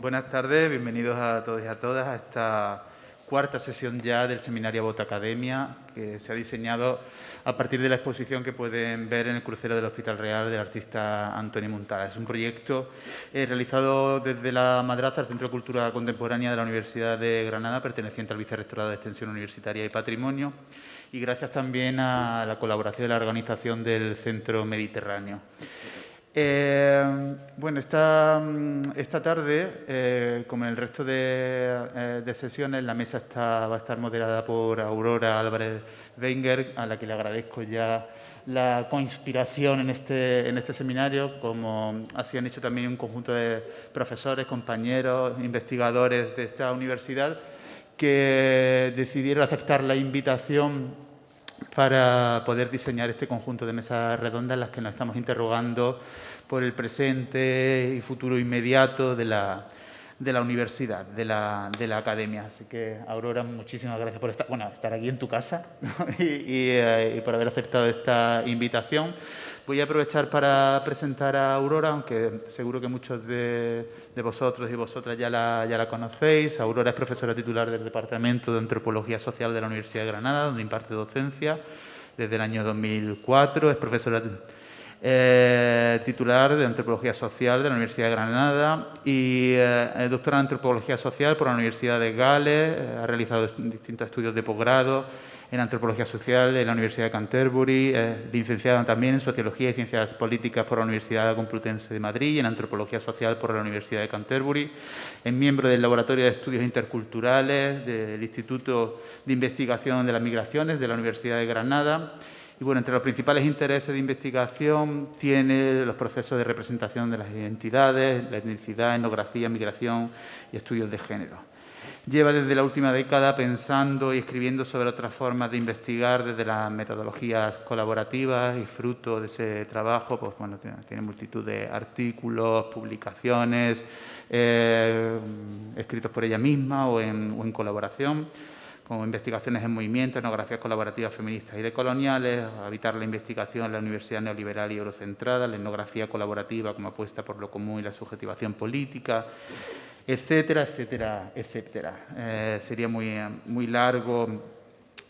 Buenas tardes, bienvenidos a todos y a todas a esta cuarta sesión ya del seminario Vota Academia, que se ha diseñado a partir de la exposición que pueden ver en el crucero del Hospital Real del artista Antonio Muntada. Es un proyecto realizado desde la Madraza, el Centro de Cultura Contemporánea de la Universidad de Granada, perteneciente al Vicerrectorado de Extensión Universitaria y Patrimonio, y gracias también a la colaboración de la organización del Centro Mediterráneo. Bueno, esta tarde, como en el resto de sesiones, la mesa va a estar moderada por Aurora Álvarez Wenger, a la que le agradezco ya la coinspiración en este seminario, como así han hecho también un conjunto de profesores, compañeros, investigadores de esta universidad, que decidieron aceptar la invitación para poder diseñar este conjunto de mesas redondas en las que nos estamos interrogando por el presente y futuro inmediato de la universidad, de la academia. Así que, Aurora, muchísimas gracias por estar aquí en tu casa, ¿no? y por haber aceptado esta invitación. Voy a aprovechar para presentar a Aurora, aunque seguro que muchos de vosotros y vosotras ya la conocéis. Aurora es profesora titular del Departamento de Antropología Social de la Universidad de Granada, donde imparte docencia desde el año 2004. Es profesora titular de Antropología Social de la Universidad de Granada y doctora en Antropología Social por la Universidad de Gales. Ha realizado distintos estudios de posgrado en Antropología Social en la Universidad de Canterbury, licenciada también en Sociología y Ciencias Políticas por la Universidad Complutense de Madrid y en Antropología Social por la Universidad de Canterbury. Es miembro del Laboratorio de Estudios Interculturales del Instituto de Investigación de las Migraciones de la Universidad de Granada. Y bueno, entre los principales intereses de investigación tiene los procesos de representación de las identidades, la etnicidad, etnografía, migración y estudios de género. Lleva desde la última década pensando y escribiendo sobre otras formas de investigar desde las metodologías colaborativas y fruto de ese trabajo, pues bueno, tiene multitud de artículos, publicaciones, escritos por ella misma o en colaboración, como investigaciones en movimiento, etnografías colaborativas feministas y decoloniales, habitar la investigación en la Universidad Neoliberal y Eurocentrada, la etnografía colaborativa como apuesta por lo común y la subjetivación política, etcétera, etcétera, etcétera. Sería muy largo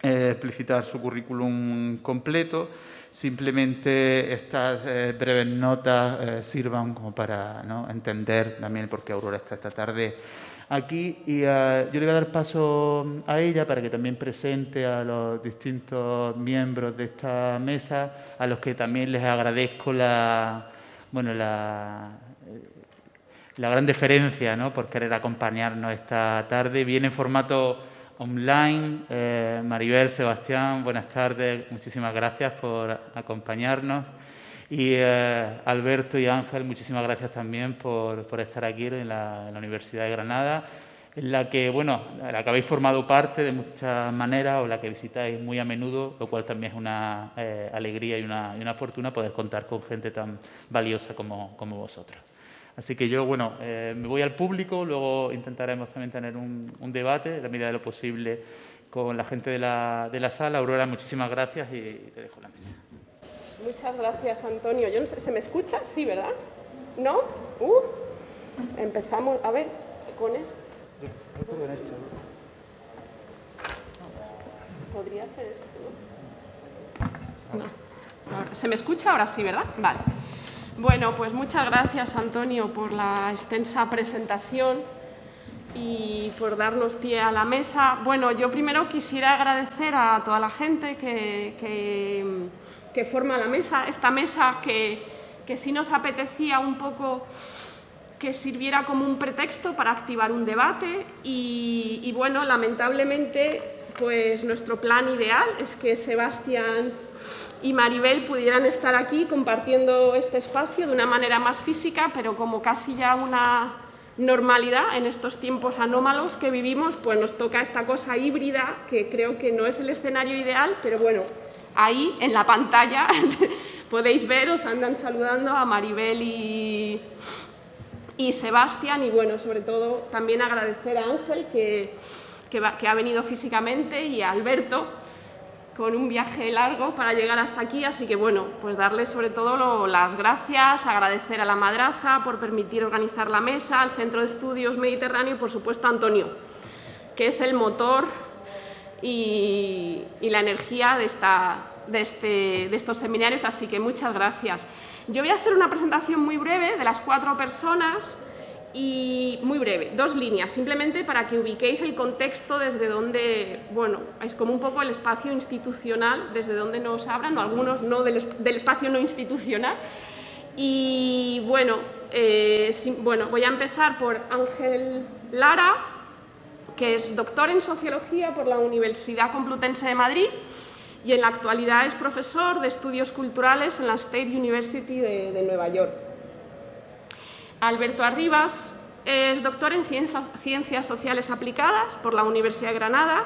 explicitar su currículum completo. Simplemente estas breves notas sirvan como para, ¿no?, entender también por qué Aurora está esta tarde aquí, y yo le voy a dar paso a ella para que también presente a los distintos miembros de esta mesa, a los que también les agradezco la gran deferencia, ¿no?, por querer acompañarnos esta tarde. Viene en formato online. Maribel, Sebastián, buenas tardes, muchísimas gracias por acompañarnos. Y Alberto y Ángel, muchísimas gracias también por estar aquí en la Universidad de Granada, en la que, la que habéis formado parte de muchas maneras o la que visitáis muy a menudo, lo cual también es una alegría y una fortuna poder contar con gente tan valiosa como vosotros. Así que yo, me voy al público, luego intentaremos también tener un debate, en la medida de lo posible, con la gente de la sala. Aurora, muchísimas gracias y te dejo la mesa. Muchas gracias, Antonio. Yo no sé, ¿se me escucha? Sí, ¿verdad? ¿No? Empezamos, a ver, con esto. Yo creo en esto. Podría ser esto, ¿no? No. ¿Se me escucha? Ahora sí, ¿verdad? Vale. Bueno, pues muchas gracias, Antonio, por la extensa presentación y por darnos pie a la mesa. Bueno, yo primero quisiera agradecer a toda la gente que forma la mesa, esta mesa que sí nos apetecía un poco que sirviera como un pretexto para activar un debate y bueno, lamentablemente, pues nuestro plan ideal es que Sebastián y Maribel pudieran estar aquí compartiendo este espacio de una manera más física, pero como casi ya una normalidad en estos tiempos anómalos que vivimos, pues nos toca esta cosa híbrida, que creo que no es el escenario ideal, pero bueno, ahí en la pantalla podéis ver, os andan saludando a Maribel y Sebastián, y bueno, sobre todo también agradecer a Ángel que ha venido físicamente y a Alberto, con un viaje largo para llegar hasta aquí, así que bueno, pues darles sobre todo las gracias, agradecer a la Madraza por permitir organizar la mesa, al Centro de Estudios Mediterráneo y por supuesto a Antonio, que es el motor y la energía de estos seminarios, así que muchas gracias. Yo voy a hacer una presentación muy breve de las 4 personas y muy breve, 2 líneas, simplemente para que ubiquéis el contexto desde donde, bueno, es como un poco el espacio institucional, desde donde nos hablan, o algunos no del espacio no institucional. Y bueno, voy a empezar por Ángel Lara, que es doctor en Sociología por la Universidad Complutense de Madrid y en la actualidad es profesor de Estudios Culturales en la State University de Nueva York. Alberto Arribas es doctor en Ciencias Sociales Aplicadas por la Universidad de Granada.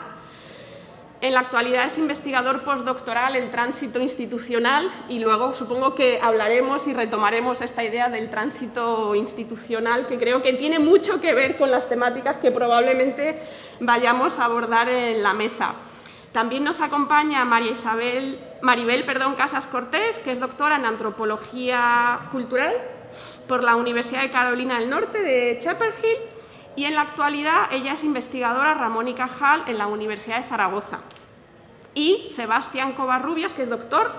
En la actualidad es investigador postdoctoral en tránsito institucional y luego supongo que hablaremos y retomaremos esta idea del tránsito institucional, que creo que tiene mucho que ver con las temáticas que probablemente vayamos a abordar en la mesa. También nos acompaña Maribel Casas Cortés, que es doctora en Antropología Cultural por la Universidad de Carolina del Norte de Chapel Hill y en la actualidad ella es investigadora Ramón y Cajal en la Universidad de Zaragoza. Y Sebastián Covarrubias, que es doctor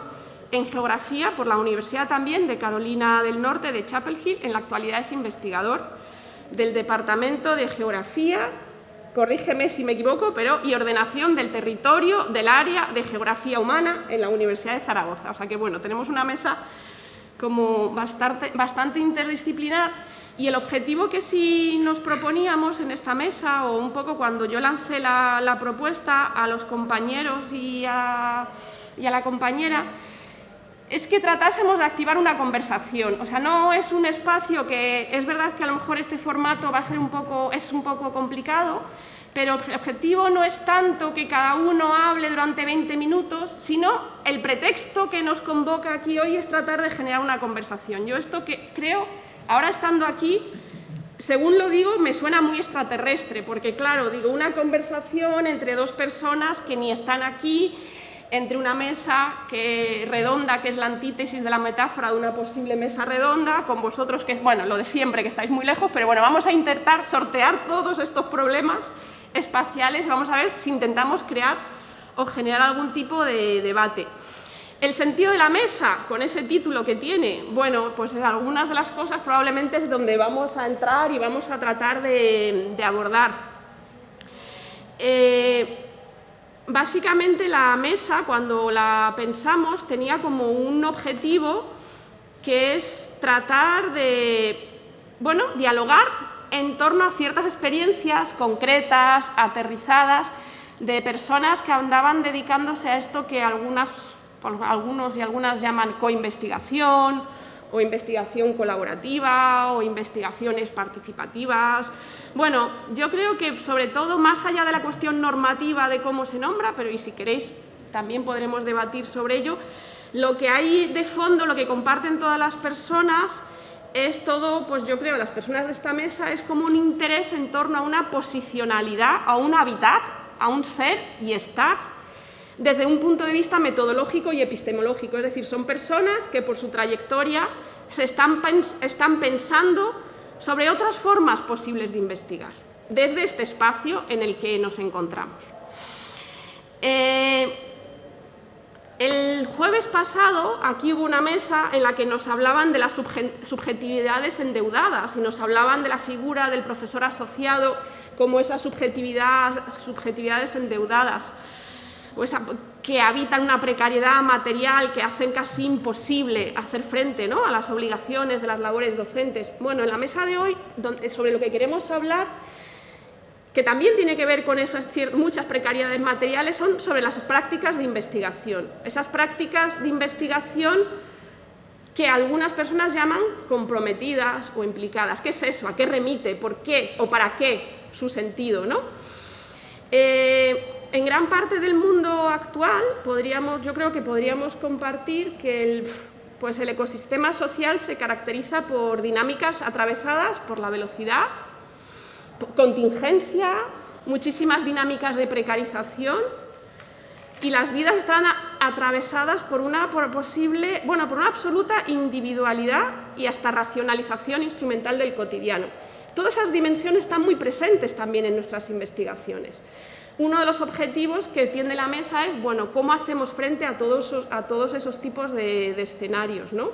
en Geografía por la Universidad también de Carolina del Norte de Chapel Hill, en la actualidad es investigador del Departamento de Geografía, corrígeme si me equivoco, y Ordenación del Territorio del Área de Geografía Humana en la Universidad de Zaragoza. O sea que, bueno, tenemos una mesa como bastante interdisciplinar y el objetivo que sí nos proponíamos en esta mesa, o un poco cuando yo lancé la propuesta a los compañeros y a la compañera, es que tratásemos de activar una conversación. O sea, no es un espacio que, es verdad que a lo mejor este formato es un poco complicado, pero el objetivo no es tanto que cada uno hable durante 20 minutos, sino el pretexto que nos convoca aquí hoy es tratar de generar una conversación. Yo esto que creo, ahora estando aquí, según lo digo, me suena muy extraterrestre, porque claro, digo, una conversación entre 2 personas que ni están aquí, entre una mesa redonda, que es la antítesis de la metáfora de una posible mesa redonda, con vosotros, que es, bueno, lo de siempre, que estáis muy lejos, pero bueno, vamos a intentar sortear todos estos problemas espaciales, vamos a ver si intentamos crear o generar algún tipo de debate. El sentido de la mesa, con ese título que tiene, bueno, pues algunas de las cosas probablemente es donde vamos a entrar y vamos a tratar de abordar. Básicamente la mesa, cuando la pensamos, tenía como un objetivo que es tratar de, bueno, dialogar en torno a ciertas experiencias concretas, aterrizadas, de personas que andaban dedicándose a esto que algunos y algunas llaman coinvestigación, o investigación colaborativa, o investigaciones participativas. Bueno, yo creo que sobre todo, más allá de la cuestión normativa de cómo se nombra, pero y si queréis también podremos debatir sobre ello, lo que hay de fondo, lo que comparten todas las personas, es todo, pues yo creo, las personas de esta mesa, es como un interés en torno a una posicionalidad, a un habitar, a un ser y estar, desde un punto de vista metodológico y epistemológico. Es decir, son personas que por su trayectoria se están pensando sobre otras formas posibles de investigar, desde este espacio en el que nos encontramos. El jueves pasado aquí hubo una mesa en la que nos hablaban de las subjetividades endeudadas y nos hablaban de la figura del profesor asociado como esas subjetividades endeudadas, pues, que habitan una precariedad material que hacen casi imposible hacer frente, ¿no?, a las obligaciones de las labores docentes. Bueno, en la mesa de hoy, sobre lo que queremos hablar, que también tiene que ver con esas muchas precariedades materiales, son sobre las prácticas de investigación. Esas prácticas de investigación que algunas personas llaman comprometidas o implicadas. ¿Qué es eso? ¿A qué remite? ¿Por qué? ¿O para qué? Su sentido, ¿no? En gran parte del mundo actual, yo creo que podríamos compartir que el ecosistema social se caracteriza por dinámicas atravesadas por la velocidad, contingencia, muchísimas dinámicas de precarización, y las vidas están atravesadas por una absoluta individualidad y hasta racionalización instrumental del cotidiano. Todas esas dimensiones están muy presentes también en nuestras investigaciones. Uno de los objetivos que tiene la mesa es, bueno, cómo hacemos frente a todos esos tipos de escenarios, ¿no?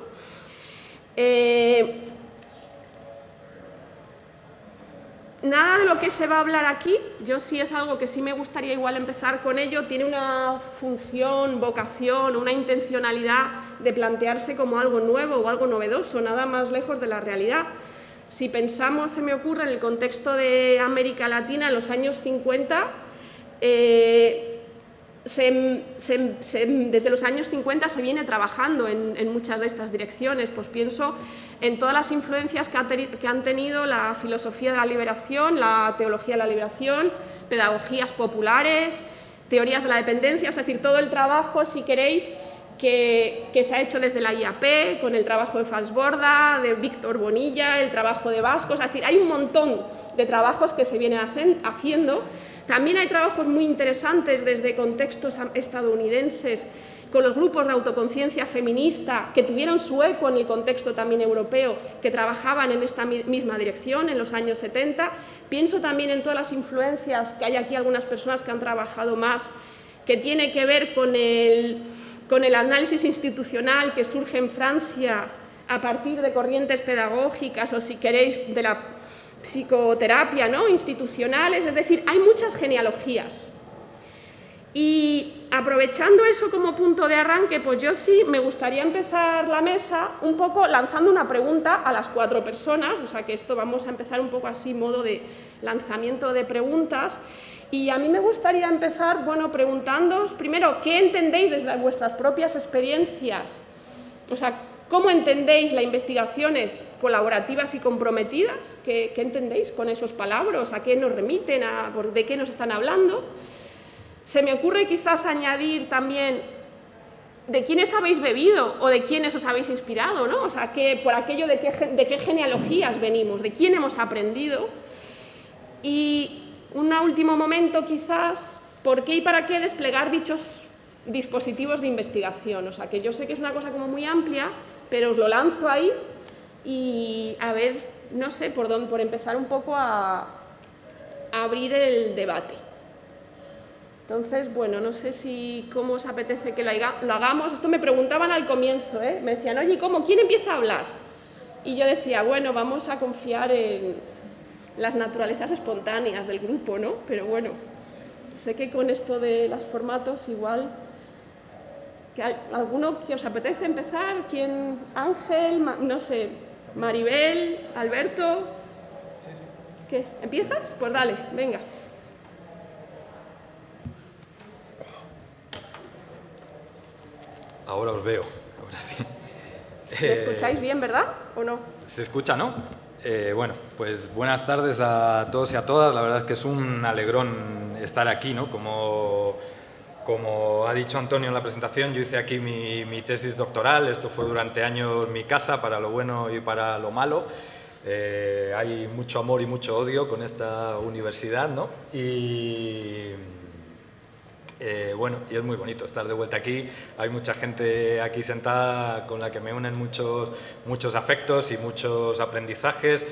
Nada de lo que se va a hablar aquí, yo sí es algo que sí me gustaría igual empezar con ello, tiene una función, vocación, una intencionalidad de plantearse como algo nuevo o algo novedoso, nada más lejos de la realidad. Si pensamos, se me ocurre, en el contexto de América Latina en los años 50, desde los años 50 se viene trabajando en muchas de estas direcciones. Pues pienso en todas las influencias que han tenido la filosofía de la liberación, la teología de la liberación, pedagogías populares, teorías de la dependencia, es decir, todo el trabajo, si queréis, que se ha hecho desde la IAP, con el trabajo de Falsborda, de Víctor Bonilla, el trabajo de Vascos, es decir, hay un montón de trabajos que se vienen haciendo. También hay trabajos muy interesantes desde contextos estadounidenses, con los grupos de autoconciencia feminista, que tuvieron su eco en el contexto también europeo, que trabajaban en esta misma dirección en los años 70. Pienso también en todas las influencias, que hay aquí algunas personas que han trabajado más, que tiene que ver con el análisis institucional que surge en Francia a partir de corrientes pedagógicas o, si queréis, de la psicoterapia, ¿no?, institucionales, es decir, hay muchas genealogías. Y aprovechando eso como punto de arranque, pues yo sí me gustaría empezar la mesa un poco lanzando una pregunta a las 4 personas, o sea que esto vamos a empezar un poco así, modo de lanzamiento de preguntas. Y a mí me gustaría empezar, bueno, preguntándoos primero, ¿qué entendéis desde vuestras propias experiencias? O sea, ¿cómo entendéis las investigaciones colaborativas y comprometidas? ¿Qué entendéis con esos palabras? ¿A qué nos remiten? ¿De qué nos están hablando? Se me ocurre quizás añadir también de quiénes habéis bebido o de quiénes os habéis inspirado, ¿no? O sea, por aquello de qué genealogías venimos, de quién hemos aprendido. Y un último momento quizás, ¿por qué y para qué desplegar dichos dispositivos de investigación? O sea, que yo sé que es una cosa como muy amplia, pero os lo lanzo ahí y a ver, no sé, por empezar un poco a abrir el debate. Entonces, bueno, no sé cómo os apetece que lo hagamos. Esto me preguntaban al comienzo, ¿eh? Me decían, oye, ¿quién empieza a hablar? Y yo decía, bueno, vamos a confiar en las naturalezas espontáneas del grupo, ¿no? Pero bueno, sé que con esto de los formatos igual... ¿Alguno que os apetece empezar? ¿Quién? Ángel, no sé, Maribel, Alberto. ¿Qué? ¿Empiezas? Pues dale, venga. Ahora os veo, ahora sí. ¿Me escucháis bien, verdad? ¿O no? Se escucha, ¿no? Bueno, pues buenas tardes a todos y a todas. La verdad es que es un alegrón estar aquí, ¿no? Como ha dicho Antonio en la presentación, yo hice aquí mi tesis doctoral. Esto fue durante años mi casa, para lo bueno y para lo malo. Hay mucho amor y mucho odio con esta universidad, ¿no? Y bueno, y es muy bonito estar de vuelta aquí. Hay mucha gente aquí sentada con la que me unen muchos afectos y muchos aprendizajes,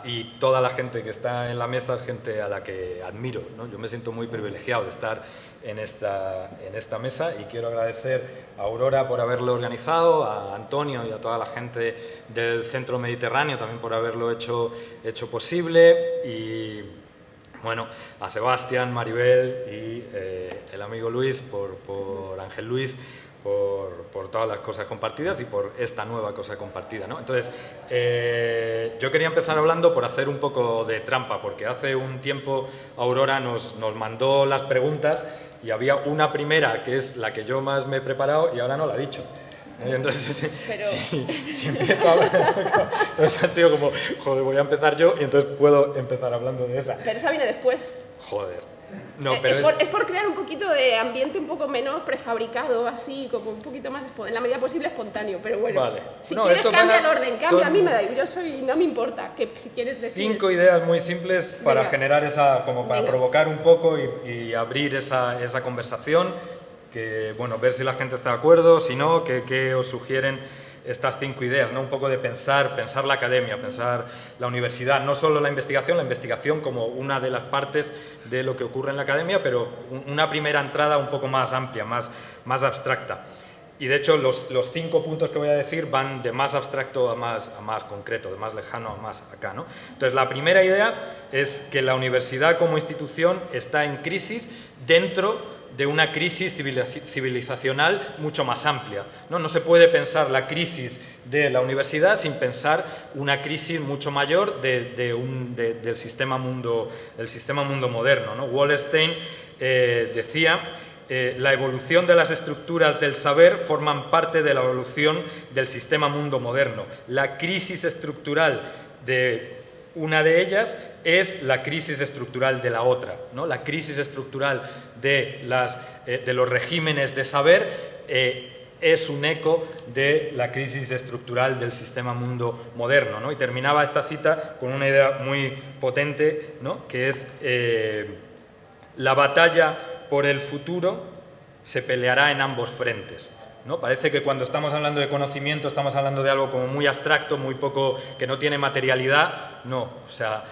y toda la gente que está en la mesa es gente a la que admiro, ¿no? Yo me siento muy privilegiado de estar en esta mesa, y quiero agradecer a Aurora por haberlo organizado, a Antonio y a toda la gente del Centro Mediterráneo también por haberlo hecho posible, y bueno, a Sebastián, Maribel y el amigo Luis, por Ángel Luis, por todas las cosas compartidas y por esta nueva cosa compartida, ¿no? Entonces, yo quería empezar hablando por hacer un poco de trampa, porque hace un tiempo Aurora nos mandó las preguntas y había una primera que es la que yo más me he preparado y ahora no la he dicho. Entonces, si empiezo a hablar, entonces ha sido como, joder, voy a empezar yo y entonces puedo empezar hablando de esa. Pero esa viene después. Joder. No, pero es por crear un poquito de ambiente un poco menos prefabricado, así como un poquito más, en la medida posible, espontáneo, pero bueno. Vale. Si quieres cambia el orden, cambia, a mí me da, no me importa, que si quieres decir... 5 ideas muy simples para generar para provocar un poco y abrir esa conversación. bueno, ver si la gente está de acuerdo, si no, qué os sugieren estas 5 ideas, ¿no? Un poco de pensar la academia, pensar la universidad, no solo la investigación como una de las partes de lo que ocurre en la academia, pero una primera entrada un poco más amplia, más abstracta. Y de hecho los 5 puntos que voy a decir van de más abstracto a más concreto, de más lejano a más acá, ¿no? Entonces la primera idea es que la universidad como institución está en crisis dentro de una crisis civilizacional mucho más amplia, ¿no? No se puede pensar la crisis de la universidad sin pensar una crisis mucho mayor del sistema mundo moderno, ¿no? Wallerstein decía: la evolución de las estructuras del saber forman parte de la evolución del sistema mundo moderno. La crisis estructural de una de ellas es la crisis estructural de la otra, ¿no? La crisis estructural de los regímenes de saber es un eco de la crisis estructural del sistema mundo moderno, ¿no? Y terminaba esta cita con una idea muy potente, ¿no? Que es la batalla por el futuro se peleará en ambos frentes, ¿no? Parece que cuando estamos hablando de conocimiento estamos hablando de algo como muy abstracto, muy poco, que no tiene materialidad. No, o sea,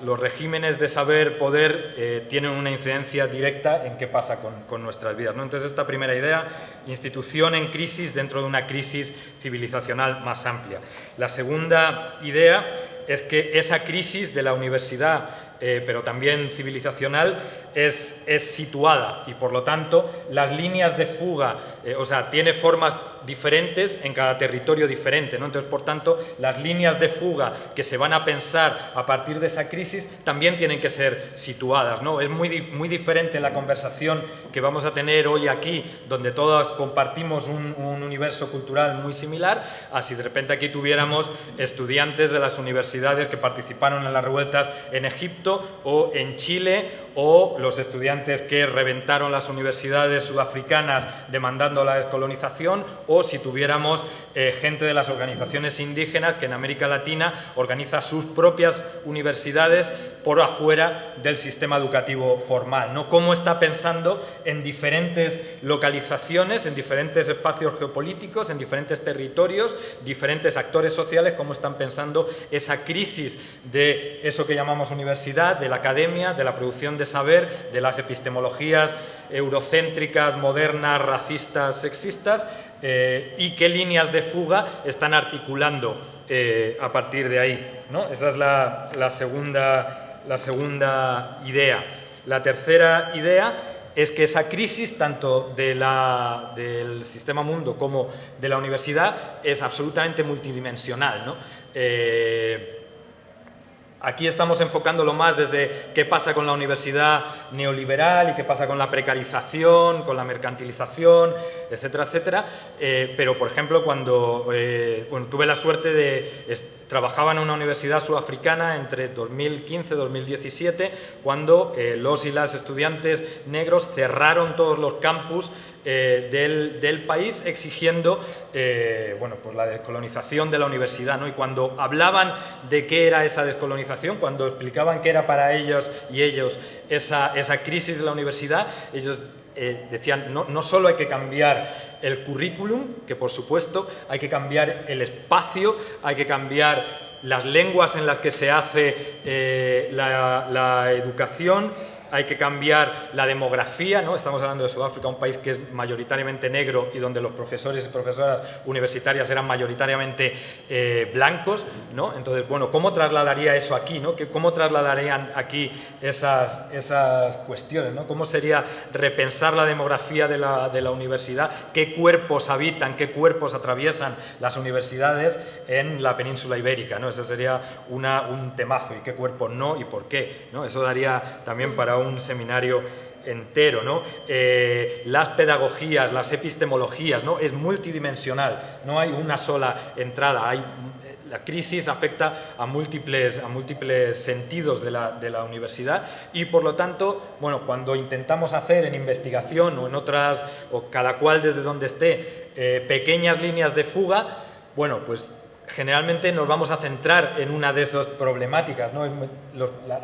los regímenes de saber, poder, tienen una incidencia directa en qué pasa con nuestras vidas, ¿no? Entonces, esta primera idea, institución en crisis dentro de una crisis civilizacional más amplia. La segunda idea es que esa crisis de la universidad, pero también civilizacional, es situada y, por lo tanto, las líneas de fuga, o sea, tiene formas diferentes en cada territorio diferente, ¿no? Entonces, por tanto, las líneas de fuga que se van a pensar a partir de esa crisis también tienen que ser situadas, ¿no? Es muy diferente la conversación que vamos a tener hoy aquí, donde todos compartimos un universo cultural muy similar, a si de repente aquí tuviéramos estudiantes de las universidades que participaron en las revueltas en Egipto o en Chile, o los estudiantes que reventaron las universidades sudafricanas demandando la descolonización, o si tuviéramos gente de las organizaciones indígenas que en América Latina organiza sus propias universidades por afuera del sistema educativo formal, ¿no? Cómo está pensando en diferentes localizaciones, en diferentes espacios geopolíticos, en diferentes territorios, diferentes actores sociales, cómo están pensando esa crisis de eso que llamamos universidad, de la academia, de la producción de saber, de las epistemologías eurocéntricas, modernas, racistas, sexistas, y qué líneas de fuga están articulando a partir de ahí, ¿no? Esa es la segunda idea. La tercera idea es que esa crisis, tanto del sistema mundo como de la universidad, es absolutamente multidimensional, ¿no? Aquí estamos enfocándolo más desde qué pasa con la universidad neoliberal y qué pasa con la precarización, con la mercantilización, etcétera, etcétera. Pero, por ejemplo, cuando tuve la suerte trabajaba en una universidad sudafricana entre 2015 y 2017, cuando los y las estudiantes negros cerraron todos los campus del país, exigiendo pues la descolonización de la universidad, ¿no? Y cuando hablaban de qué era esa descolonización, cuando explicaban qué era para ellos y ellos esa crisis de la universidad, ellos decían, no solo hay que cambiar el currículum, que por supuesto hay que cambiar el espacio, hay que cambiar las lenguas en las que se hace la educación, hay que cambiar la demografía, ¿no? Estamos hablando de Sudáfrica, un país que es mayoritariamente negro y donde los profesores y profesoras universitarias eran mayoritariamente blancos, ¿no? Entonces, bueno, ¿cómo trasladaría eso aquí, ¿no? ¿Cómo trasladarían aquí esas cuestiones, ¿no? ¿Cómo sería repensar la demografía de la universidad? ¿Qué cuerpos habitan, qué cuerpos atraviesan las universidades en la península ibérica, ¿no? Ese sería un temazo, y qué cuerpos no y por qué, ¿no? Eso daría también para un seminario entero, ¿no? Las pedagogías, las epistemologías, ¿no? Es multidimensional, no hay una sola entrada, la crisis afecta a múltiples sentidos de la universidad, y por lo tanto, bueno, cuando intentamos hacer en investigación o en otras, o cada cual desde donde esté, pequeñas líneas de fuga, bueno, pues generalmente nos vamos a centrar en una de esas problemáticas, ¿no?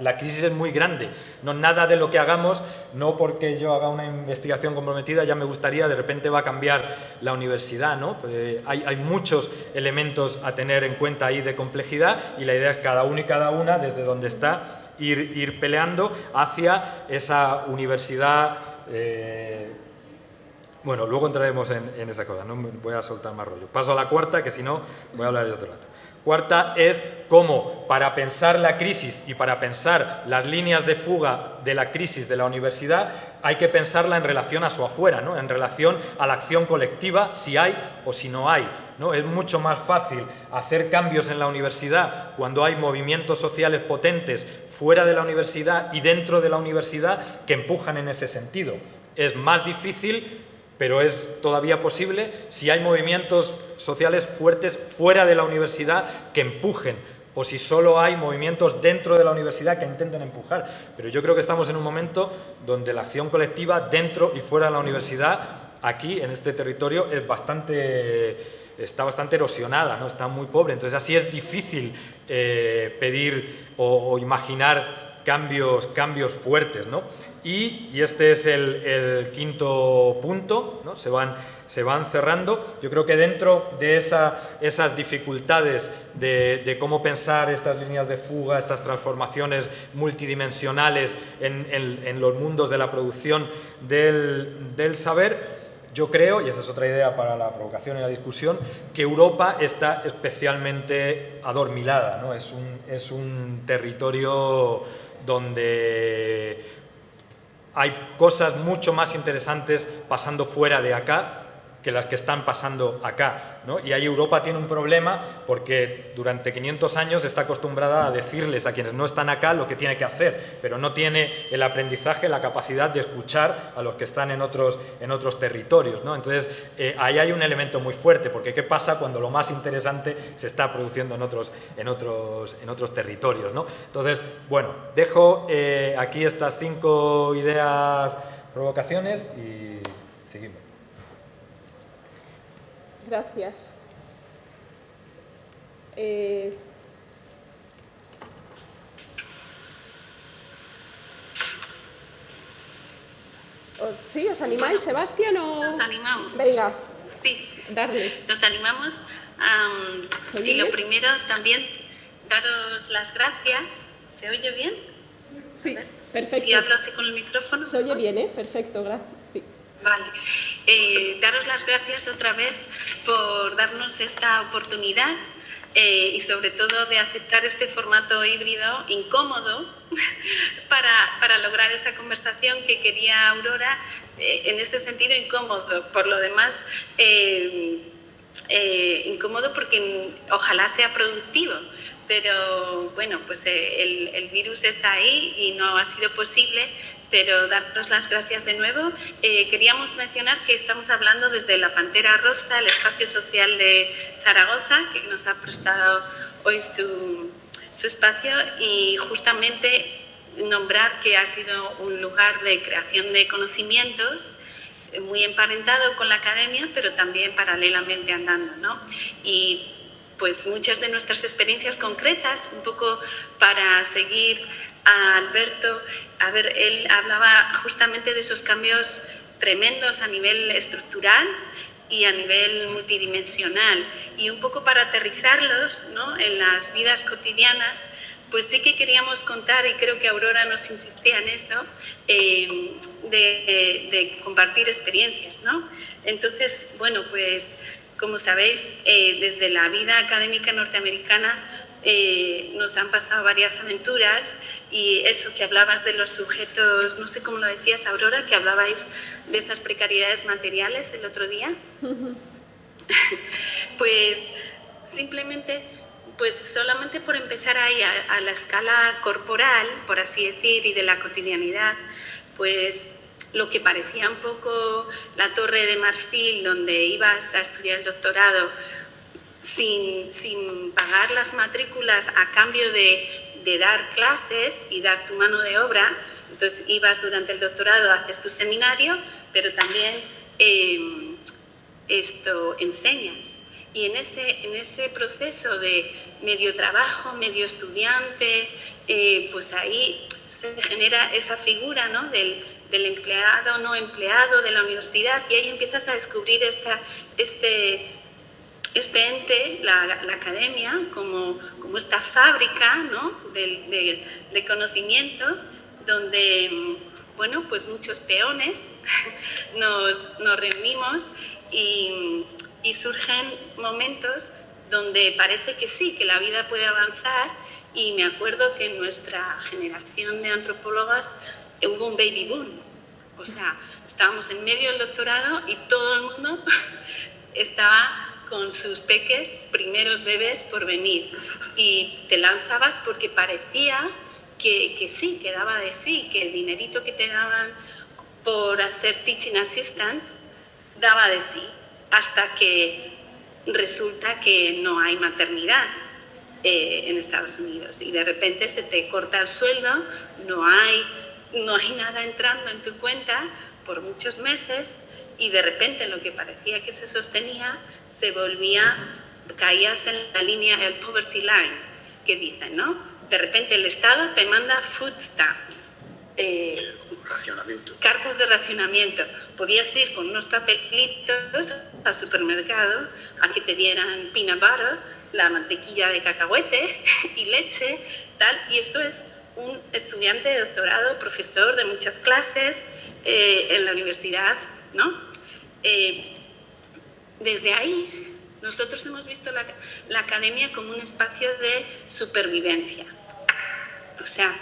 La crisis es muy grande, no nada de lo que hagamos, no porque yo haga una investigación comprometida ya me gustaría, de repente va a cambiar la universidad, ¿no? Hay muchos elementos a tener en cuenta ahí de complejidad y la idea es cada uno y cada una, desde donde está, ir peleando hacia esa universidad. Bueno, luego entraremos en esa cosa, no me voy a soltar más rollo. Paso a la cuarta, que si no voy a hablar de otro rato. Cuarta es cómo, para pensar la crisis y para pensar las líneas de fuga de la crisis de la universidad, hay que pensarla en relación a su afuera, ¿no? En relación a la acción colectiva, si hay o si no hay, ¿no? Es mucho más fácil hacer cambios en la universidad cuando hay movimientos sociales potentes fuera de la universidad y dentro de la universidad que empujan en ese sentido. Es más difícil, pero es todavía posible si hay movimientos sociales fuertes fuera de la universidad que empujen, o si solo hay movimientos dentro de la universidad que intenten empujar. Pero yo creo que estamos en un momento donde la acción colectiva dentro y fuera de la universidad, aquí en este territorio, está bastante erosionada, ¿no? Está muy pobre. Entonces así es difícil pedir o imaginar cambios fuertes, ¿no? Y este es el quinto punto, ¿no? Se van cerrando. Yo creo que dentro de esas dificultades de cómo pensar estas líneas de fuga, estas transformaciones multidimensionales en los mundos de la producción del saber, yo creo, y esa es otra idea para la provocación y la discusión, que Europa está especialmente adormilada, ¿no? Es un territorio donde hay cosas mucho más interesantes pasando fuera de acá que las que están pasando acá, ¿no? Y ahí Europa tiene un problema porque durante 500 años está acostumbrada a decirles a quienes no están acá lo que tiene que hacer, pero no tiene el aprendizaje, la capacidad de escuchar a los que están en otros territorios, ¿no? Entonces, ahí hay un elemento muy fuerte, porque ¿qué pasa cuando lo más interesante se está produciendo en otros territorios, ¿no? Entonces, bueno, dejo aquí estas 5 ideas, provocaciones y seguimos. Gracias. ¿Sí? ¿Os animáis, Sebastián? Nos animamos. Venga. Sí. Darle. Nos animamos. Y lo primero también, daros las gracias. ¿Se oye bien? Sí, perfecto. Si hablo así con el micrófono. Se oye bien, ¿eh? Perfecto, gracias. Sí. Vale. Daros las gracias otra vez por darnos esta oportunidad y sobre todo de aceptar este formato híbrido incómodo para lograr esta conversación que quería Aurora, en ese sentido incómodo. Por lo demás, incómodo porque ojalá sea productivo. Pero bueno, pues el virus está ahí y no ha sido posible, pero daros las gracias de nuevo. Queríamos mencionar que estamos hablando desde la Pantera Rosa, el espacio social de Zaragoza, que nos ha prestado hoy su espacio, y justamente nombrar que ha sido un lugar de creación de conocimientos muy emparentado con la academia, pero también paralelamente andando, ¿no? Y pues muchas de nuestras experiencias concretas, un poco para seguir a Alberto, a ver, él hablaba justamente de esos cambios tremendos a nivel estructural y a nivel multidimensional, y un poco para aterrizarlos, ¿no?, en las vidas cotidianas, pues sí que queríamos contar, y creo que Aurora nos insistía en eso, de compartir experiencias, ¿no? Entonces, bueno, pues como sabéis, desde la vida académica norteamericana nos han pasado varias aventuras, y eso que hablabas de los sujetos, no sé cómo lo decías, Aurora, que hablabais de esas precariedades materiales el otro día. Pues simplemente, pues solamente por empezar ahí a la escala corporal, por así decir, y de la cotidianidad, pues lo que parecía un poco la Torre de Marfil, donde ibas a estudiar el doctorado sin pagar las matrículas a cambio de dar clases y dar tu mano de obra. Entonces ibas durante el doctorado, haces tu seminario, pero también enseñas. Y en ese proceso de medio trabajo, medio estudiante, pues ahí se genera esa figura, ¿no?, del empleado no empleado de la universidad, y ahí empiezas a descubrir este ente, la academia, como esta fábrica, ¿no?, de conocimiento, donde, bueno, pues muchos peones nos reunimos y surgen momentos donde parece que sí, que la vida puede avanzar. Y me acuerdo que en nuestra generación de antropólogas hubo un baby boom. O sea, estábamos en medio del doctorado y todo el mundo estaba con sus peques, primeros bebés por venir. Y te lanzabas porque parecía que sí, que daba de sí, que el dinerito que te daban por hacer teaching assistant daba de sí, hasta que resulta que no hay maternidad en Estados Unidos y de repente se te corta el sueldo, no hay nada entrando en tu cuenta por muchos meses, y de repente lo que parecía que se sostenía se volvía, caías en la línea, el poverty line, que dicen, ¿no? De repente el Estado te manda food stamps, cartas de racionamiento. Podías ir con unos papelitos al supermercado a que te dieran peanut butter, la mantequilla de cacahuete y leche, tal. Y esto es un estudiante de doctorado, profesor de muchas clases en la universidad, ¿no? Desde ahí, nosotros hemos visto la academia como un espacio de supervivencia. O sea,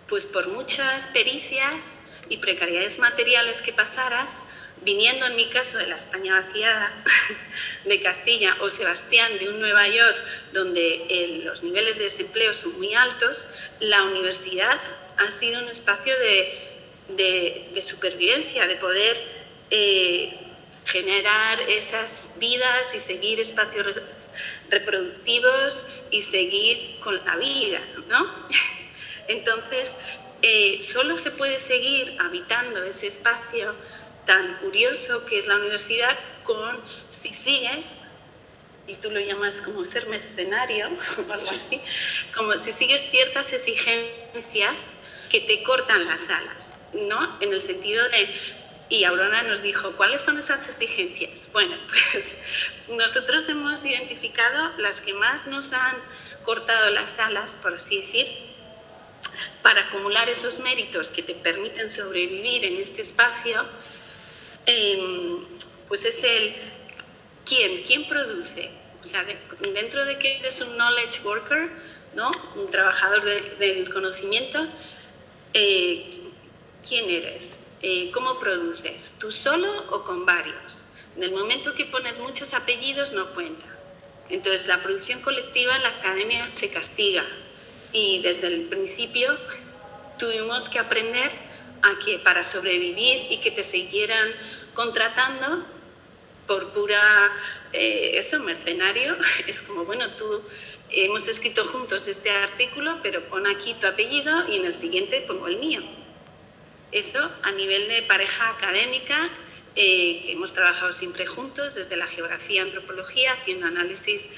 pues por muchas pericias y precariedades materiales que pasaras, viniendo en mi caso de la España vaciada de Castilla, o Sebastián de un Nueva York donde los niveles de desempleo son muy altos, la universidad ha sido un espacio de supervivencia, de poder generar esas vidas y seguir espacios reproductivos y seguir con la vida, ¿no? Entonces, solo se puede seguir habitando ese espacio tan curioso que es la universidad si sigues, y tú lo llamas como ser mercenario o algo así, como si sigues ciertas exigencias que te cortan las alas, ¿no? En el sentido de... Y Aurora nos dijo, ¿cuáles son esas exigencias? Bueno, pues nosotros hemos identificado las que más nos han cortado las alas, por así decir, para acumular esos méritos que te permiten sobrevivir en este espacio. Pues es ¿quién produce? O sea, dentro de que eres un knowledge worker, ¿no?, un trabajador del conocimiento, ¿quién eres? ¿Cómo produces? ¿Tú solo o con varios? En el momento que pones muchos apellidos no cuenta. Entonces la producción colectiva en la academia se castiga, y desde el principio tuvimos que aprender a que para sobrevivir y que te siguieran contratando por pura mercenario, es como, bueno, hemos escrito juntos este artículo, pero pon aquí tu apellido y en el siguiente pongo el mío. Eso a nivel de pareja académica, que hemos trabajado siempre juntos, desde la geografía, antropología, haciendo análisis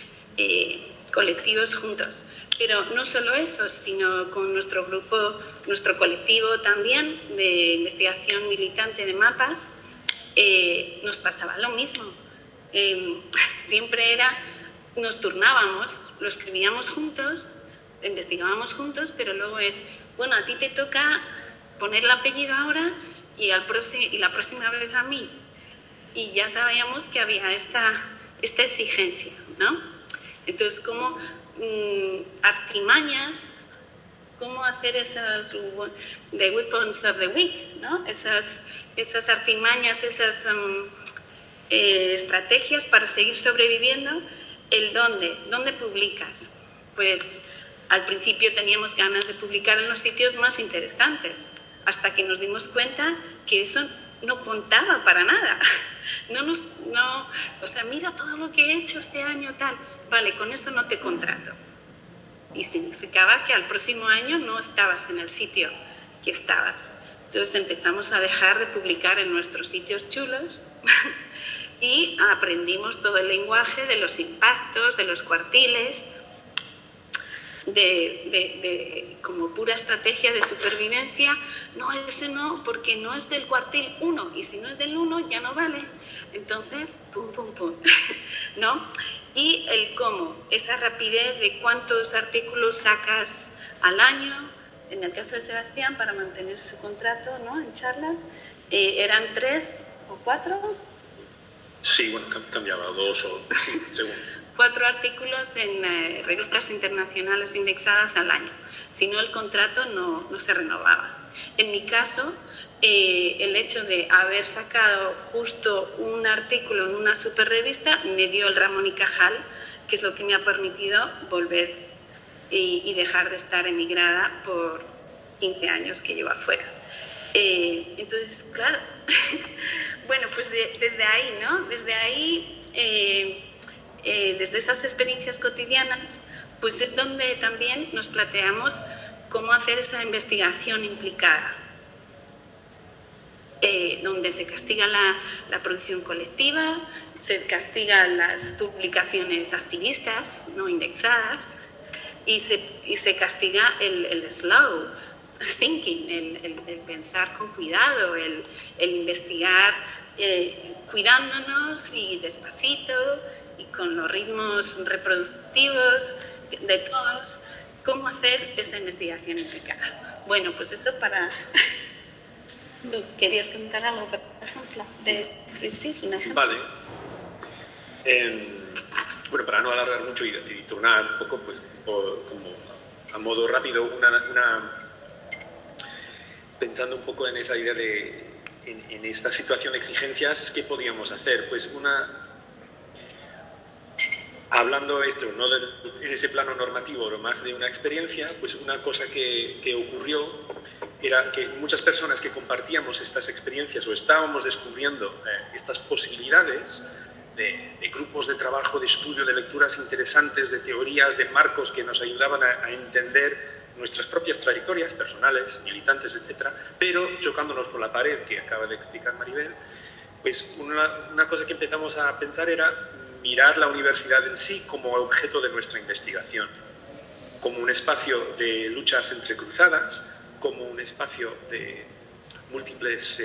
colectivos juntos. Pero no solo eso, sino con nuestro grupo, nuestro colectivo también de investigación militante de mapas, nos pasaba lo mismo. Siempre nos turnábamos, lo escribíamos juntos, investigábamos juntos, pero luego bueno, a ti te toca poner el apellido ahora y la próxima vez a mí. Y ya sabíamos que había esta exigencia, ¿no? Entonces, como artimañas, cómo hacer esas the weapons of the weak, ¿no? Esas artimañas, esas estrategias para seguir sobreviviendo. ¿Dónde publicas? Pues al principio teníamos ganas de publicar en los sitios más interesantes, hasta que nos dimos cuenta que eso no contaba para nada. O sea, mira todo lo que he hecho este año, tal. Vale, con eso no te contrato. Y significaba que al próximo año no estabas en el sitio que estabas. Entonces empezamos a dejar de publicar en nuestros sitios chulos y aprendimos todo el lenguaje de los impactos, de los cuartiles, como pura estrategia de supervivencia. No, ese no, porque no es del cuartil 1, y si no es del 1 ya no vale. Entonces, pum, pum, pum, ¿no? Y el cómo, esa rapidez de cuántos artículos sacas al año. En el caso de Sebastián, para mantener su contrato, ¿no?, en Charlotte, ¿eran 3 o 4? Sí, bueno, cambiaba 2 o sí, según. 4 artículos en revistas internacionales indexadas al año. Si no, el contrato no se renovaba. En mi caso, el hecho de haber sacado justo un artículo en una superrevista me dio el Ramón y Cajal, que es lo que me ha permitido volver y dejar de estar emigrada por 15 años que llevo afuera. Entonces, claro, bueno, pues desde ahí, ¿no? Desde ahí, desde esas experiencias cotidianas, pues es donde también nos planteamos cómo hacer esa investigación implicada, donde se castiga la producción colectiva, se castigan las publicaciones activistas no indexadas y se castiga el slow thinking, el pensar con cuidado, el investigar cuidándonos y despacito y con los ritmos reproductivos de todos, cómo hacer esa investigación implicada. Bueno, pues eso para... ¿Querías comentar algo, por ejemplo, de Frisis? Vale. Bueno, para no alargar mucho y tornar un poco, pues, como a modo rápido, pensando un poco en esa idea de, en esta situación de exigencias, ¿qué podíamos hacer? Pues hablando esto, no en ese plano normativo, pero más de una experiencia, pues una cosa que ocurrió era que muchas personas que compartíamos estas experiencias o estábamos descubriendo estas posibilidades de grupos de trabajo, de estudio, de lecturas interesantes, de teorías, de marcos que nos ayudaban a entender nuestras propias trayectorias personales, militantes, etcétera, pero chocándonos con la pared que acaba de explicar Maribel, pues una cosa que empezamos a pensar era mirar la universidad en sí como objeto de nuestra investigación, como un espacio de luchas entrecruzadas, como un espacio de múltiples,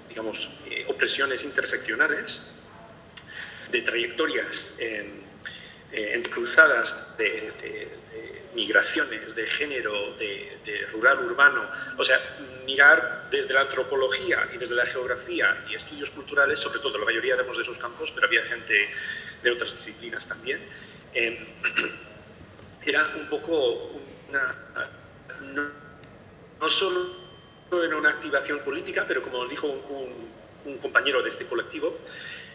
digamos, opresiones interseccionales, de trayectorias entrecruzadas de migraciones, de género, de rural-urbano, o sea, mirar desde la antropología y desde la geografía y estudios culturales, sobre todo la mayoría de esos campos, pero había gente de otras disciplinas también, era un poco no solo en una activación política, pero como dijo un compañero de este colectivo,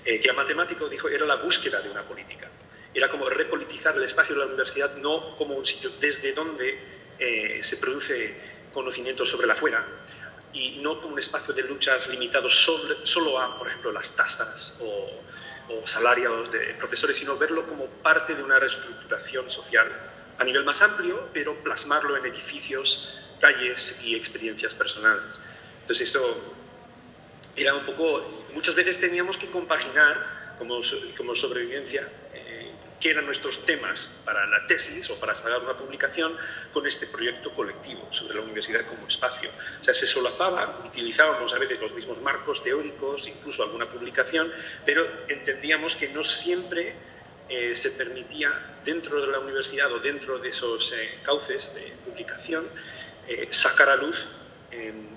que era matemático, dijo, era la búsqueda de una política. Era como repolitizar el espacio de la universidad, no como un sitio desde donde se produce conocimiento sobre la afuera, y no como un espacio de luchas limitados solo a, por ejemplo, las tasas o salarios de profesores, sino verlo como parte de una reestructuración social a nivel más amplio, pero plasmarlo en edificios, calles y experiencias personales. Entonces eso era un poco... Muchas veces teníamos que compaginar como sobrevivencia qué eran nuestros temas para la tesis o para sacar una publicación con este proyecto colectivo sobre la universidad como espacio. O sea, se solapaba, utilizábamos a veces los mismos marcos teóricos, incluso alguna publicación, pero entendíamos que no siempre se permitía dentro de la universidad o dentro de esos cauces de publicación sacar a luz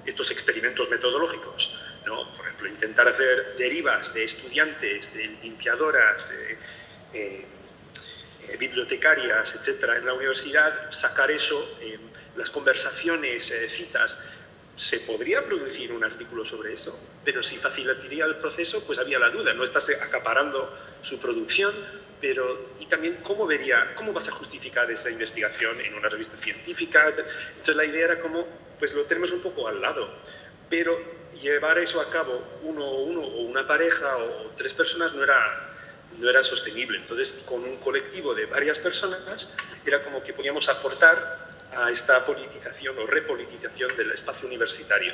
estos experimentos metodológicos, ¿no? Por ejemplo, intentar hacer derivas de estudiantes, limpiadoras, bibliotecarias, etcétera, en la universidad, sacar eso, las conversaciones, citas. Se podría producir un artículo sobre eso, pero si facilitaría el proceso, pues había la duda, no estás acaparando su producción, pero y también cómo vas a justificar esa investigación en una revista científica. Entonces la idea era como, pues lo tenemos un poco al lado, pero llevar eso a cabo uno o una pareja o 3 personas no era sostenible. Entonces, con un colectivo de varias personas, era como que podíamos aportar a esta politización o repolitización del espacio universitario.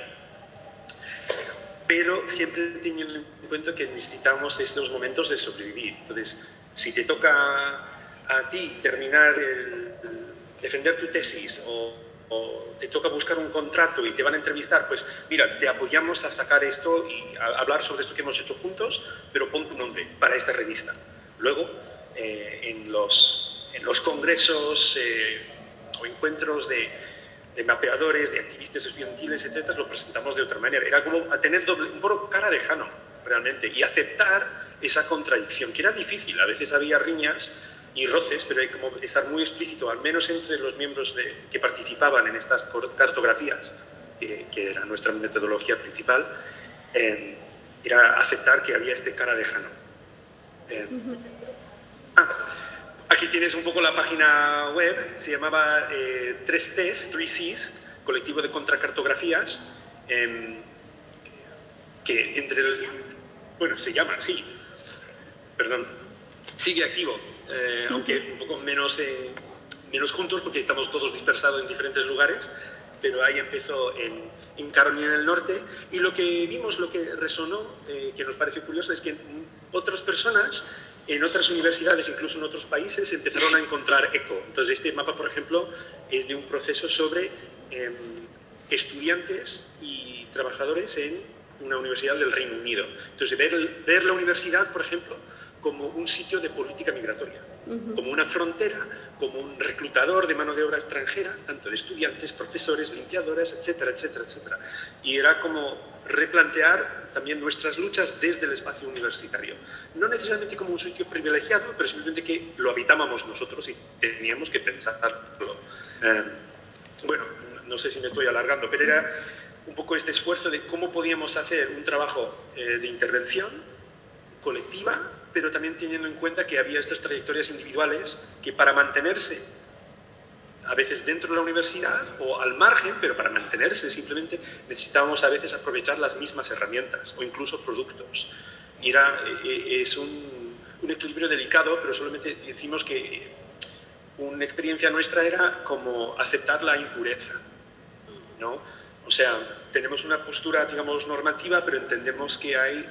pero siempre teniendo en cuenta que necesitamos estos momentos de sobrevivir. Entonces, si te toca a ti terminar defender tu tesis o te toca buscar un contrato y te van a entrevistar, pues mira, te apoyamos a sacar esto y a hablar sobre esto que hemos hecho juntos, pero pon tu nombre para esta revista. Luego, en los congresos o encuentros de mapeadores, de activistas estudiantiles, etcétera, lo presentamos de otra manera. Era como a tener un poco cara de Jano, realmente, y aceptar esa contradicción, que era difícil. A veces había riñas y roces, pero hay como estar muy explícito, al menos entre los miembros que participaban en estas cartografías, que era nuestra metodología principal, era aceptar que había este cara de Jano. Aquí tienes un poco la página web, se llamaba 3Cs, 3Cs, Colectivo de Contracartografías, que bueno, se llama así, perdón, sigue activo, aunque un poco menos juntos porque estamos todos dispersados en diferentes lugares, pero ahí empezó en Carolina del Norte, y lo que vimos, lo que resonó, que nos pareció curioso, es que otras personas en otras universidades, incluso en otros países, empezaron a encontrar eco. Entonces, este mapa, por ejemplo, es de un proceso sobre estudiantes y trabajadores en una universidad del Reino Unido. Entonces, ver la universidad, por ejemplo, como un sitio de política migratoria, como una frontera, como un reclutador de mano de obra extranjera, tanto de estudiantes, profesores, limpiadoras, etcétera, etcétera, etcétera. Y era como replantear también nuestras luchas desde el espacio universitario. No necesariamente como un sitio privilegiado, pero simplemente que lo habitábamos nosotros y teníamos que pensarlo. Bueno, no sé si me estoy alargando, pero era un poco este esfuerzo de cómo podíamos hacer un trabajo de intervención colectiva, pero también teniendo en cuenta que había estas trayectorias individuales que, para mantenerse a veces dentro de la universidad o al margen, pero para mantenerse simplemente necesitábamos a veces aprovechar las mismas herramientas o incluso productos. Y es un equilibrio delicado, pero solamente decimos que una experiencia nuestra era como aceptar la impureza, ¿no? O sea, tenemos una postura, digamos, normativa, pero entendemos que hay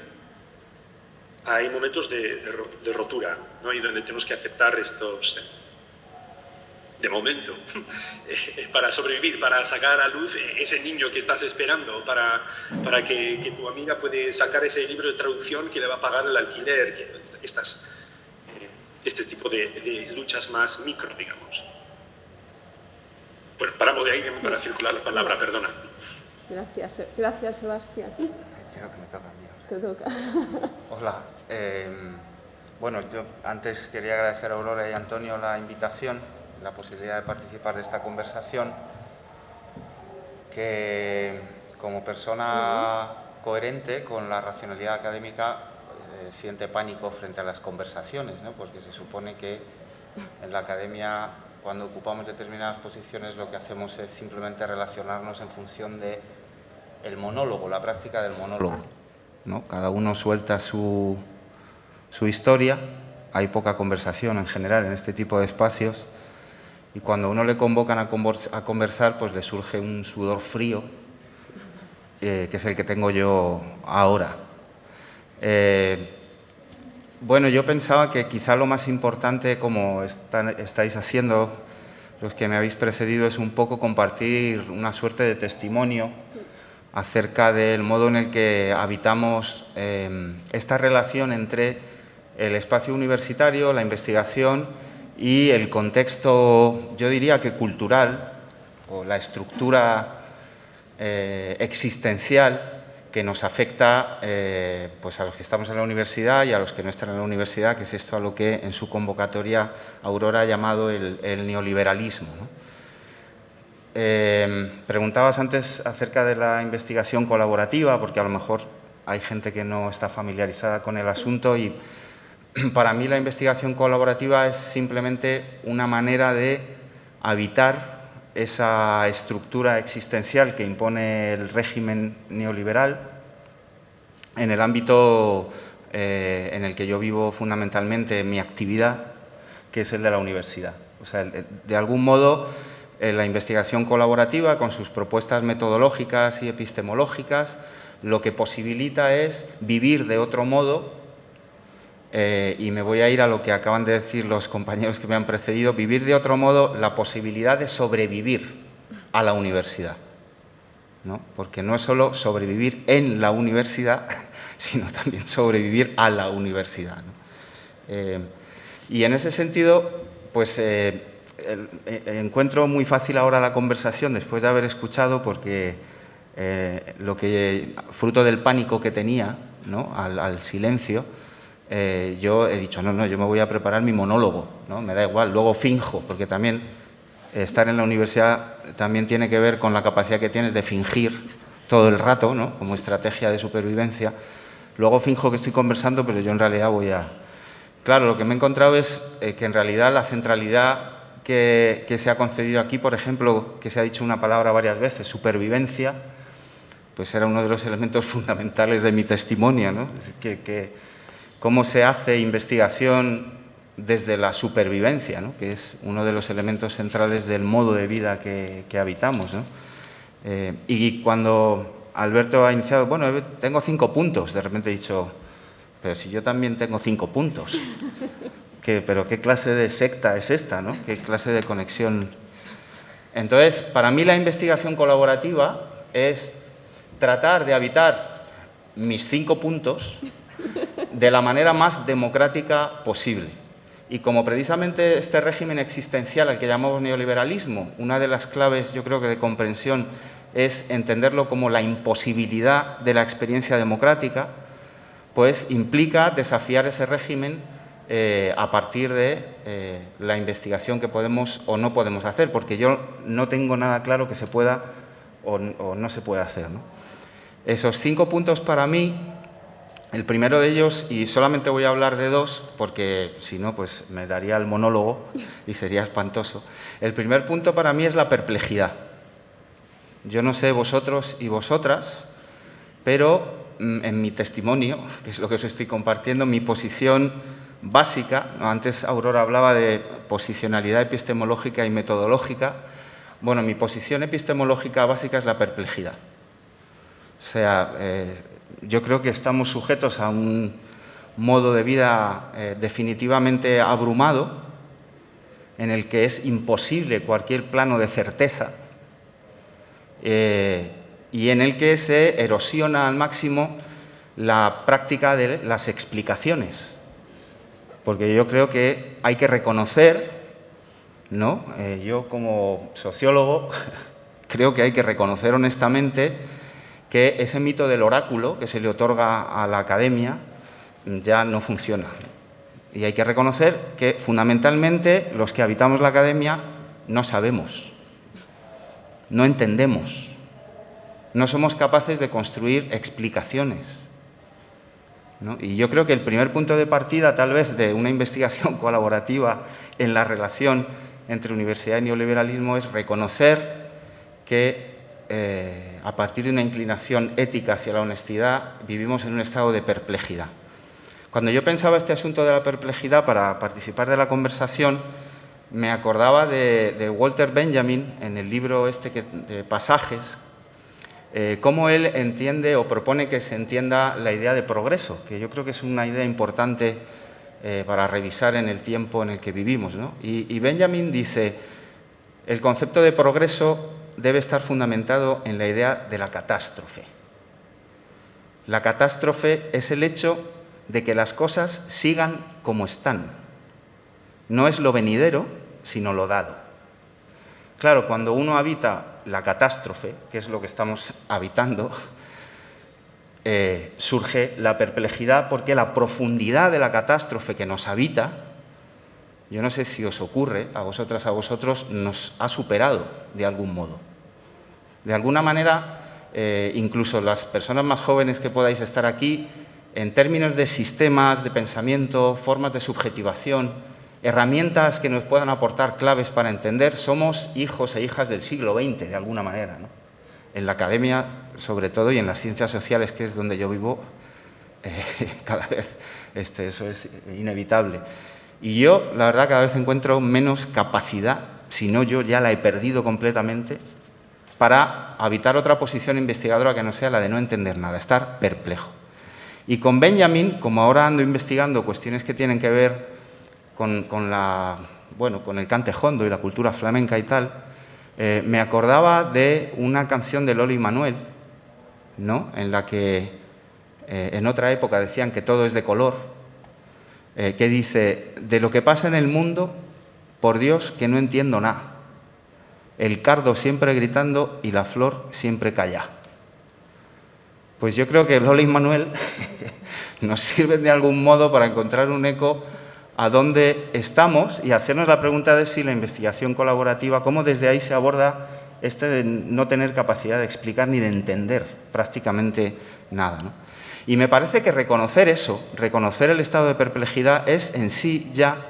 momentos de rotura, ¿no? Y donde tenemos que aceptar estos, de momento, para sobrevivir, para sacar a luz ese niño que estás esperando, para que tu amiga puede sacar ese libro de traducción que le va a pagar el alquiler, que este tipo de luchas más micro, digamos. Bueno, paramos de ahí para circular la palabra, perdona. Gracias, Sebastián. Creo que me toca a mí ahora. Te toca. Hola. Bueno, yo antes quería agradecer a Aurora y a Antonio la invitación, la posibilidad de participar de esta conversación, que como persona coherente con la racionalidad académica siente pánico frente a las conversaciones, ¿no? Porque se supone que en la academia, cuando ocupamos determinadas posiciones, lo que hacemos es simplemente relacionarnos en función del monólogo, la práctica del monólogo, ¿no? Cada uno suelta su historia, hay poca conversación en general en este tipo de espacios, y cuando a uno le convocan a conversar, pues le surge un sudor frío, que es el que tengo yo ahora. Bueno, yo pensaba que quizá lo más importante, como estáis haciendo los que me habéis precedido, es un poco compartir una suerte de testimonio acerca del modo en el que habitamos esta relación entre el espacio universitario, la investigación y el contexto, yo diría que cultural, o la estructura existencial que nos afecta pues a los que estamos en la universidad y a los que no están en la universidad, que es esto a lo que en su convocatoria Aurora ha llamado el neoliberalismo, ¿no? Preguntabas antes acerca de la investigación colaborativa, porque a lo mejor hay gente que no está familiarizada con el asunto, y para mí la investigación colaborativa es simplemente una manera de habitar esa estructura existencial que impone el régimen neoliberal en el ámbito en el que yo vivo fundamentalmente mi actividad, que es el de la universidad. O sea, de algún modo, la investigación colaborativa, con sus propuestas metodológicas y epistemológicas, lo que posibilita es vivir de otro modo, y me voy a ir a lo que acaban de decir los compañeros que me han precedido, vivir de otro modo la posibilidad de sobrevivir a la universidad, ¿no? Porque no es solo sobrevivir en la universidad, sino también sobrevivir a la universidad, ¿no? Y en ese sentido, pues encuentro muy fácil ahora la conversación después de haber escuchado, porque fruto del pánico que tenía, ¿no?, al silencio, yo he dicho, no, yo me voy a preparar mi monólogo, ¿no? Me da igual, luego finjo, porque también estar en la universidad también tiene que ver con la capacidad que tienes de fingir todo el rato, ¿no?, como estrategia de supervivencia. Luego finjo que estoy conversando, pero yo en realidad voy a... Claro, lo que me he encontrado es que en realidad la centralidad que se ha concedido aquí, por ejemplo, que se ha dicho una palabra varias veces, supervivencia, pues era uno de los elementos fundamentales de mi testimonio, ¿no? Cómo se hace investigación desde la supervivencia, ¿no?, que es uno de los elementos centrales del modo de vida que habitamos, ¿no? Y cuando Alberto ha iniciado, bueno, tengo 5 puntos, de repente he dicho, pero si yo también tengo 5 puntos, ¿pero qué clase de secta es esta, ¿no? ¿Qué clase de conexión? Entonces, para mí la investigación colaborativa es tratar de habitar mis 5 puntos de la manera más democrática posible. Y como precisamente este régimen existencial al que llamamos neoliberalismo, una de las claves, yo creo que de comprensión, es entenderlo como la imposibilidad de la experiencia democrática, pues implica desafiar ese régimen a partir de la investigación que podemos o no podemos hacer, porque yo no tengo nada claro que se pueda o no se pueda hacer, ¿no? Esos 5 puntos para mí, el primero de ellos, y solamente voy a hablar de 2, porque si no, pues me daría el monólogo y sería espantoso. El primer punto para mí es la perplejidad. Yo no sé vosotros y vosotras, pero en mi testimonio, que es lo que os estoy compartiendo, mi posición básica, antes Aurora hablaba de posicionalidad epistemológica y metodológica, bueno, mi posición epistemológica básica es la perplejidad. O sea, yo creo que estamos sujetos a un modo de vida definitivamente abrumado, en el que es imposible cualquier plano de certeza, y en el que se erosiona al máximo la práctica de las explicaciones. Porque yo creo que hay que reconocer, ¿no? Yo como sociólogo creo que hay que reconocer honestamente que ese mito del oráculo que se le otorga a la academia ya no funciona. Y hay que reconocer que fundamentalmente los que habitamos la academia no sabemos, no entendemos, no somos capaces de construir explicaciones, ¿no? Y yo creo que el primer punto de partida, tal vez, de una investigación colaborativa en la relación entre universidad y neoliberalismo es reconocer que a partir de una inclinación ética hacia la honestidad vivimos en un estado de perplejidad. Cuando yo pensaba este asunto de la perplejidad para participar de la conversación, me acordaba de Walter Benjamin, en el libro de Pasajes, cómo él entiende o propone que se entienda la idea de progreso, que yo creo que es una idea importante para revisar en el tiempo en el que vivimos, ¿no? Y Benjamin dice, el concepto de progreso debe estar fundamentado en la idea de la catástrofe. La catástrofe es el hecho de que las cosas sigan como están. No es lo venidero, sino lo dado. Claro, cuando uno habita la catástrofe, que es lo que estamos habitando, surge la perplejidad porque la profundidad de la catástrofe que nos habita, yo no sé si os ocurre, a vosotras, a vosotros, nos ha superado de algún modo. De alguna manera, incluso las personas más jóvenes que podáis estar aquí, en términos de sistemas de pensamiento, formas de subjetivación, herramientas que nos puedan aportar claves para entender, somos hijos e hijas del siglo XX, de alguna manera, ¿no? En la academia, sobre todo, y en las ciencias sociales, que es donde yo vivo, cada vez eso es inevitable. Y yo, la verdad, cada vez encuentro menos capacidad, si no yo ya la he perdido completamente, para habitar otra posición investigadora que no sea la de no entender nada, estar perplejo. Y con Benjamin, como ahora ando investigando cuestiones que tienen que ver con el cante jondo y la cultura flamenca y tal, me acordaba de una canción de Lolo y Manuel, ¿no?, en la que en otra época decían que todo es de color, que dice: de lo que pasa en el mundo, por Dios que no entiendo nada. El cardo siempre gritando y la flor siempre calla. Pues yo creo que Lola y Manuel nos sirven de algún modo para encontrar un eco a dónde estamos y hacernos la pregunta de si la investigación colaborativa, cómo desde ahí se aborda de no tener capacidad de explicar ni de entender prácticamente nada, ¿no? Y me parece que reconocer eso, reconocer el estado de perplejidad, es en sí ya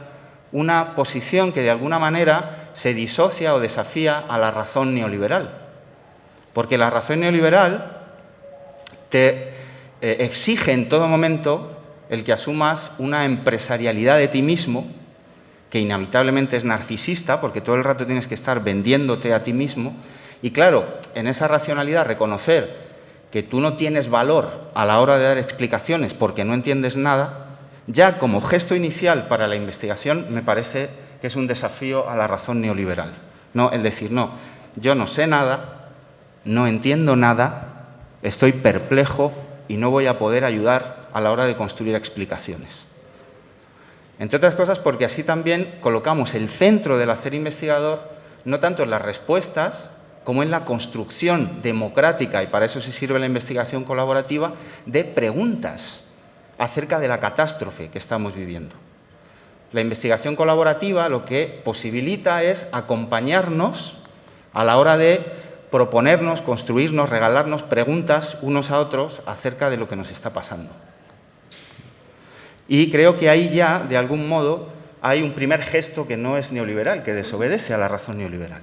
una posición que de alguna manera se disocia o desafía a la razón neoliberal. Porque la razón neoliberal te exige en todo momento el que asumas una empresarialidad de ti mismo, que inevitablemente es narcisista, porque todo el rato tienes que estar vendiéndote a ti mismo. Y claro, en esa racionalidad, reconocer que tú no tienes valor a la hora de dar explicaciones porque no entiendes nada, ya como gesto inicial para la investigación me parece que es un desafío a la razón neoliberal. No, el decir, no, yo no sé nada, no entiendo nada, estoy perplejo y no voy a poder ayudar a la hora de construir explicaciones. Entre otras cosas porque así también colocamos el centro del hacer investigador no tanto en las respuestas como en la construcción democrática, y para eso sí sirve la investigación colaborativa, de preguntas acerca de la catástrofe que estamos viviendo. La investigación colaborativa lo que posibilita es acompañarnos a la hora de proponernos, construirnos, regalarnos preguntas unos a otros acerca de lo que nos está pasando. Y creo que ahí ya, de algún modo, hay un primer gesto que no es neoliberal, que desobedece a la razón neoliberal.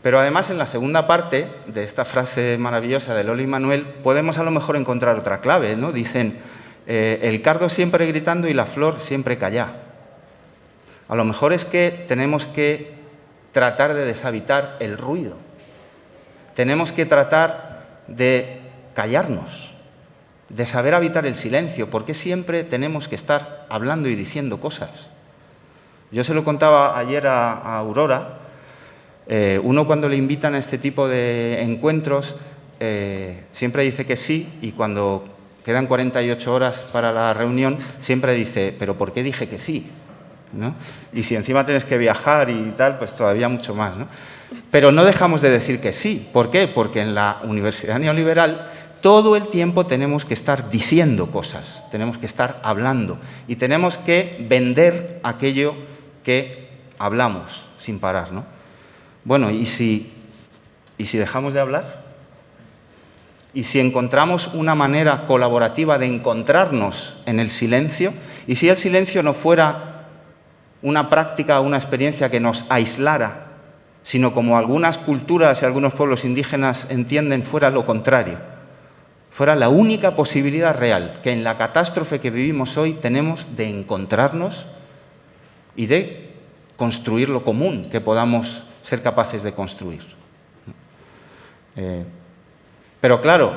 Pero además, en la segunda parte de esta frase maravillosa de Lolo y Manuel, podemos a lo mejor encontrar otra clave, ¿no? Dicen, el cardo siempre gritando y la flor siempre calla. A lo mejor es que tenemos que tratar de deshabitar el ruido. Tenemos que tratar de callarnos, de saber habitar el silencio. ¿Por qué siempre tenemos que estar hablando y diciendo cosas? Yo se lo contaba ayer a Aurora. Uno, cuando le invitan a este tipo de encuentros, siempre dice que sí, y cuando quedan 48 horas para la reunión, siempre dice, ¿pero por qué dije que sí? ¿No? Y si encima tienes que viajar y tal, pues todavía mucho más, ¿no? Pero no dejamos de decir que sí. ¿Por qué? Porque en la universidad neoliberal todo el tiempo tenemos que estar diciendo cosas, tenemos que estar hablando y tenemos que vender aquello que hablamos sin parar, ¿no? Bueno, ¿y si dejamos de hablar? ¿Y si encontramos una manera colaborativa de encontrarnos en el silencio? ¿Y si el silencio no fuera una práctica o una experiencia que nos aislara, sino como algunas culturas y algunos pueblos indígenas entienden, fuera lo contrario? Fuera la única posibilidad real que en la catástrofe que vivimos hoy tenemos de encontrarnos y de construir lo común que podamos ser capaces de construir. Pero claro,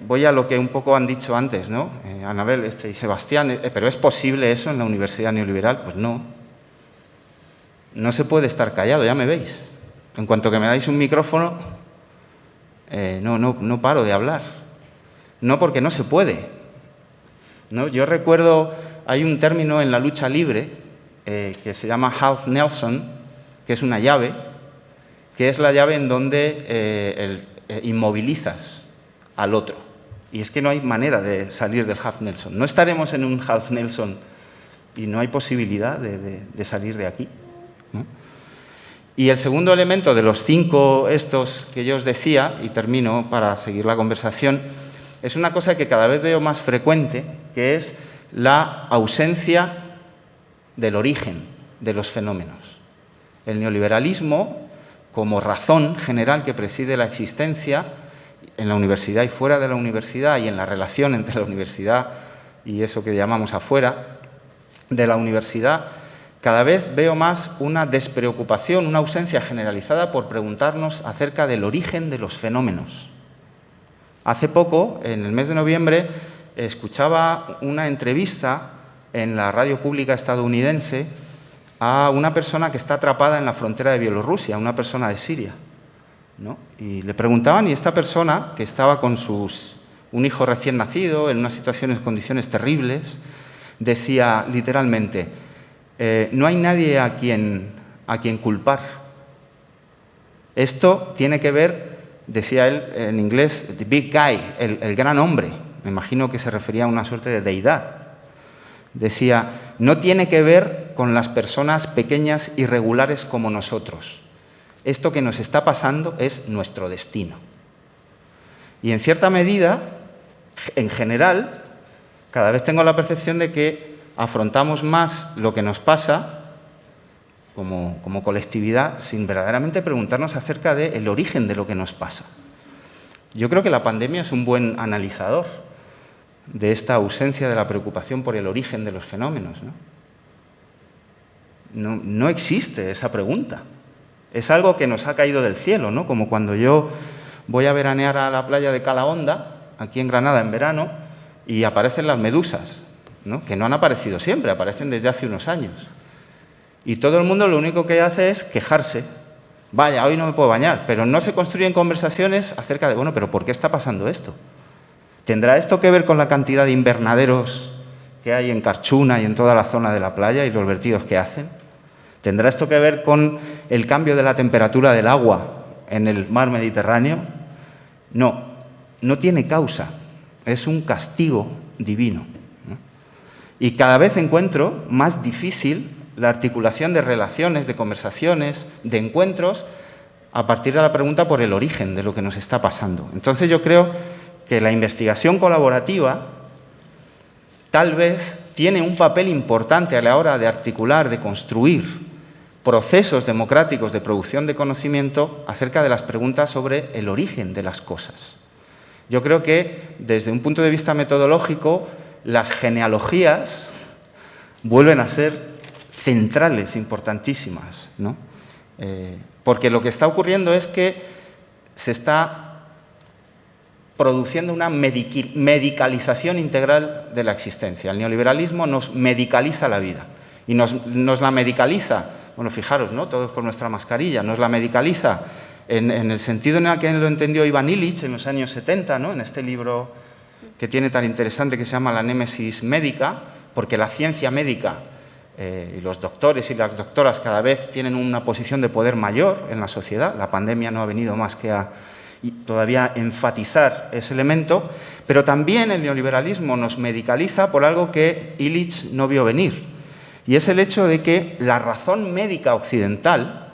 voy a lo que un poco han dicho antes, ¿no? Anabel y Sebastián, ¿pero es posible eso en la universidad neoliberal? Pues no. No se puede estar callado, ya me veis. En cuanto que me dais un micrófono, no paro de hablar. No, porque no se puede, ¿no? Yo recuerdo, hay un término en la lucha libre que se llama Half Nelson, que es una llave, que es la llave en donde inmovilizas al otro. Y es que no hay manera de salir del Half Nelson. No estaremos en un Half Nelson y no hay posibilidad de salir de aquí, ¿no? Y el segundo elemento de los 5 estos que yo os decía, y termino para seguir la conversación, es una cosa que cada vez veo más frecuente, que es la ausencia del origen de los fenómenos. El neoliberalismo, como razón general que preside la existencia en la universidad y fuera de la universidad, y en la relación entre la universidad y eso que llamamos afuera de la universidad, cada vez veo más una despreocupación, una ausencia generalizada por preguntarnos acerca del origen de los fenómenos. Hace poco, en el mes de noviembre, escuchaba una entrevista en la radio pública estadounidense a una persona que está atrapada en la frontera de Bielorrusia, una persona de Siria, ¿no? Y le preguntaban, y esta persona, que estaba con un hijo recién nacido, en unas condiciones terribles, decía literalmente, no hay nadie a quien culpar. Esto tiene que ver, decía él en inglés, the big guy, el gran hombre. Me imagino que se refería a una suerte de deidad. Decía, no tiene que ver con las personas pequeñas y regulares como nosotros. Esto que nos está pasando es nuestro destino. Y en cierta medida, en general, cada vez tengo la percepción de que afrontamos más lo que nos pasa como colectividad sin verdaderamente preguntarnos acerca del origen de lo que nos pasa. Yo creo que la pandemia es un buen analizador de esta ausencia de la preocupación por el origen de los fenómenos, ¿no? No existe esa pregunta. Es algo que nos ha caído del cielo, ¿no? Como cuando yo voy a veranear a la playa de Calahonda, aquí en Granada en verano, y aparecen las medusas, ¿no? Que no han aparecido siempre, aparecen desde hace unos años. Y todo el mundo lo único que hace es quejarse. Vaya, hoy no me puedo bañar, pero no se construyen conversaciones acerca de, bueno, pero ¿por qué está pasando esto? ¿Tendrá esto que ver con la cantidad de invernaderos que hay en Carchuna y en toda la zona de la playa y los vertidos que hacen? ¿Tendrá esto que ver con el cambio de la temperatura del agua en el mar Mediterráneo? No, no tiene causa, es un castigo divino, ¿no? Y cada vez encuentro más difícil la articulación de relaciones, de conversaciones, de encuentros, a partir de la pregunta por el origen de lo que nos está pasando. Entonces yo creo que la investigación colaborativa tal vez tiene un papel importante a la hora de articular, de construir procesos democráticos de producción de conocimiento acerca de las preguntas sobre el origen de las cosas. Yo creo que, desde un punto de vista metodológico, las genealogías vuelven a ser centrales, importantísimas, ¿no? Porque lo que está ocurriendo es que se está produciendo una medicalización integral de la existencia. El neoliberalismo nos medicaliza la vida y nos la medicaliza, bueno, fijaros, ¿no? Todos con nuestra mascarilla, nos la medicaliza en el sentido en el que lo entendió Ivan Illich en los años 70, ¿no? En este libro que tiene tan interesante que se llama La némesis médica, porque la ciencia médica y los doctores y las doctoras cada vez tienen una posición de poder mayor en la sociedad. La pandemia no ha venido más que a todavía enfatizar ese elemento, pero también el neoliberalismo nos medicaliza por algo que Illich no vio venir, y es el hecho de que la razón médica occidental,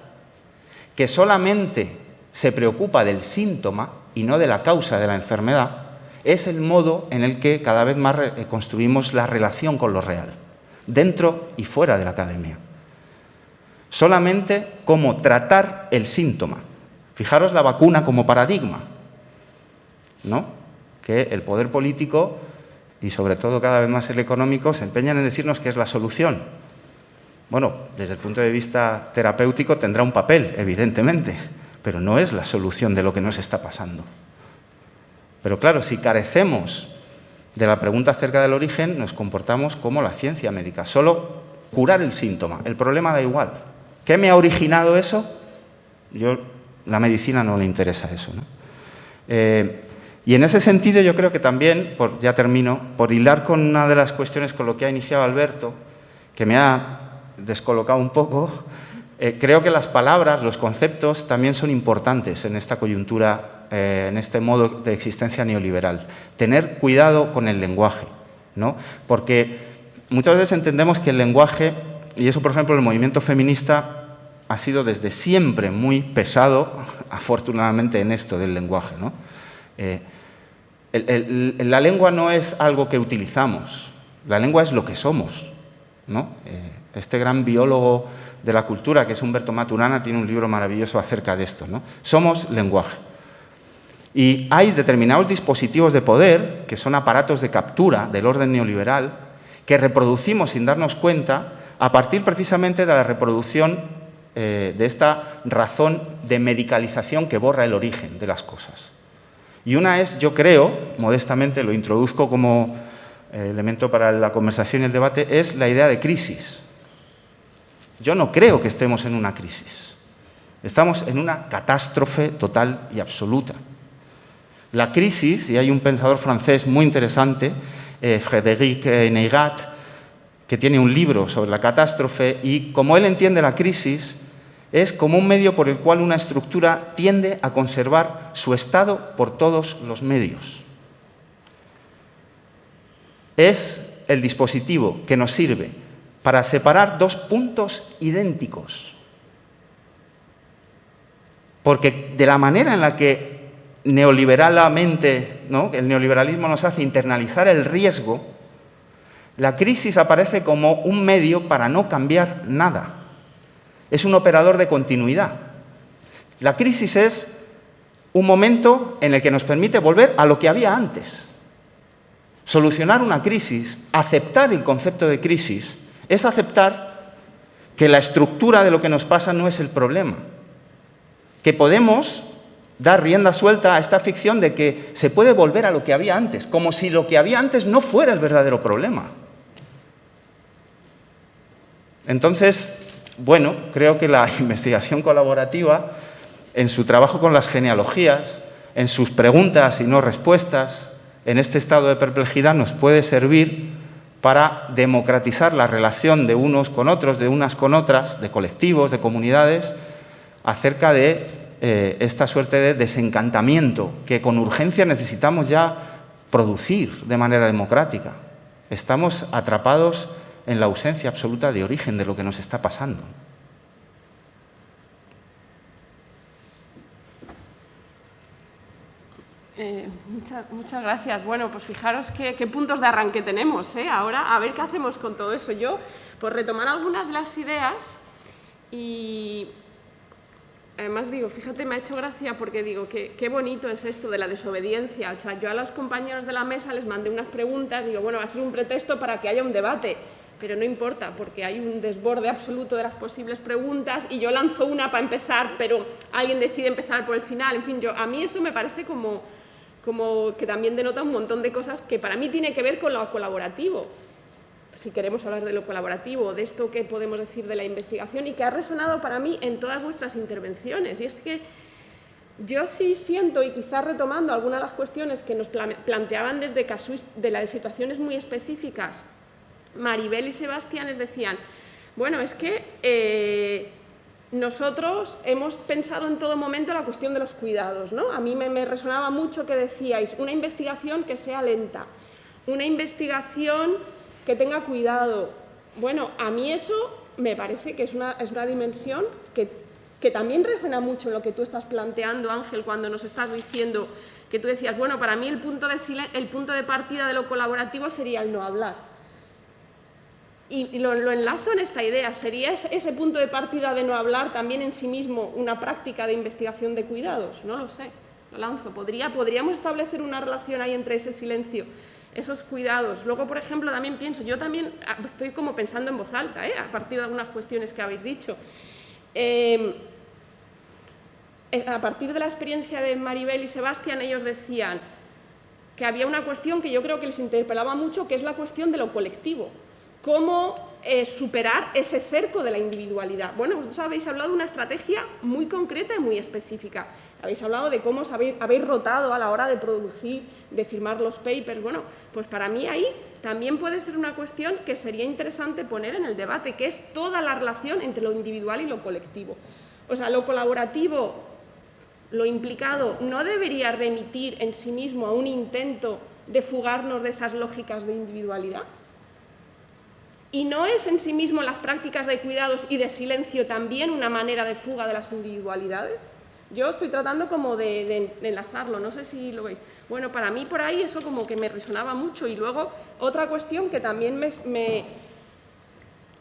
que solamente se preocupa del síntoma y no de la causa de la enfermedad, es el modo en el que cada vez más construimos la relación con lo real, dentro y fuera de la academia. Solamente cómo tratar el síntoma. Fijaros la vacuna como paradigma, ¿no? Que el poder político y sobre todo cada vez más el económico se empeñan en decirnos que es la solución. Bueno, desde el punto de vista terapéutico tendrá un papel, evidentemente, pero no es la solución de lo que nos está pasando. Pero claro, si carecemos de la pregunta acerca del origen, nos comportamos como la ciencia médica, solo curar el síntoma, el problema da igual. ¿Qué me ha originado eso? La medicina no le interesa eso, ¿no? Y en ese sentido yo creo que también, ya termino, por hilar con una de las cuestiones con lo que ha iniciado Alberto, que me ha descolocado un poco, creo que las palabras, los conceptos también son importantes en esta coyuntura, en este modo de existencia neoliberal. Tener cuidado con el lenguaje, ¿no? Porque muchas veces entendemos que el lenguaje, y eso por ejemplo el movimiento feminista ha sido desde siempre muy pesado, afortunadamente, en esto del lenguaje, ¿no? La lengua no es algo que utilizamos, la lengua es lo que somos, ¿no? Este gran biólogo de la cultura, que es Humberto Maturana, tiene un libro maravilloso acerca de esto, ¿no? Somos lenguaje. Y hay determinados dispositivos de poder, que son aparatos de captura del orden neoliberal, que reproducimos sin darnos cuenta a partir precisamente de la reproducción de esta razón de medicalización que borra el origen de las cosas. Y una es, yo creo, modestamente lo introduzco como elemento para la conversación y el debate, es la idea de crisis. Yo no creo que estemos en una crisis. Estamos en una catástrofe total y absoluta. La crisis, y hay un pensador francés muy interesante, Frédéric Neyrat, que tiene un libro sobre la catástrofe, y como él entiende la crisis, es como un medio por el cual una estructura tiende a conservar su estado por todos los medios. Es el dispositivo que nos sirve para separar dos puntos idénticos. Porque de la manera en la que neoliberalmente, ¿no?, el neoliberalismo nos hace internalizar el riesgo, la crisis aparece como un medio para no cambiar nada. Es un operador de continuidad. La crisis es un momento en el que nos permite volver a lo que había antes. Solucionar una crisis, aceptar el concepto de crisis, es aceptar que la estructura de lo que nos pasa no es el problema. Que podemos dar rienda suelta a esta ficción de que se puede volver a lo que había antes, como si lo que había antes no fuera el verdadero problema. Entonces, bueno, creo que la investigación colaborativa, en su trabajo con las genealogías, en sus preguntas y no respuestas, en este estado de perplejidad, nos puede servir para democratizar la relación de unos con otros, de unas con otras, de colectivos, de comunidades, acerca de esta suerte de desencantamiento que con urgencia necesitamos ya producir de manera democrática. Estamos atrapados en la ausencia absoluta de origen de lo que nos está pasando. Muchas gracias. Bueno, pues fijaros qué puntos de arranque tenemos, ¿eh? Ahora, a ver qué hacemos con todo eso. Yo, pues retomar algunas de las ideas y además digo, fíjate, me ha hecho gracia porque digo, qué bonito es esto de la desobediencia. O sea, yo a los compañeros de la mesa les mandé unas preguntas, digo, bueno, va a ser un pretexto para que haya un debate, pero no importa, porque hay un desborde absoluto de las posibles preguntas y yo lanzo una para empezar, pero alguien decide empezar por el final. En fin, a mí eso me parece como que también denota un montón de cosas que para mí tiene que ver con lo colaborativo. Si queremos hablar de lo colaborativo, de esto que podemos decir de la investigación y que ha resonado para mí en todas vuestras intervenciones. Y es que yo sí siento, y quizás retomando algunas de las cuestiones que nos planteaban desde de las situaciones muy específicas, Maribel y Sebastián les decían, bueno, es que nosotros hemos pensado en todo momento la cuestión de los cuidados, ¿no? A mí me resonaba mucho que decíais, una investigación que sea lenta, una investigación que tenga cuidado. Bueno, a mí eso me parece que es una dimensión que también resuena mucho en lo que tú estás planteando, Ángel, cuando nos estás diciendo que tú decías, bueno, para mí el punto de partida de lo colaborativo sería el no hablar. Y lo enlazo en esta idea. ¿Sería ese punto de partida de no hablar también en sí mismo una práctica de investigación de cuidados? No lo sé, lo lanzo. ¿Podríamos establecer una relación ahí entre ese silencio, esos cuidados? Luego, por ejemplo, también pienso, yo también estoy como pensando en voz alta, a partir de algunas cuestiones que habéis dicho. A partir de la experiencia de Maribel y Sebastián, ellos decían que había una cuestión que yo creo que les interpelaba mucho, que es la cuestión de lo colectivo. ¿Cómo superar ese cerco de la individualidad? Bueno, vosotros habéis hablado de una estrategia muy concreta y muy específica. Habéis hablado de cómo habéis rotado a la hora de producir, de firmar los papers. Bueno, pues para mí ahí también puede ser una cuestión que sería interesante poner en el debate, que es toda la relación entre lo individual y lo colectivo. O sea, lo colaborativo, lo implicado, no debería remitir en sí mismo a un intento de fugarnos de esas lógicas de individualidad. ¿Y no es en sí mismo las prácticas de cuidados y de silencio también una manera de fuga de las individualidades? Yo estoy tratando como de enlazarlo, no sé si lo veis. Bueno, para mí por ahí eso como que me resonaba mucho. Y luego otra cuestión que también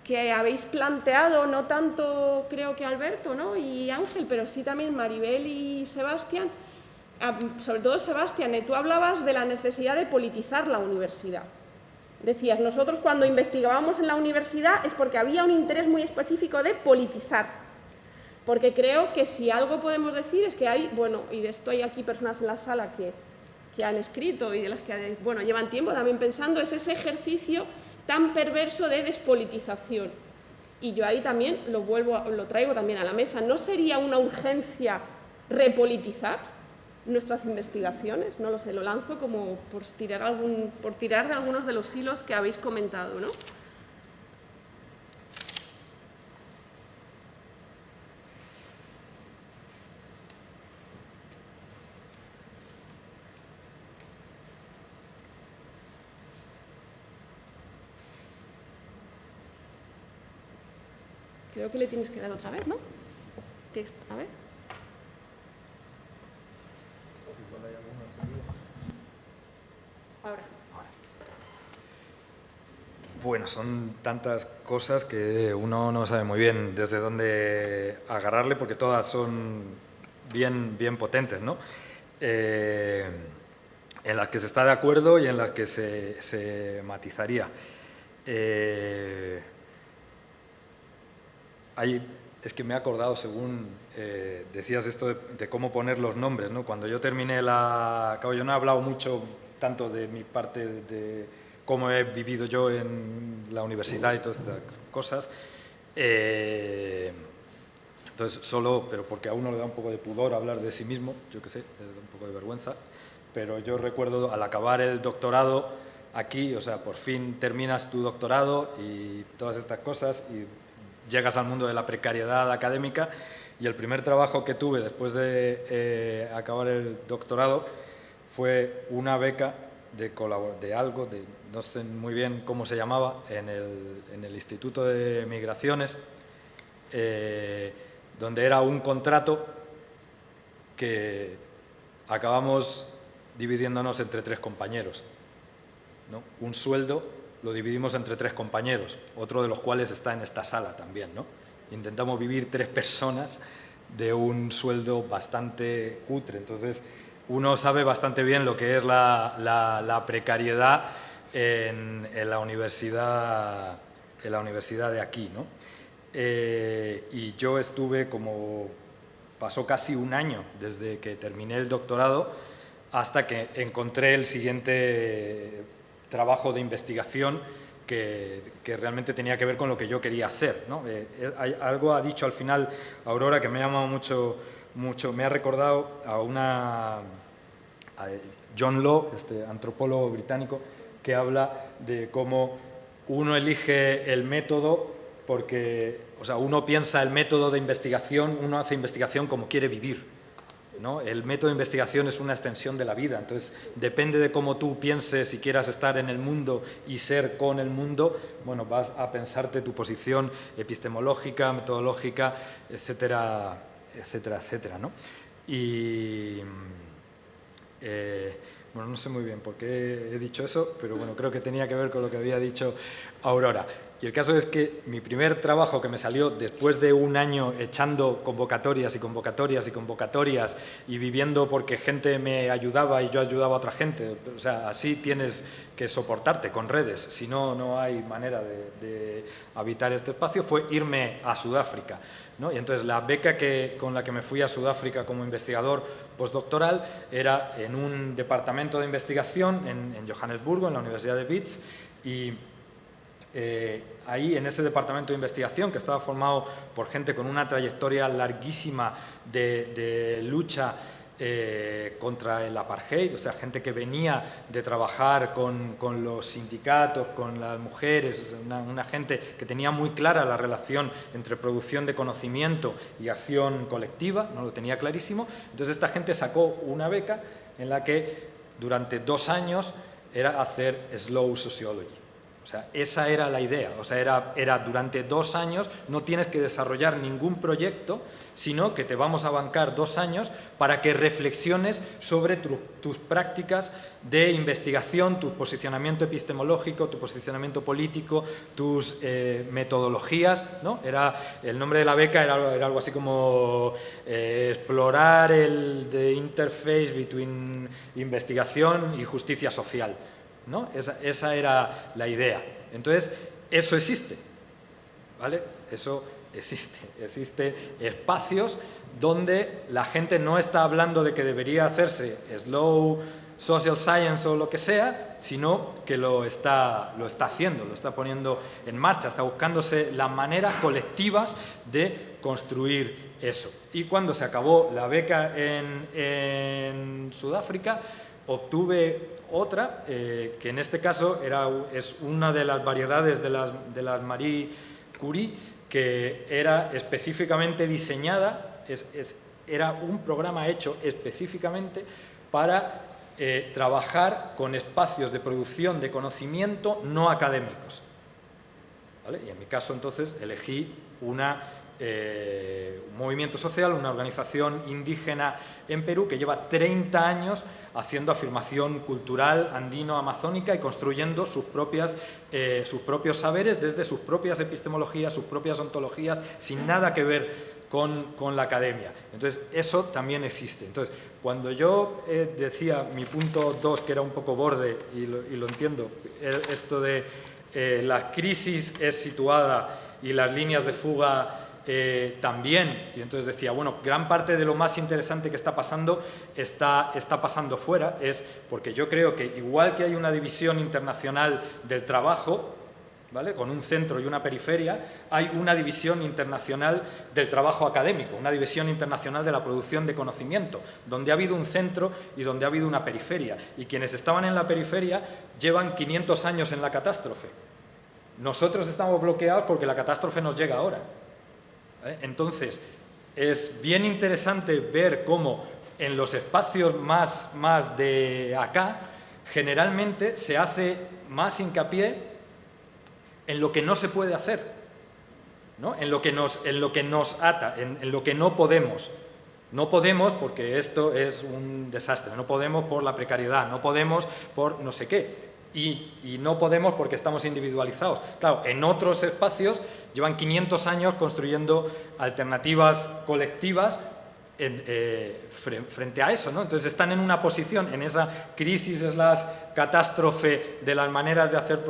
que habéis planteado, no tanto creo que Alberto, ¿no?, y Ángel, pero sí también Maribel y Sebastián, sobre todo Sebastián, tú hablabas de la necesidad de politizar la universidad. Decías, nosotros cuando investigábamos en la universidad es porque había un interés muy específico de politizar. Porque creo que si algo podemos decir es que hay, bueno, y de esto hay aquí personas en la sala que han escrito y de las que, bueno, llevan tiempo también pensando, es ese ejercicio tan perverso de despolitización. Y yo ahí también lo traigo también a la mesa. ¿No sería una urgencia repolitizar nuestras investigaciones? No lo sé, lo lanzo como por tirar de algunos de los hilos que habéis comentado, ¿no? Creo que le tienes que dar otra vez, ¿no? A ver. Ahora. Bueno, son tantas cosas que uno no sabe muy bien desde dónde agarrarle, porque todas son bien potentes, ¿no? En las que se está de acuerdo y en las que se matizaría. Es que me he acordado, según decías esto de cómo poner los nombres, ¿no? Cuando yo terminé yo no he hablado mucho tanto de mi parte de cómo he vivido yo en la universidad y todas estas cosas. Entonces, pero porque a uno le da un poco de pudor hablar de sí mismo, yo qué sé, le da un poco de vergüenza, pero yo recuerdo al acabar el doctorado aquí, o sea, por fin terminas tu doctorado y todas estas cosas y llegas al mundo de la precariedad académica, y el primer trabajo que tuve después de acabar el doctorado fue una beca de algo, no sé muy bien cómo se llamaba, en el Instituto de Migraciones, donde era un contrato que acabamos dividiéndonos entre 3 compañeros, ¿no? Un sueldo lo dividimos entre 3 compañeros, otro de los cuales está en esta sala también, ¿no? Intentamos vivir 3 personas de un sueldo bastante cutre. Entonces, uno sabe bastante bien lo que es la precariedad en la universidad de aquí, ¿no? Y yo estuve pasó casi un año desde que terminé el doctorado hasta que encontré el siguiente trabajo de investigación que realmente tenía que ver con lo que yo quería hacer, ¿no? Algo ha dicho al final Aurora que me ha llamado mucho, me ha recordado a John Law, este antropólogo británico, que habla de cómo uno elige el método porque, o sea, uno piensa el método de investigación, uno hace investigación como quiere vivir, ¿no? El método de investigación es una extensión de la vida, entonces depende de cómo tú pienses y quieras estar en el mundo y ser con el mundo, bueno, vas a pensarte tu posición epistemológica, metodológica, etcétera, etcétera, etcétera, ¿no? Y bueno, no sé muy bien por qué he dicho eso, pero bueno, creo que tenía que ver con lo que había dicho Aurora. Y el caso es que mi primer trabajo que me salió después de un año echando convocatorias y convocatorias y convocatorias y viviendo porque gente me ayudaba y yo ayudaba a otra gente, o sea, así tienes que soportarte con redes, si no, no hay manera de habitar este espacio, fue irme a Sudáfrica, ¿no? Y entonces la beca con la que me fui a Sudáfrica como investigador postdoctoral era en un departamento de investigación en Johannesburgo, en la Universidad de Wits, y ahí en ese departamento de investigación, que estaba formado por gente con una trayectoria larguísima de lucha contra el apartheid, o sea, gente que venía de trabajar con los sindicatos, con las mujeres, una gente que tenía muy clara la relación entre producción de conocimiento y acción colectiva, no lo tenía clarísimo. Entonces esta gente sacó una beca en la que durante 2 años era hacer slow sociology. O sea, esa era la idea, o sea, era durante 2 años, no tienes que desarrollar ningún proyecto, sino que te vamos a bancar 2 años para que reflexiones sobre tus prácticas de investigación, tu posicionamiento epistemológico, tu posicionamiento político, tus metodologías, ¿no? El nombre de la beca era algo así como explorar the interface between investigación y justicia social. ¿no? Esa era la idea. Entonces, eso existe, ¿vale? Eso existe. Existen espacios donde la gente no está hablando de que debería hacerse slow social science o lo que sea, sino que lo está haciendo, lo está poniendo en marcha, está buscándose las maneras colectivas de construir eso. Y cuando se acabó la beca en Sudáfrica, obtuve otra, que en este caso es una de las variedades de las Marie Curie, que era específicamente diseñada, era un programa hecho específicamente para trabajar con espacios de producción de conocimiento no académicos, ¿vale? Y en mi caso, entonces, elegí un movimiento social, una organización indígena en Perú que lleva 30 años haciendo afirmación cultural andino-amazónica y construyendo sus propios saberes desde sus propias epistemologías, sus propias ontologías, sin nada que ver con la academia. Entonces, eso también existe. Entonces, cuando yo decía mi punto 2, que era un poco borde, y lo entiendo, esto de la crisis es situada y las líneas de fuga también, y entonces decía, bueno, gran parte de lo más interesante que está pasando está pasando fuera, es porque yo creo que igual que hay una división internacional del trabajo, ¿vale?, con un centro y una periferia, hay una división internacional del trabajo académico, una división internacional de la producción de conocimiento, donde ha habido un centro y donde ha habido una periferia, y quienes estaban en la periferia llevan 500 años en la catástrofe. Nosotros estamos bloqueados porque la catástrofe nos llega ahora, ¿vale? Entonces, es bien interesante ver cómo en los espacios más de acá, generalmente se hace más hincapié en lo que no se puede hacer, ¿no? En lo que nos ata, en lo que no podemos. No podemos porque esto es un desastre, no podemos por la precariedad, no podemos por no sé qué, y no podemos porque estamos individualizados. Claro, en otros espacios llevan 500 años construyendo alternativas colectivas frente a eso, ¿no? Entonces están en una posición, en esa crisis catástrofe de las maneras de hacer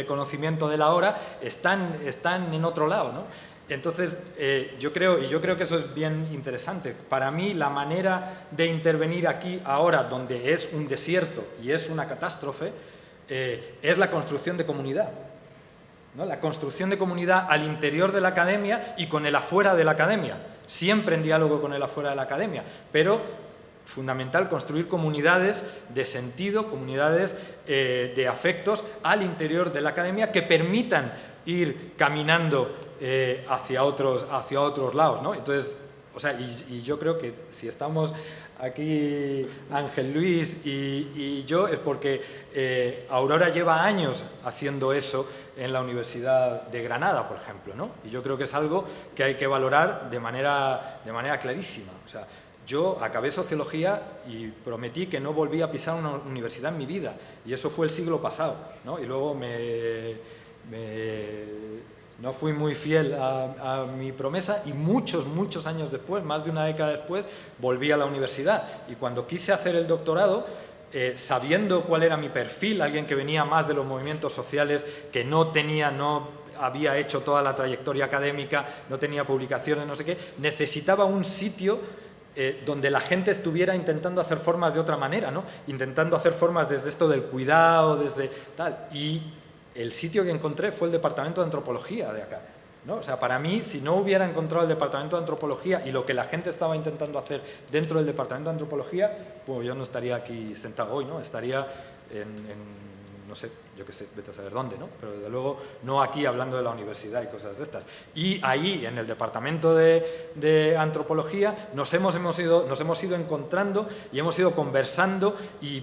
conocimiento de la hora, están en otro lado, ¿no? Entonces yo creo que eso es bien interesante. Para mí la manera de intervenir aquí ahora, donde es un desierto y es una catástrofe, es la construcción de comunidad, ¿no? La construcción de comunidad al interior de la academia y con el afuera de la academia, siempre en diálogo con el afuera de la academia, pero fundamental construir comunidades de sentido, comunidades de afectos al interior de la academia que permitan ir caminando hacia otros lados, ¿no? Entonces, o sea, y yo creo que si estamos aquí Ángel Luis y yo es porque Aurora lleva años haciendo eso en la Universidad de Granada, por ejemplo, ¿no? Y yo creo que es algo que hay que valorar de manera clarísima. O sea, yo acabé sociología y prometí que no volvía a pisar una universidad en mi vida, y eso fue el siglo pasado, ¿no? Y luego no fui muy fiel a mi promesa y muchos años después, más de una década después, volví a la universidad. Y cuando quise hacer el doctorado, sabiendo cuál era mi perfil, alguien que venía más de los movimientos sociales, que no había hecho toda la trayectoria académica, no tenía publicaciones, no sé qué, necesitaba un sitio donde la gente estuviera intentando hacer formas de otra manera, ¿no? Intentando hacer formas desde esto del cuidado, desde tal. Y el sitio que encontré fue el Departamento de Antropología de acá, ¿no? O sea, para mí, si no hubiera encontrado el Departamento de Antropología y lo que la gente estaba intentando hacer dentro del Departamento de Antropología, pues yo no estaría aquí sentado hoy, ¿no? Estaría no sé, yo qué sé, vete a saber dónde, ¿no? Pero desde luego no aquí hablando de la universidad y cosas de estas. Y ahí, en el Departamento de Antropología, nos hemos ido encontrando y hemos ido conversando y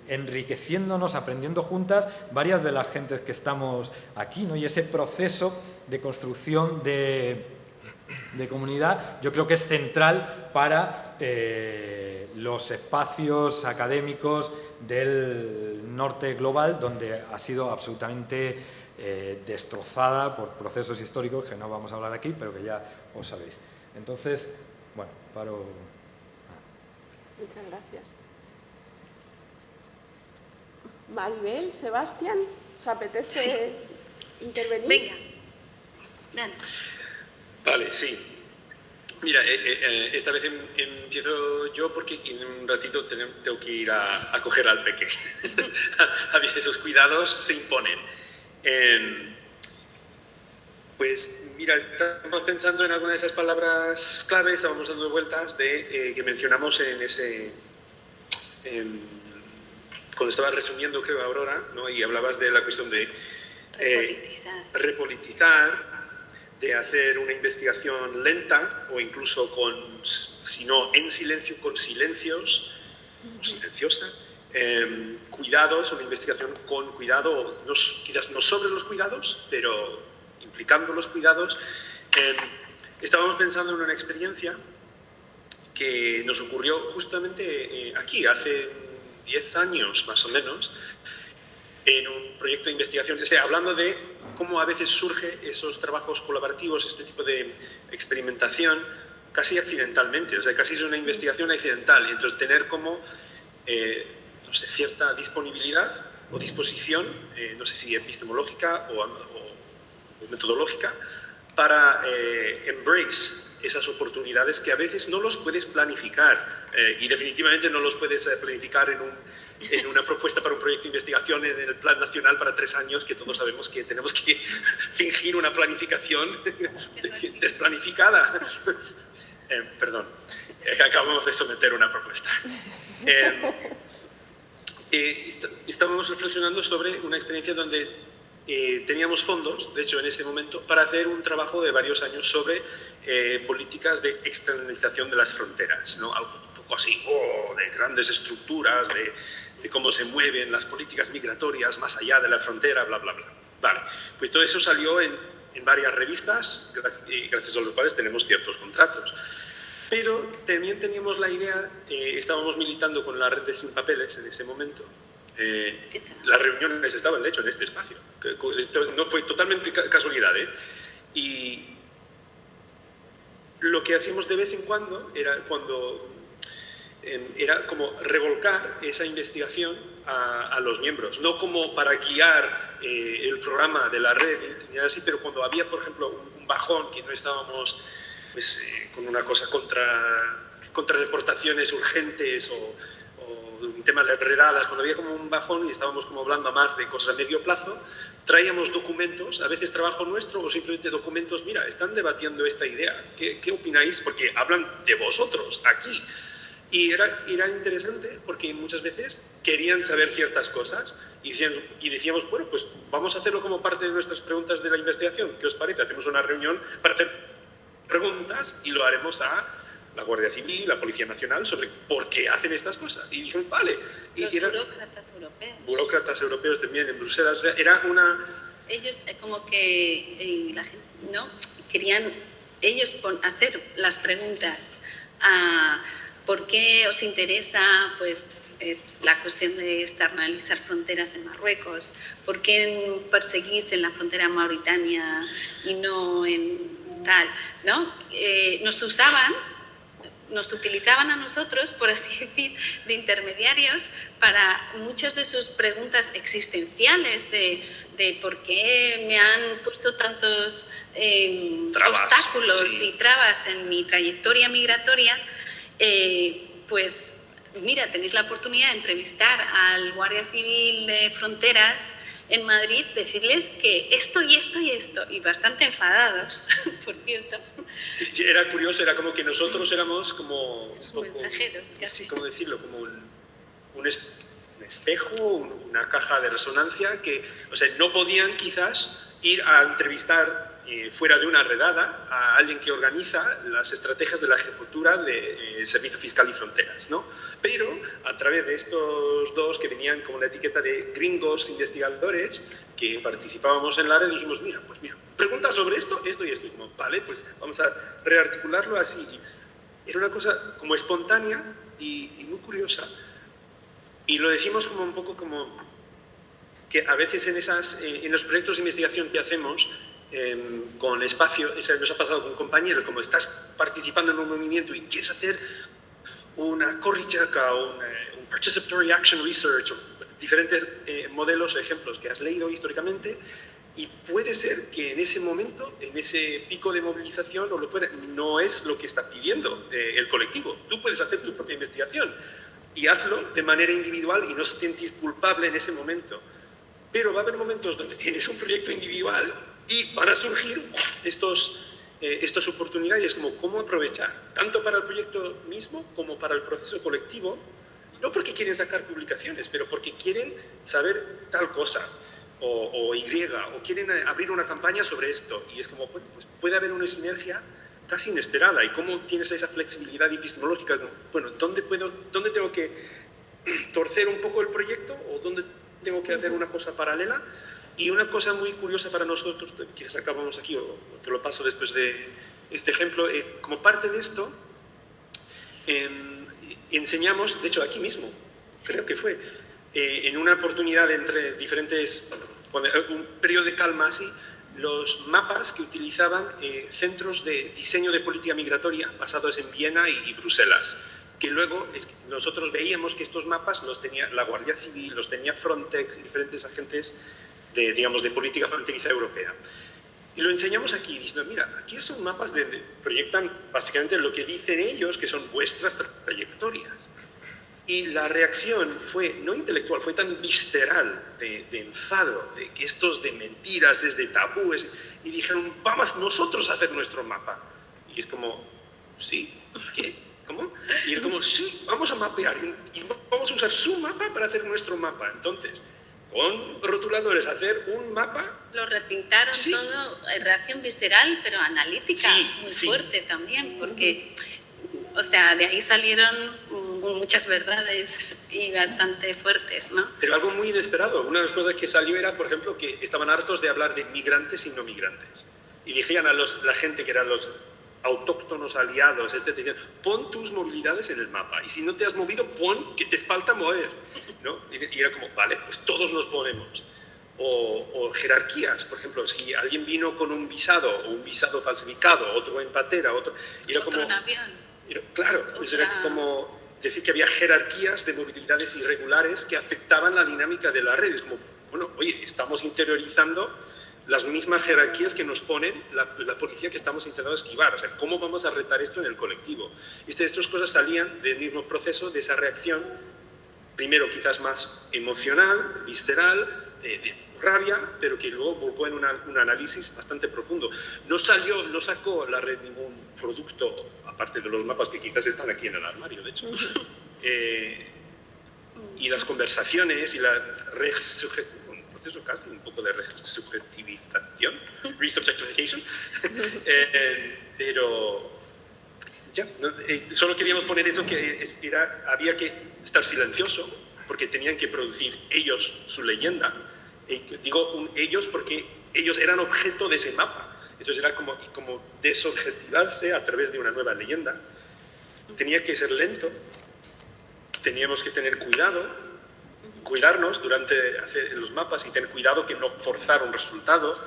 enriqueciéndonos, aprendiendo juntas varias de las gentes que estamos aquí, ¿no? Y ese proceso de construcción de comunidad yo creo que es central para los espacios académicos del norte global, donde ha sido absolutamente destrozada por procesos históricos que no vamos a hablar aquí, pero que ya os sabéis. Entonces, bueno, paro. Muchas gracias. Maribel, Sebastián, ¿os apetece intervenir? Venga, dale. Vale, sí. Mira, esta vez empiezo yo porque en un ratito tengo que ir a coger al peque. A veces esos cuidados se imponen. Pues mira, estamos pensando en alguna de esas palabras clave, estábamos dando vueltas que mencionamos cuando estaba resumiendo, creo, Aurora, ¿no? Y hablabas de la cuestión de repolitizar, de hacer una investigación lenta o incluso si no en silencio, con silencios, silenciosa. Cuidados, una investigación con cuidado, quizás no sobre los cuidados, pero implicando los cuidados. Estábamos pensando en una experiencia que nos ocurrió justamente aquí, hace 10 años más o menos, en un proyecto de investigación, hablando de cómo a veces surge esos trabajos colaborativos, este tipo de experimentación, casi accidentalmente, casi es una investigación accidental, y entonces tener como, no sé, cierta disponibilidad o disposición, no sé si epistemológica o metodológica, para embrace esas oportunidades que a veces no los puedes planificar y definitivamente no los puedes planificar en una propuesta para un proyecto de investigación en el Plan Nacional para 3 años, que todos sabemos que tenemos que fingir una planificación desplanificada. Perdón, acabamos de someter una propuesta. Estábamos reflexionando sobre una experiencia donde teníamos fondos, de hecho en ese momento, para hacer un trabajo de varios años sobre políticas de externalización de las fronteras, ¿no? Algo un poco así, de grandes estructuras, de cómo se mueven las políticas migratorias más allá de la frontera, bla, bla, bla. Vale, pues todo eso salió en varias revistas, gracias a los cuales tenemos ciertos contratos. Pero también teníamos la idea, estábamos militando con la red de Sin Papeles en ese momento. Las reuniones estaban, de hecho, en este espacio. No fue totalmente casualidad, Y lo que hacíamos de vez en cuando era como revolcar esa investigación a los miembros, no como para guiar el programa de la red, ni así, pero cuando había, por ejemplo, un bajón, que no estábamos pues, con una cosa contra deportaciones urgentes o un tema de redadas, cuando había como un bajón y estábamos como hablando más de cosas a medio plazo, traíamos documentos, a veces trabajo nuestro o simplemente documentos, mira, están debatiendo esta idea, ¿qué opináis? Porque hablan de vosotros aquí. Y era interesante porque muchas veces querían saber ciertas cosas y decíamos, bueno, pues vamos a hacerlo como parte de nuestras preguntas de la investigación. ¿Qué os parece? Hacemos una reunión para hacer preguntas y lo haremos a la Guardia Civil, la Policía Nacional, sobre por qué hacen estas cosas. Y dijeron, vale. Los burócratas europeos. Burócratas europeos también en Bruselas. Ellos como que la gente, ¿no? Querían ellos hacer las preguntas a por qué os interesa, pues, es la cuestión de externalizar fronteras en Marruecos, por qué perseguís en la frontera Mauritania y no en tal, ¿no? Nos utilizaban a nosotros, por así decir, de intermediarios para muchas de sus preguntas existenciales de por qué me han puesto tantos obstáculos y trabas en mi trayectoria migratoria. Pues mira, tenéis la oportunidad de entrevistar al Guardia Civil de Fronteras en Madrid, decirles que esto y esto y esto, y bastante enfadados, por cierto. Sí, era curioso, era como que nosotros éramos como... mensajeros, casi. Sí, ¿cómo decirlo? Como un espejo, una caja de resonancia que, o sea, no podían quizás ir a entrevistar fuera de una redada a alguien que organiza las estrategias de la jefatura de Servicio Fiscal y Fronteras, ¿no? Pero a través de estos dos que venían con la etiqueta de gringos investigadores que participábamos en la red, dijimos, mira, preguntas sobre esto y esto. Y como, vale, pues vamos a rearticularlo así. Y era una cosa como espontánea y muy curiosa. Y lo decimos como un poco como que a veces en los proyectos de investigación que hacemos, con espacio, nos ha pasado con compañeros, como estás participando en un movimiento y quieres hacer una corrichaca o un participatory action research, diferentes modelos o ejemplos que has leído históricamente, y puede ser que en ese momento, en ese pico de movilización, no es lo que está pidiendo el colectivo. Tú puedes hacer tu propia investigación y hazlo de manera individual y no te sientes culpable en ese momento. Pero va a haber momentos donde tienes un proyecto individual y van a surgir estas oportunidades, como cómo aprovechar, tanto para el proyecto mismo como para el proceso colectivo, no porque quieren sacar publicaciones, pero porque quieren saber tal cosa, o Y, o quieren abrir una campaña sobre esto. Y es como, bueno, pues puede haber una sinergia casi inesperada. ¿Y cómo tienes esa flexibilidad epistemológica? Bueno, ¿dónde tengo que torcer un poco el proyecto o dónde tengo que hacer una cosa paralela? Y una cosa muy curiosa para nosotros, que acabamos aquí, o te lo paso después de este ejemplo, como parte de esto, enseñamos, de hecho aquí mismo, creo que fue, en una oportunidad entre diferentes, un periodo de calma así, los mapas que utilizaban centros de diseño de política migratoria basados en Viena y Bruselas, que luego nosotros veíamos que estos mapas los tenía la Guardia Civil, los tenía Frontex y diferentes agentes de política fronteriza europea. Y lo enseñamos aquí, diciendo, mira, aquí son mapas donde proyectan básicamente lo que dicen ellos, que son vuestras trayectorias. Y la reacción fue no intelectual, fue tan visceral, de enfado, de que estos de mentiras, es de tabúes, y dijeron, vamos nosotros a hacer nuestro mapa. Y es como, ¿sí? ¿Qué? ¿Cómo? Y él como, sí, vamos a mapear, y vamos a usar su mapa para hacer nuestro mapa. Entonces, con rotuladores, hacer un mapa. Lo repintaron sí. todo, reacción visceral, pero analítica, sí, muy sí. fuerte también, porque, o sea, de ahí salieron muchas verdades y bastante fuertes, ¿no? Pero algo muy inesperado. Una de las cosas que salió era, por ejemplo, que estaban hartos de hablar de migrantes y no migrantes. Y decían a la gente que eran los autóctonos aliados, etc., pon tus movilidades en el mapa. Y si no te has movido, pon que te falta mover, ¿no? Y era como, vale, pues todos nos ponemos. O jerarquías, por ejemplo, si alguien vino con un visado o un visado falsificado, otro en patera, otro era otro como, en avión. Claro, pues era como decir que había jerarquías de movilidades irregulares que afectaban la dinámica de la red. Es como, bueno, oye, estamos interiorizando las mismas jerarquías que nos ponen la policía que estamos intentando esquivar. O sea, ¿cómo vamos a retar esto en el colectivo? Estas cosas salían del mismo proceso, de esa reacción, primero quizás más emocional, visceral, de rabia, pero que luego volcó en un análisis bastante profundo. No sacó la red ningún producto, aparte de los mapas que quizás están aquí en el armario, de hecho. Y las conversaciones y la un proceso casi un poco de resubjetivización, resubjectification, pero ya, solo queríamos poner eso, que había que estar silencioso porque tenían que producir ellos su leyenda. Digo ellos porque ellos eran objeto de ese mapa. Entonces era como desobjetivarse a través de una nueva leyenda. Tenía que ser lento, teníamos que tener cuidarnos durante hacer los mapas y tener cuidado que no forzar un resultado.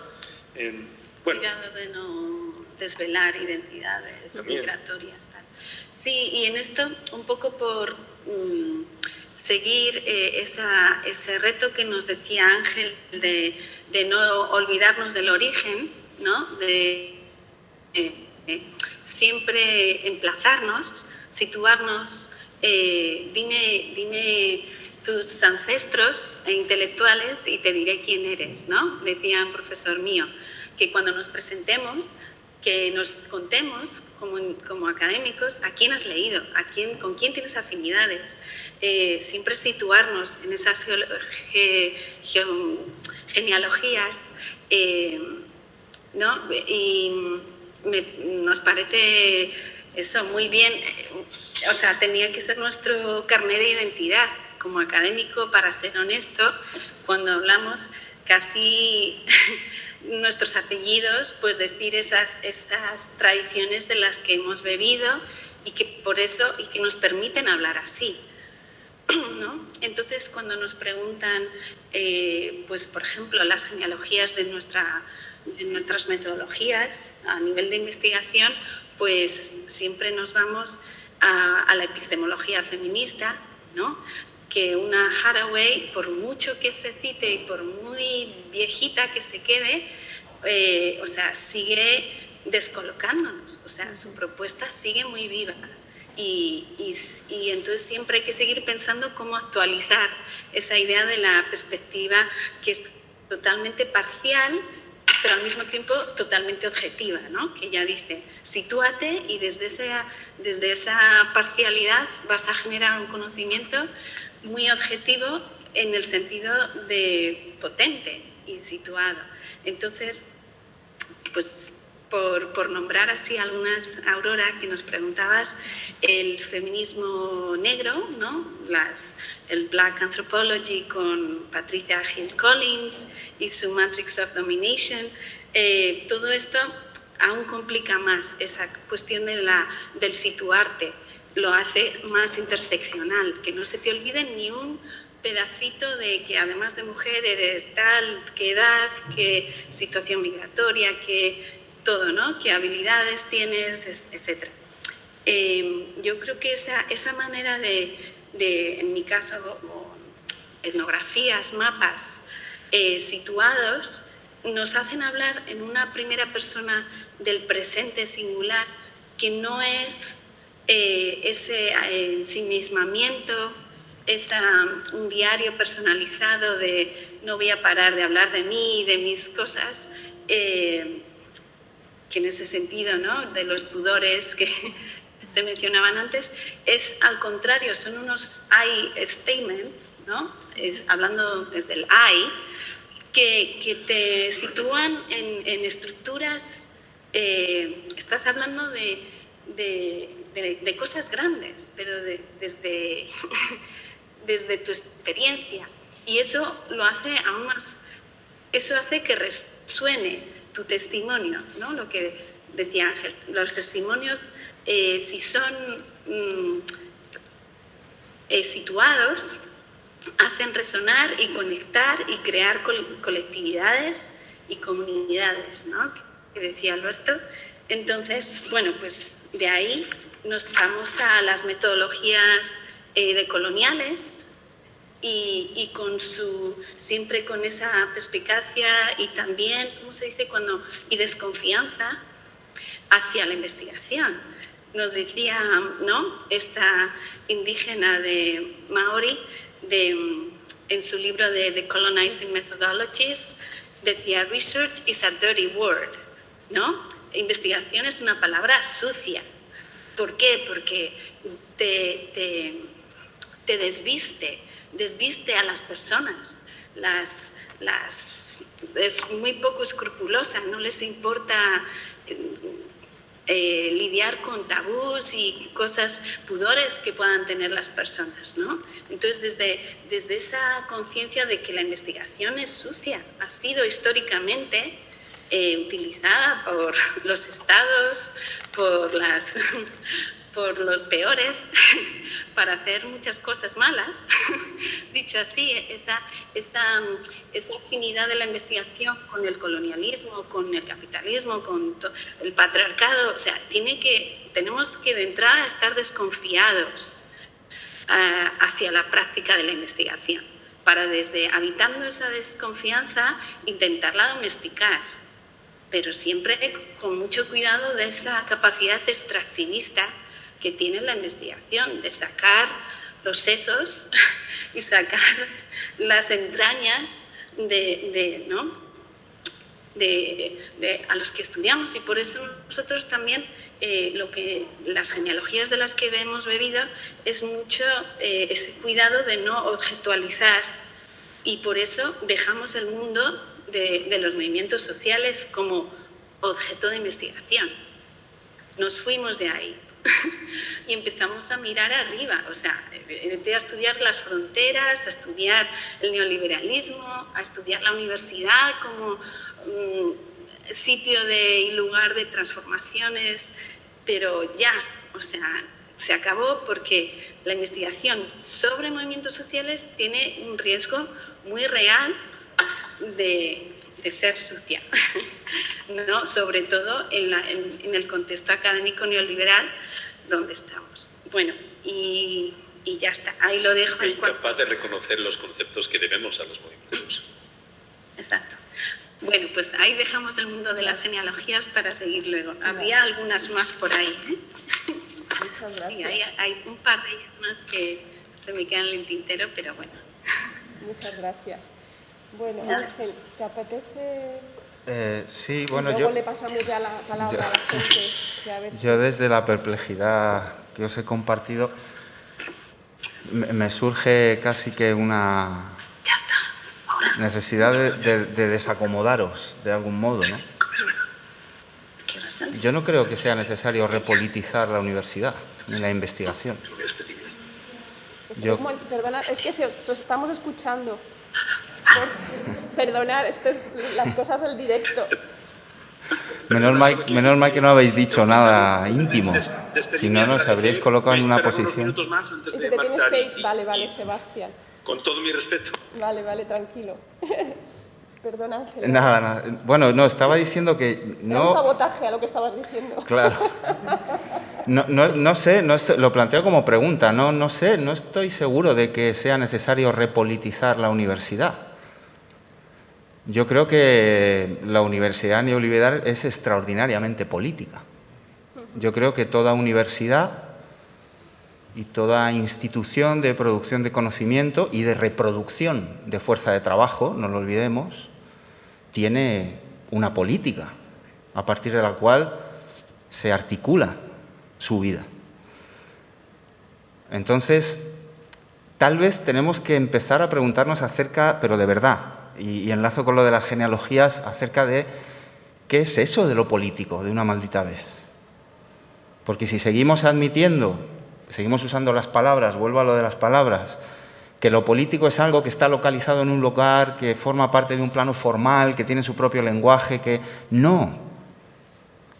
Cuidado de no desvelar identidades también migratorias. Tal. Sí, y en esto un poco por seguir ese reto que nos decía Ángel de no olvidarnos del origen, ¿no? De siempre emplazarnos, situarnos, dime tus ancestros e intelectuales y te diré quién eres, ¿no? Decía un profesor mío, que cuando nos presentemos, que nos contemos como académicos a quién has leído, con quién tienes afinidades, siempre situarnos en esas genealogías, ¿no? Y nos parece eso muy bien, o sea, tenía que ser nuestro carnet de identidad como académico, para ser honesto, cuando hablamos casi nuestros apellidos, pues decir estas tradiciones de las que hemos bebido y que por eso y que nos permiten hablar así, ¿no? Entonces, cuando nos preguntan, pues por ejemplo, las genealogías de nuestras metodologías a nivel de investigación, pues siempre nos vamos a la epistemología feminista, ¿no? que una Haraway, por mucho que se cite y por muy viejita que se quede, o sea, sigue descolocándonos, o sea, su propuesta sigue muy viva. Y entonces siempre hay que seguir pensando cómo actualizar esa idea de la perspectiva que es totalmente parcial, pero al mismo tiempo totalmente objetiva, ¿no? Que ella dice, sitúate y desde esa parcialidad vas a generar un conocimiento muy objetivo en el sentido de potente y situado. Entonces, pues por nombrar así algunas, Aurora, que nos preguntabas, el feminismo negro, ¿no? El Black Anthropology con Patricia Hill Collins y su Matrix of Domination, todo esto aún complica más esa cuestión del situarte, lo hace más interseccional, que no se te olvide ni un pedacito de que además de mujer eres tal, qué edad, qué situación migratoria, qué todo, ¿no? Qué habilidades tienes, etc. Yo creo que esa manera de, en mi caso, etnografías, mapas situados, nos hacen hablar en una primera persona del presente singular, que no es ese ensimismamiento, un diario personalizado de no voy a parar de hablar de mí y de mis cosas, que en ese sentido, ¿no? De los pudores que se mencionaban antes, es al contrario, son unos I statements, ¿no? Hablando desde el I, que te sitúan en estructuras, estás hablando de cosas grandes, pero desde tu experiencia. Y eso lo hace aún más, eso hace que resuene tu testimonio, ¿no? Lo que decía Ángel, los testimonios, si son situados, hacen resonar y conectar y crear colectividades y comunidades, ¿no? Que decía Alberto. Entonces, bueno, pues de ahí nos vamos a las metodologías decoloniales, y siempre con esa perspicacia y también, ¿cómo se dice? Y desconfianza hacia la investigación. Nos decía, ¿no? Esta indígena de Maori, en su libro de Decolonizing Methodologies, decía, research is a dirty word, ¿no? Investigación es una palabra sucia. ¿Por qué? Porque te desviste a las personas, es muy poco escrupulosa, no les importa lidiar con tabús y cosas, pudores que puedan tener las personas, ¿no? Entonces, desde esa conciencia de que la investigación es sucia, ha sido históricamente utilizada por los estados, por los peores, para hacer muchas cosas malas. Dicho así, esa afinidad de la investigación con el colonialismo, con el capitalismo, con el patriarcado, o sea, tenemos que de entrada estar desconfiados hacia la práctica de la investigación, para habitando esa desconfianza, intentarla domesticar, pero siempre con mucho cuidado de esa capacidad extractivista que tiene la investigación, de sacar los sesos y sacar las entrañas a los que estudiamos. Y por eso nosotros también, las genealogías de las que hemos bebido, es mucho ese cuidado de no objetualizar, y por eso dejamos el mundo de los movimientos sociales como objeto de investigación. Nos fuimos de ahí. Y empezamos a mirar arriba, o sea, empecé a estudiar las fronteras, a estudiar el neoliberalismo, a estudiar la universidad como sitio y lugar de transformaciones, pero ya, o sea, se acabó porque la investigación sobre movimientos sociales tiene un riesgo muy real de ser sucia, ¿no? Sobre todo en el contexto académico neoliberal donde estamos. Bueno, y y ya está, ahí lo dejo. E incapaz de reconocer los conceptos que debemos a los movimientos. Exacto. Bueno, pues ahí dejamos el mundo de las genealogías para seguir luego. Habría algunas más por ahí, ¿eh? Muchas gracias. Sí, hay un par de ellas más que se me quedan en el tintero, pero bueno. Muchas gracias. Bueno, Nada. Ángel, ¿te apetece? Sí, Y bueno, luego le pasamos ya la palabra a la gente. Que a ver si- yo desde la perplejidad que os he compartido, me surge casi que una Ya está. Ahora, necesidad de desacomodaros de algún modo, ¿no? ¿qué hora son? Yo no creo que sea necesario repolitizar la universidad ni la investigación. Es pedible. Yo- Un momento, perdonad, es que os estamos escuchando. Perdonad, esto es las cosas del directo. Menos mal que no habéis dicho nada íntimo. Si no, nos habríais colocado en una Unos posición. minutos más antes Y de que te tienes marchar que ir. y- Vale, vale, y- Sebastián. Con todo mi respeto. Vale, vale, tranquilo. Perdona, Ángel. Nada. Bueno, no, estaba diciendo que Era un no. sabotaje a lo que estabas diciendo. Claro. No sé, lo planteo como pregunta. No sé, no estoy seguro de que sea necesario repolitizar la universidad. Yo creo que la universidad neoliberal es extraordinariamente política. Yo creo que toda universidad y toda institución de producción de conocimiento y de reproducción de fuerza de trabajo, no lo olvidemos, tiene una política a partir de la cual se articula su vida. Entonces, tal vez tenemos que empezar a preguntarnos acerca, pero de verdad, y enlazo con lo de las genealogías, acerca de qué es eso de lo político, de una maldita vez. Porque si seguimos admitiendo, seguimos usando las palabras, vuelvo a lo de las palabras, que lo político es algo que está localizado en un lugar, que forma parte de un plano formal, que tiene su propio lenguaje, que no.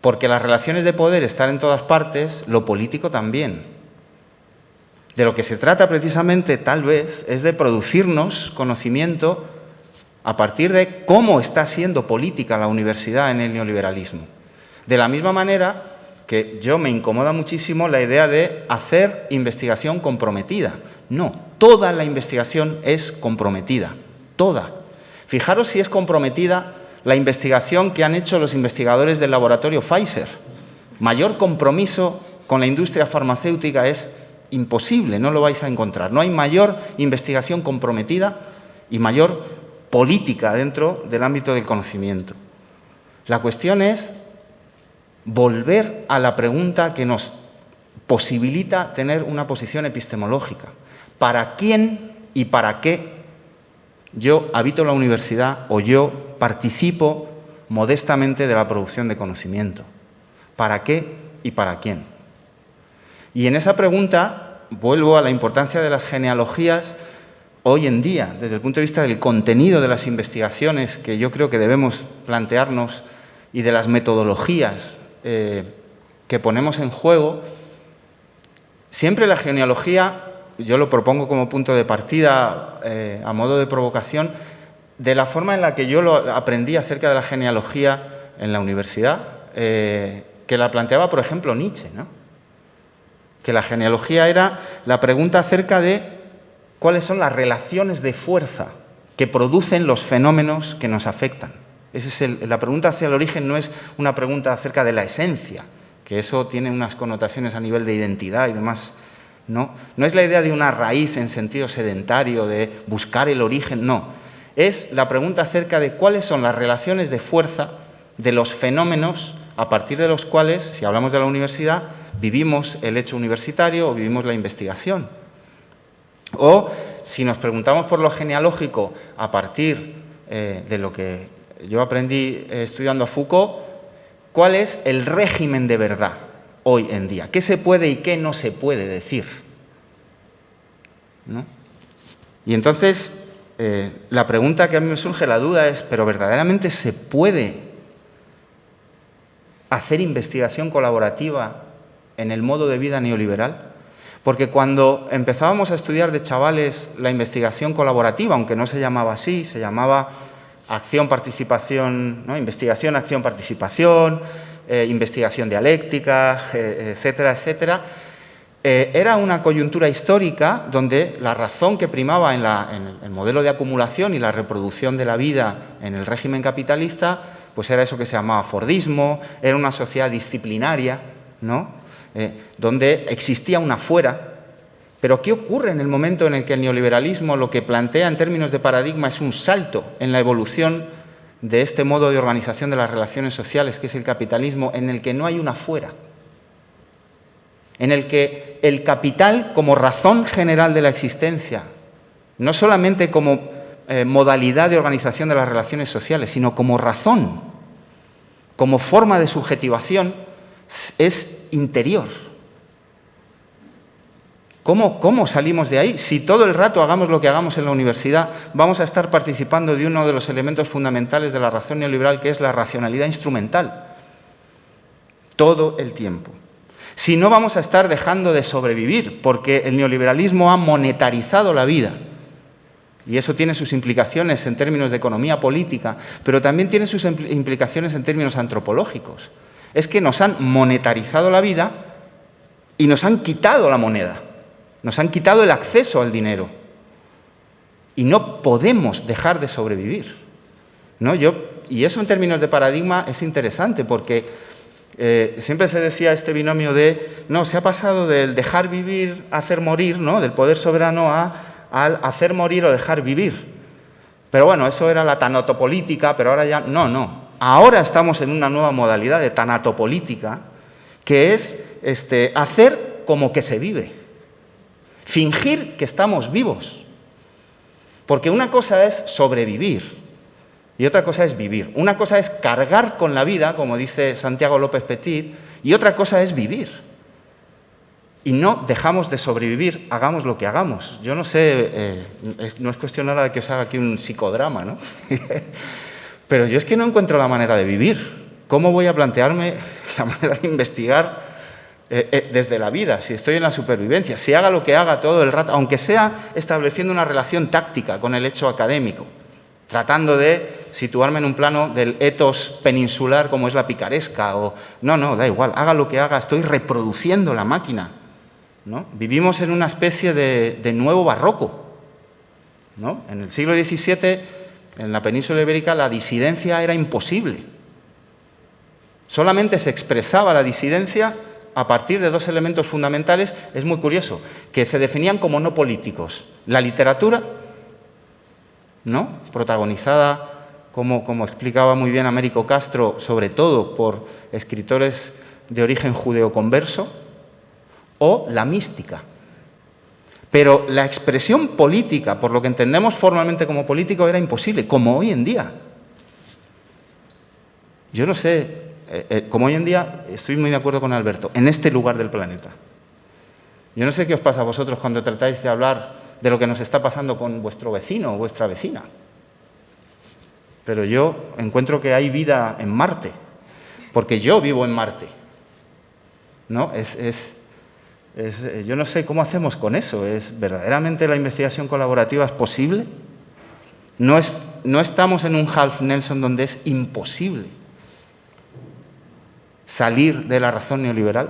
Porque las relaciones de poder están en todas partes, lo político también. De lo que se trata precisamente, tal vez, es de producirnos conocimiento a partir de cómo está siendo política la universidad en el neoliberalismo. De la misma manera que yo me incomoda muchísimo la idea de hacer investigación comprometida. No, toda la investigación es comprometida, toda. Fijaros si es comprometida la investigación que han hecho los investigadores del laboratorio Pfizer. Mayor compromiso con la industria farmacéutica es imposible, no lo vais a encontrar. No hay mayor investigación comprometida y mayor política dentro del ámbito del conocimiento. La cuestión es volver a la pregunta que nos posibilita tener una posición epistemológica. ¿Para quién y para qué yo habito la universidad o yo participo modestamente de la producción de conocimiento? ¿Para qué y para quién? Y en esa pregunta vuelvo a la importancia de las genealogías hoy en día, desde el punto de vista del contenido de las investigaciones que yo creo que debemos plantearnos y de las metodologías que ponemos en juego. Siempre la genealogía, yo lo propongo como punto de partida, a modo de provocación, de la forma en la que yo lo aprendí acerca de la genealogía en la universidad, que la planteaba, por ejemplo, Nietzsche, ¿no? Que la genealogía era la pregunta acerca de cuáles son las relaciones de fuerza que producen los fenómenos que nos afectan. La pregunta hacia el origen no es una pregunta acerca de la esencia, que eso tiene unas connotaciones a nivel de identidad y demás. No es la idea de una raíz en sentido sedentario, de buscar el origen, no. Es la pregunta acerca de cuáles son las relaciones de fuerza de los fenómenos a partir de los cuales, si hablamos de la universidad, vivimos el hecho universitario o vivimos la investigación. O, si nos preguntamos por lo genealógico a partir de lo que yo aprendí estudiando a Foucault, ¿cuál es el régimen de verdad hoy en día? ¿Qué se puede y qué no se puede decir? ¿No? Y entonces, la pregunta que a mí me surge, la duda es, ¿pero verdaderamente se puede hacer investigación colaborativa en el modo de vida neoliberal? Porque cuando empezábamos a estudiar de chavales la investigación colaborativa, aunque no se llamaba así, se llamaba acción-participación, ¿no? Investigación, acción-participación, investigación dialéctica, etcétera, etcétera. Era una coyuntura histórica donde la razón que primaba en el modelo de acumulación y la reproducción de la vida en el régimen capitalista, pues era eso que se llamaba Fordismo, era una sociedad disciplinaria, ¿no? Donde existía una fuera. Pero ¿qué ocurre en el momento en el que el neoliberalismo lo que plantea en términos de paradigma es un salto en la evolución de este modo de organización de las relaciones sociales, que es el capitalismo, en el que no hay una fuera? En el que el capital, como razón general de la existencia, no solamente como modalidad de organización de las relaciones sociales, sino como razón, como forma de subjetivación, es interior. ¿Cómo salimos de ahí? Si todo el rato hagamos lo que hagamos en la universidad, vamos a estar participando de uno de los elementos fundamentales de la razón neoliberal, que es la racionalidad instrumental. Todo el tiempo. Si no, vamos a estar dejando de sobrevivir, porque el neoliberalismo ha monetarizado la vida. Y eso tiene sus implicaciones en términos de economía política, pero también tiene sus implicaciones en términos antropológicos. Es que nos han monetarizado la vida y nos han quitado la moneda. Nos han quitado el acceso al dinero. Y no podemos dejar de sobrevivir, ¿no? Y eso en términos de paradigma es interesante, porque siempre se decía este binomio de, no, se ha pasado del dejar vivir a hacer morir, ¿no? Del poder soberano al hacer morir o dejar vivir. Pero bueno, eso era la tanatopolítica, pero ahora ya, no. Ahora estamos en una nueva modalidad de tanatopolítica, que es hacer como que se vive. Fingir que estamos vivos. Porque una cosa es sobrevivir y otra cosa es vivir. Una cosa es cargar con la vida, como dice Santiago López Petit, y otra cosa es vivir. Y no dejamos de sobrevivir, hagamos lo que hagamos. Yo no sé, no es cuestión ahora de que os haga aquí un psicodrama, ¿no? Pero yo es que no encuentro la manera de vivir. ¿Cómo voy a plantearme la manera de investigar desde la vida, si estoy en la supervivencia, si haga lo que haga todo el rato, aunque sea estableciendo una relación táctica con el hecho académico, tratando de situarme en un plano del etos peninsular como es la picaresca, o no, da igual, haga lo que haga, estoy reproduciendo la máquina, ¿no? Vivimos en una especie de nuevo barroco, ¿no? En el siglo XVII, en la península ibérica, la disidencia era imposible. Solamente se expresaba la disidencia a partir de dos elementos fundamentales, es muy curioso, que se definían como no políticos. La literatura, ¿no? Protagonizada, como explicaba muy bien Américo Castro, sobre todo por escritores de origen judeoconverso, o la mística. Pero la expresión política, por lo que entendemos formalmente como político, era imposible, como hoy en día. Yo no sé, como hoy en día, estoy muy de acuerdo con Alberto, en este lugar del planeta. Yo no sé qué os pasa a vosotros cuando tratáis de hablar de lo que nos está pasando con vuestro vecino o vuestra vecina. Pero yo encuentro que hay vida en Marte, porque yo vivo en Marte, ¿no? Yo no sé cómo hacemos con eso. ¿Verdaderamente la investigación colaborativa es posible? No estamos en un Half Nelson donde es imposible salir de la razón neoliberal.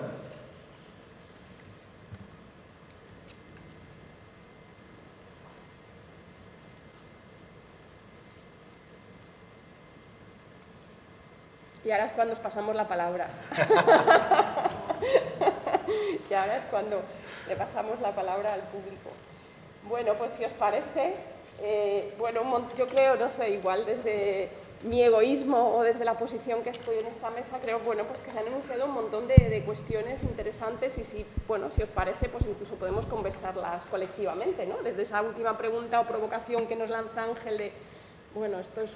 Y ahora es cuando os pasamos la palabra. Y ahora es cuando le pasamos la palabra al público. Bueno, pues si os parece, yo creo, no sé, igual desde mi egoísmo o desde la posición que estoy en esta mesa, creo, pues que se han enunciado un montón de cuestiones interesantes y si os parece, pues incluso podemos conversarlas colectivamente, ¿no? Desde esa última pregunta o provocación que nos lanza Ángel de, esto es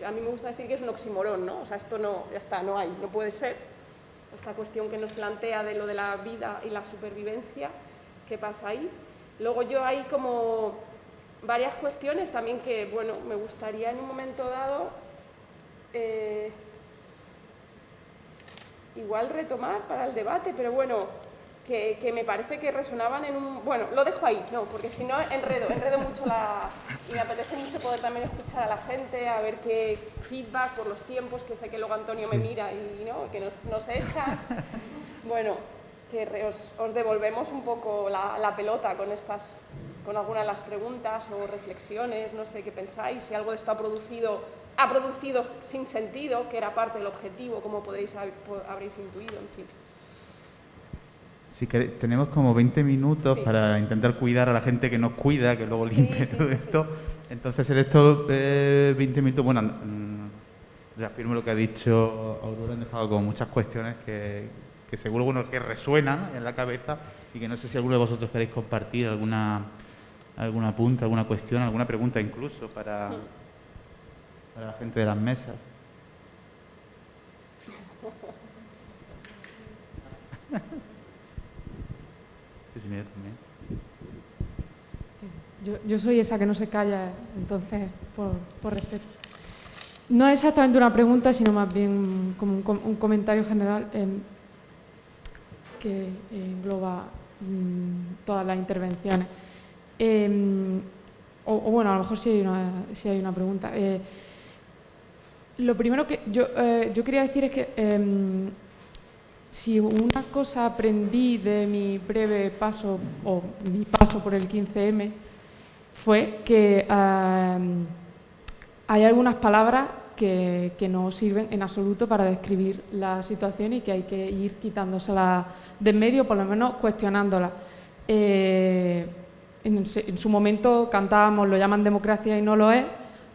a mí me gusta decir que es un oxímoron, ¿no? O sea, esto no, ya está, no puede ser. Esta cuestión que nos plantea de lo de la vida y la supervivencia, ¿qué pasa ahí? Luego yo hay como varias cuestiones también que, me gustaría en un momento dado igual retomar para el debate, pero que me parece que resonaban en un... lo dejo ahí, porque si no enredo mucho y me apetece mucho poder también escuchar a la gente, a ver qué feedback por los tiempos, que sé que luego Antonio me mira y que nos echa. os devolvemos un poco la pelota con algunas de las preguntas o reflexiones, no sé qué pensáis, si algo de esto ha producido sin sentido, que era parte del objetivo, como habréis intuido, en fin. Sí, que tenemos como 20 minutos para intentar cuidar a la gente que nos cuida, que luego limpie todo esto. Sí. Entonces, en estos 20 minutos, bueno, reafirmo lo que ha dicho Aurora, han dejado como muchas cuestiones que seguro algunos que resuenan en la cabeza y que no sé si alguno de vosotros queréis compartir alguna punta, alguna cuestión, alguna pregunta incluso para la gente de las mesas. Sí, mira también. Yo soy esa que no se calla, entonces, por respeto. No es exactamente una pregunta, sino más bien como un comentario general que engloba todas las intervenciones. Bueno, a lo mejor sí hay una pregunta. Lo primero que yo quería decir es que si una cosa aprendí de mi breve paso, o mi paso por el 15M, fue que hay algunas palabras que no sirven en absoluto para describir la situación y que hay que ir quitándoselas de en medio, por lo menos cuestionándolas. En su momento cantábamos, lo llaman democracia y no lo es.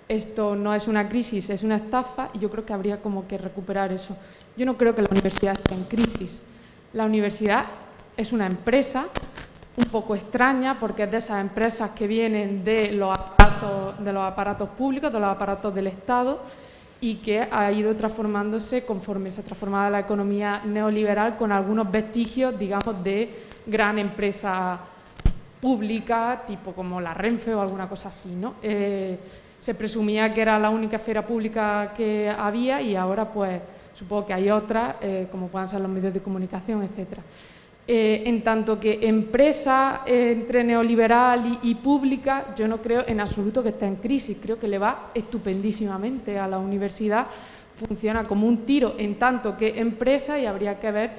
Esto no es una crisis, es una estafa, y yo creo que habría como que recuperar eso. Yo no creo que la universidad esté en crisis. La universidad es una empresa un poco extraña, porque es de esas empresas que vienen de los aparatos públicos, de los aparatos del Estado, y que ha ido transformándose conforme se ha transformado la economía neoliberal, con algunos vestigios, digamos, de gran empresa pública, tipo como la Renfe o alguna cosa así, ¿no? Se presumía que era la única esfera pública que había, y ahora pues supongo que hay otras, como puedan ser los medios de comunicación, etcétera. En tanto que empresa entre neoliberal y pública, yo no creo en absoluto que esté en crisis, creo que le va estupendísimamente a la universidad, funciona como un tiro en tanto que empresa, y habría que ver,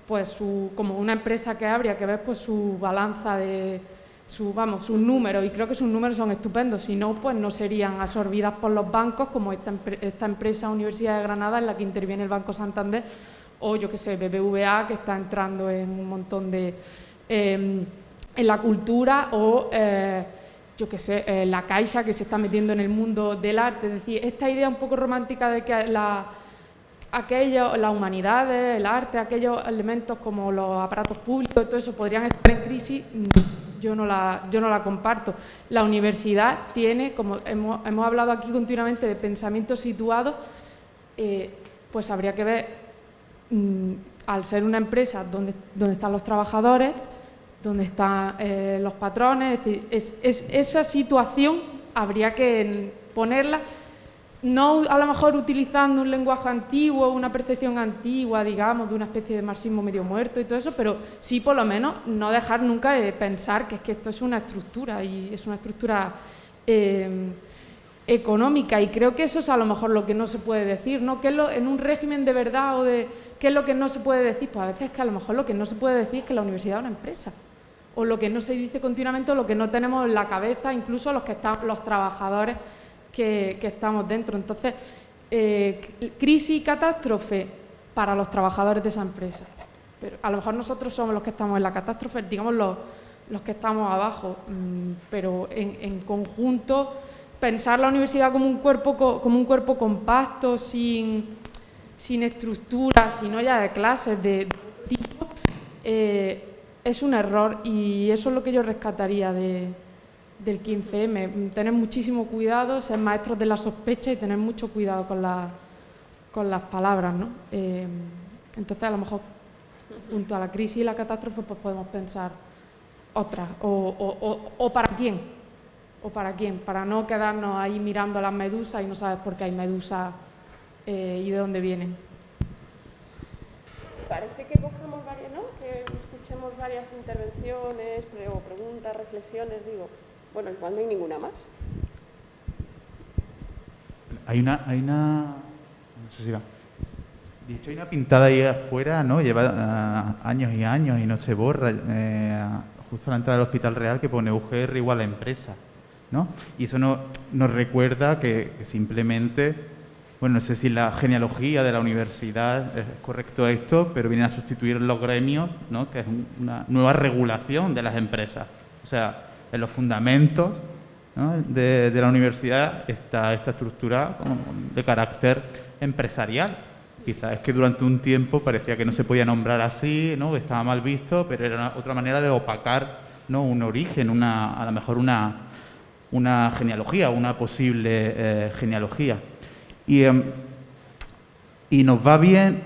pues, como una empresa que habría que ver pues su balanza de sus números, y creo que sus números son estupendos, si no, pues no serían absorbidas por los bancos, como esta empresa Universidad de Granada, en la que interviene el Banco Santander, o yo qué sé, BBVA, que está entrando en un montón de en la cultura, o yo qué sé, la Caixa, que se está metiendo en el mundo del arte. Es decir, esta idea un poco romántica de que las humanidades, el arte, aquellos elementos como los aparatos públicos, todo eso podrían estar en crisis, yo no la comparto. La universidad tiene, como hemos hablado aquí continuamente de pensamiento situado, pues habría que ver, al ser una empresa donde están los trabajadores, donde están los patrones, es decir, esa situación habría que ponerla, no a lo mejor utilizando un lenguaje antiguo, una percepción antigua, digamos, de una especie de marxismo medio muerto y todo eso, pero sí por lo menos no dejar nunca de pensar que es que esto es una estructura, y es una estructura económica, y creo que eso es a lo mejor lo que no se puede decir, ¿no? Que en un régimen de verdad, o de qué es lo que no se puede decir, pues a veces es que a lo mejor lo que no se puede decir es que la universidad es una empresa, o lo que no se dice continuamente, o lo que no tenemos en la cabeza, incluso los trabajadores que estamos dentro. Entonces, crisis y catástrofe para los trabajadores de esa empresa, pero a lo mejor nosotros somos los que estamos en la catástrofe, digamos los que estamos abajo, pero en conjunto pensar la universidad como un cuerpo compacto, sin estructura, sino ya de clases de tipo, es un error, y eso es lo que yo rescataría del 15M, tener muchísimo cuidado, ser maestros de la sospecha y tener mucho cuidado con las palabras, ¿no? Entonces, a lo mejor, junto a la crisis y la catástrofe, pues podemos pensar otras, o para quién, para no quedarnos ahí mirando a las medusas y no saber por qué hay medusas y de dónde vienen. Parece que cojamos varias, ¿no? Que escuchemos varias intervenciones, o preguntas, reflexiones, digo. Bueno, igual no hay ninguna más. Hay una... No sé si va. De hecho, hay una pintada ahí afuera, ¿no? Lleva años y años y no se borra, justo a la entrada del Hospital Real, que pone UGR igual a empresa, ¿no? Y eso nos recuerda que simplemente, bueno, no sé si la genealogía de la universidad es correcto esto, pero viene a sustituir los gremios, ¿no? Que es una nueva regulación de las empresas. O sea, en los fundamentos, ¿no? de la universidad está esta estructura de carácter empresarial. Quizás es que durante un tiempo parecía que no se podía nombrar así, ¿no? Que estaba mal visto, pero era otra manera de opacar, ¿no? Un origen, a lo mejor una genealogía, una posible genealogía. Y nos va bien.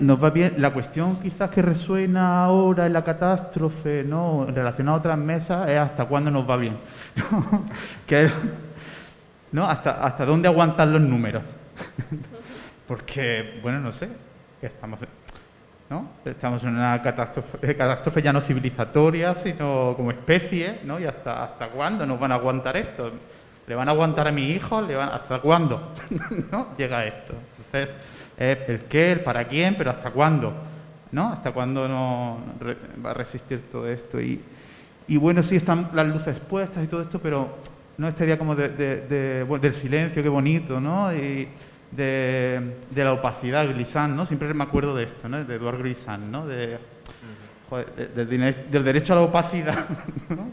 La cuestión quizás que resuena ahora en la catástrofe, ¿no? En relación a otras mesas, es hasta cuándo nos va bien. ¿No? Hasta dónde aguantan los números. Porque, bueno, no sé, estamos en una catástrofe ya no civilizatoria, sino como especie, ¿no? Y hasta cuándo nos van a aguantar esto. ¿Le van a aguantar a mi hijo? ¿Hasta cuándo? ¿No? Llega esto. Entonces, el qué, el para quién, pero ¿hasta cuándo? ¿No? ¿Hasta cuándo no va a resistir todo esto? Y bueno, sí, están las luces puestas y todo esto, pero no esta idea como del silencio, qué bonito, ¿no? Y de la opacidad, Glissant, ¿no? Siempre me acuerdo de esto, ¿no? De Edouard Glissant, ¿no? Del derecho a la opacidad, ¿no?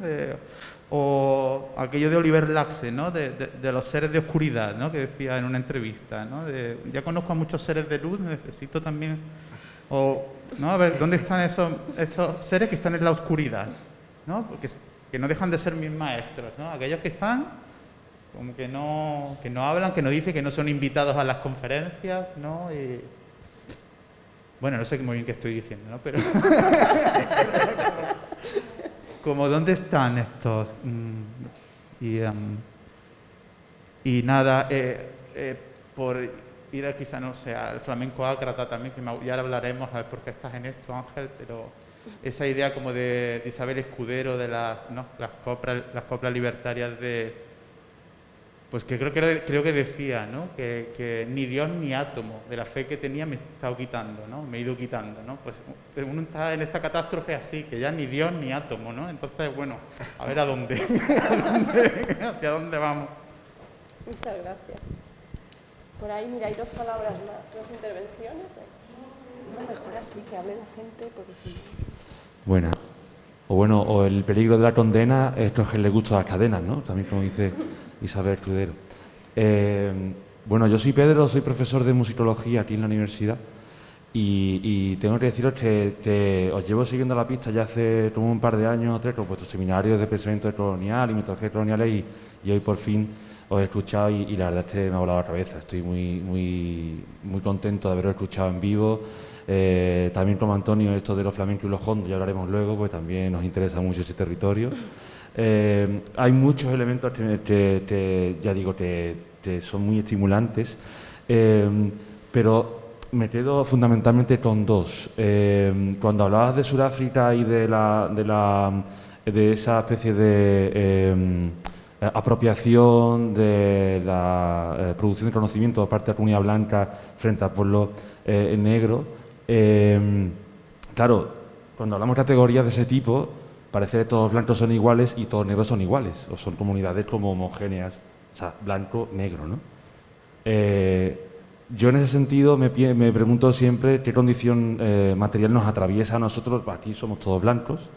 O aquello de Oliver Laxe, ¿no? De los seres de oscuridad, ¿no? Que decía en una entrevista, ¿no? Ya conozco a muchos seres de luz, necesito también... ¿no? A ver, ¿dónde están esos seres que están en la oscuridad? ¿No? Porque que no dejan de ser mis maestros, ¿no? Aquellos que están como que no hablan, que no dicen, que no son invitados a las conferencias, ¿no? Y... Bueno, no sé muy bien qué estoy diciendo, ¿no? Pero... como ¿dónde están estos? Y nada, por ir quizá, no sé, al flamenco ácrata también, que ya hablaremos, a ver por qué estás en esto, Ángel, pero esa idea como de Isabel Escudero, de las coplas libertarias pues que creo que decía, ¿no? Que ni Dios ni átomo de la fe que tenía me he estado quitando, ¿no? Me he ido quitando, ¿no? Pues uno está en esta catástrofe así, que ya ni Dios ni átomo, ¿no? Entonces, bueno, a ver a dónde, hacia dónde vamos. Muchas gracias. Por ahí, mira, hay 2 palabras más, 2 intervenciones. No, mejor así, que hable la gente, porque si no... O el peligro de la condena, esto es que le gusta las cadenas, ¿no? También como dice Isabel Escudero. Yo soy Pedro, soy profesor de musicología aquí en la universidad y tengo que deciros que os llevo siguiendo la pista ya hace como un par de años o 3 con vuestros seminarios de pensamiento colonial y metodologías coloniales y hoy por fin os he escuchado y la verdad es que me ha volado la cabeza. Estoy muy contento de haberos escuchado en vivo. También como Antonio, esto de los flamencos y los hondos, ya hablaremos luego, pues también nos interesa mucho ese territorio. Hay muchos elementos que ya digo, que son muy estimulantes, pero me quedo fundamentalmente con 2. Cuando hablabas de Sudáfrica y de esa especie de apropiación de la producción de conocimiento por parte de la comunidad blanca frente al pueblo negro, claro, cuando hablamos de categorías de ese tipo, parece que todos los blancos son iguales y todos los negros son iguales, o son comunidades como homogéneas, o sea, blanco, negro, ¿no? Yo en ese sentido me pregunto siempre qué condición material nos atraviesa a nosotros. Aquí somos todos blancos,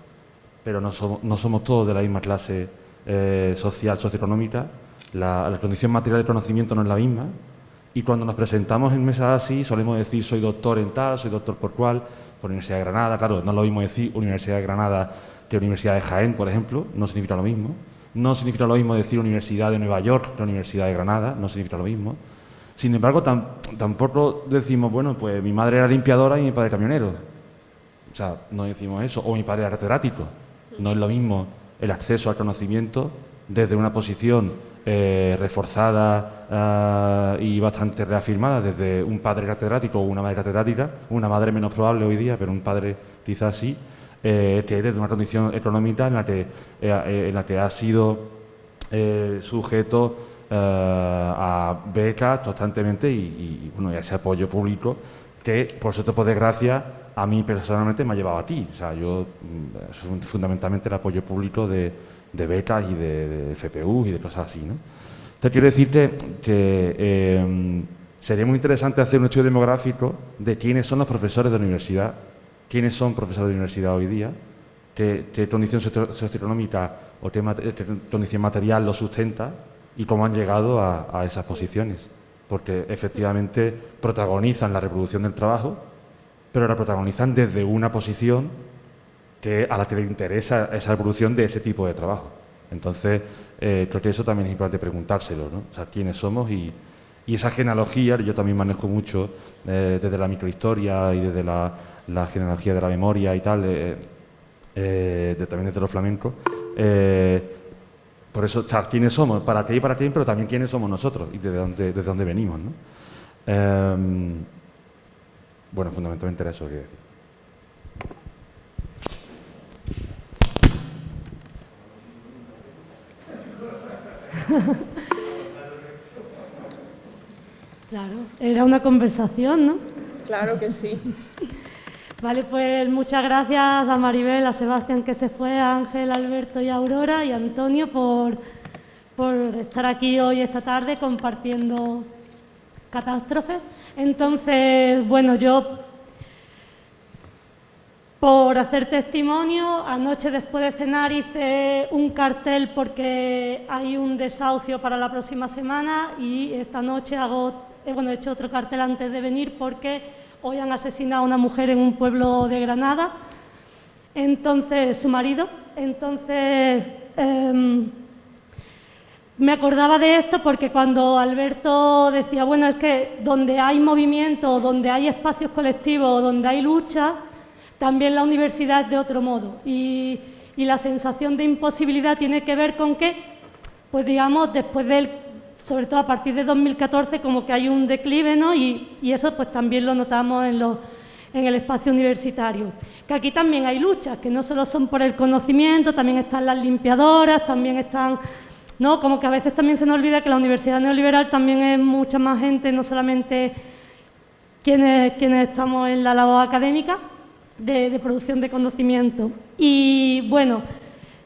pero no somos todos de la misma clase social, socioeconómica. La condición material de conocimiento no es la misma. Y cuando nos presentamos en mesas así, solemos decir soy doctor en tal, soy doctor por cual, por Universidad de Granada. Claro, no es lo mismo decir Universidad de Granada que Universidad de Jaén, por ejemplo, no significa lo mismo. No significa lo mismo decir Universidad de Nueva York que Universidad de Granada, no significa lo mismo. Sin embargo, tampoco decimos, bueno, pues mi madre era limpiadora y mi padre camionero. O sea, no decimos eso. O mi padre era catedrático. No es lo mismo el acceso al conocimiento desde una posición reforzada y bastante reafirmada desde un padre catedrático o una madre catedrática, una madre menos probable hoy día, pero un padre quizás sí, que desde una condición económica en la que ha sido sujeto a becas constantemente y a ese apoyo público que, por suerte, por desgracia, a mí personalmente me ha llevado a ti. O sea, yo, fundamentalmente, el apoyo público de becas y de FPU y de cosas así, ¿no? Entonces, quiero decirte que sería muy interesante hacer un estudio demográfico de quiénes son los profesores de la universidad, quiénes son profesores de universidad hoy día, qué condición socioeconómica o qué condición material los sustenta y cómo han llegado a esas posiciones. Porque efectivamente protagonizan la reproducción del trabajo, pero la protagonizan desde una posición a la que le interesa esa reproducción de ese tipo de trabajo. Entonces, creo que eso también es importante preguntárselo, ¿no? O sea, quiénes somos y esa genealogía, yo también manejo mucho desde la microhistoria y desde la genealogía de la memoria y tal, también desde los flamencos. Por eso, o sea, quiénes somos, para qué y para quién, pero también quiénes somos nosotros y desde dónde venimos, ¿no? Bueno, fundamentalmente era eso que quería decir. Claro, era una conversación, ¿no? Claro que sí. Vale, pues muchas gracias a Maribel, a Sebastián que se fue, a Ángel, a Alberto y a Aurora y a Antonio por estar aquí hoy, esta tarde, compartiendo catástrofes. Entonces, bueno, yo, por hacer testimonio, anoche después de cenar hice un cartel porque hay un desahucio para la próxima semana y esta noche he hecho otro cartel antes de venir porque hoy han asesinado a una mujer en un pueblo de Granada, entonces su marido. Entonces me acordaba de esto porque cuando Alberto decía, bueno, es que donde hay movimiento, donde hay espacios colectivos, donde hay lucha, también la universidad es de otro modo. Y la sensación de imposibilidad tiene que ver con que, pues digamos, sobre todo a partir de 2014, como que hay un declive, ¿no? Y eso pues también lo notamos en el espacio universitario. Que aquí también hay luchas, que no solo son por el conocimiento, también están las limpiadoras, también están, ¿no? Como que a veces también se nos olvida que la universidad neoliberal también es mucha más gente, no solamente quienes estamos en la labor académica de producción de conocimiento. Y bueno,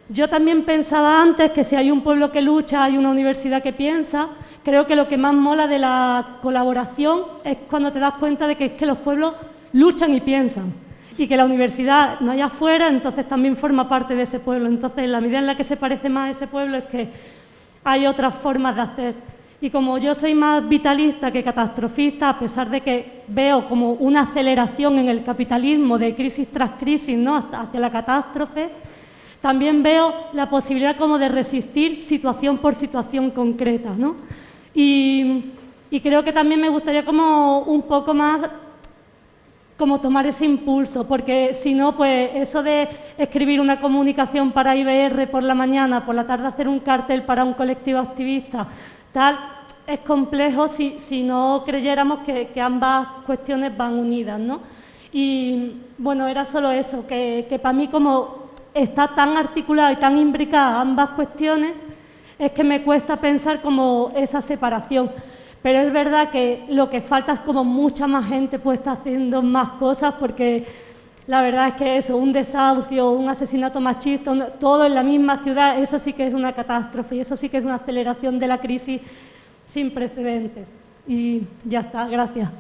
yo también pensaba antes que si hay un pueblo que lucha, hay una universidad que piensa. Creo que lo que más mola de la colaboración es cuando te das cuenta de que es que los pueblos luchan y piensan y que la universidad no hay afuera, entonces también forma parte de ese pueblo. Entonces, en la medida en la que se parece más a ese pueblo es que hay otras formas de hacer. Y como yo soy más vitalista que catastrofista, a pesar de que veo como una aceleración en el capitalismo de crisis tras crisis, ¿no?, hacia la catástrofe, también veo la posibilidad como de resistir situación por situación concreta, ¿no? Y creo que también me gustaría como un poco más como tomar ese impulso, porque si no, pues eso de escribir una comunicación para IBR por la mañana, por la tarde hacer un cartel para un colectivo activista, tal, es complejo si no creyéramos que ambas cuestiones van unidas, ¿no? Y bueno, era solo eso, que para mí como está tan articulado y tan imbricada ambas cuestiones, es que me cuesta pensar como esa separación. Pero es verdad que lo que falta es como mucha más gente pues está haciendo más cosas, porque la verdad es que eso, un desahucio, un asesinato machista, todo en la misma ciudad, eso sí que es una catástrofe y eso sí que es una aceleración de la crisis sin precedentes. Y ya está, gracias.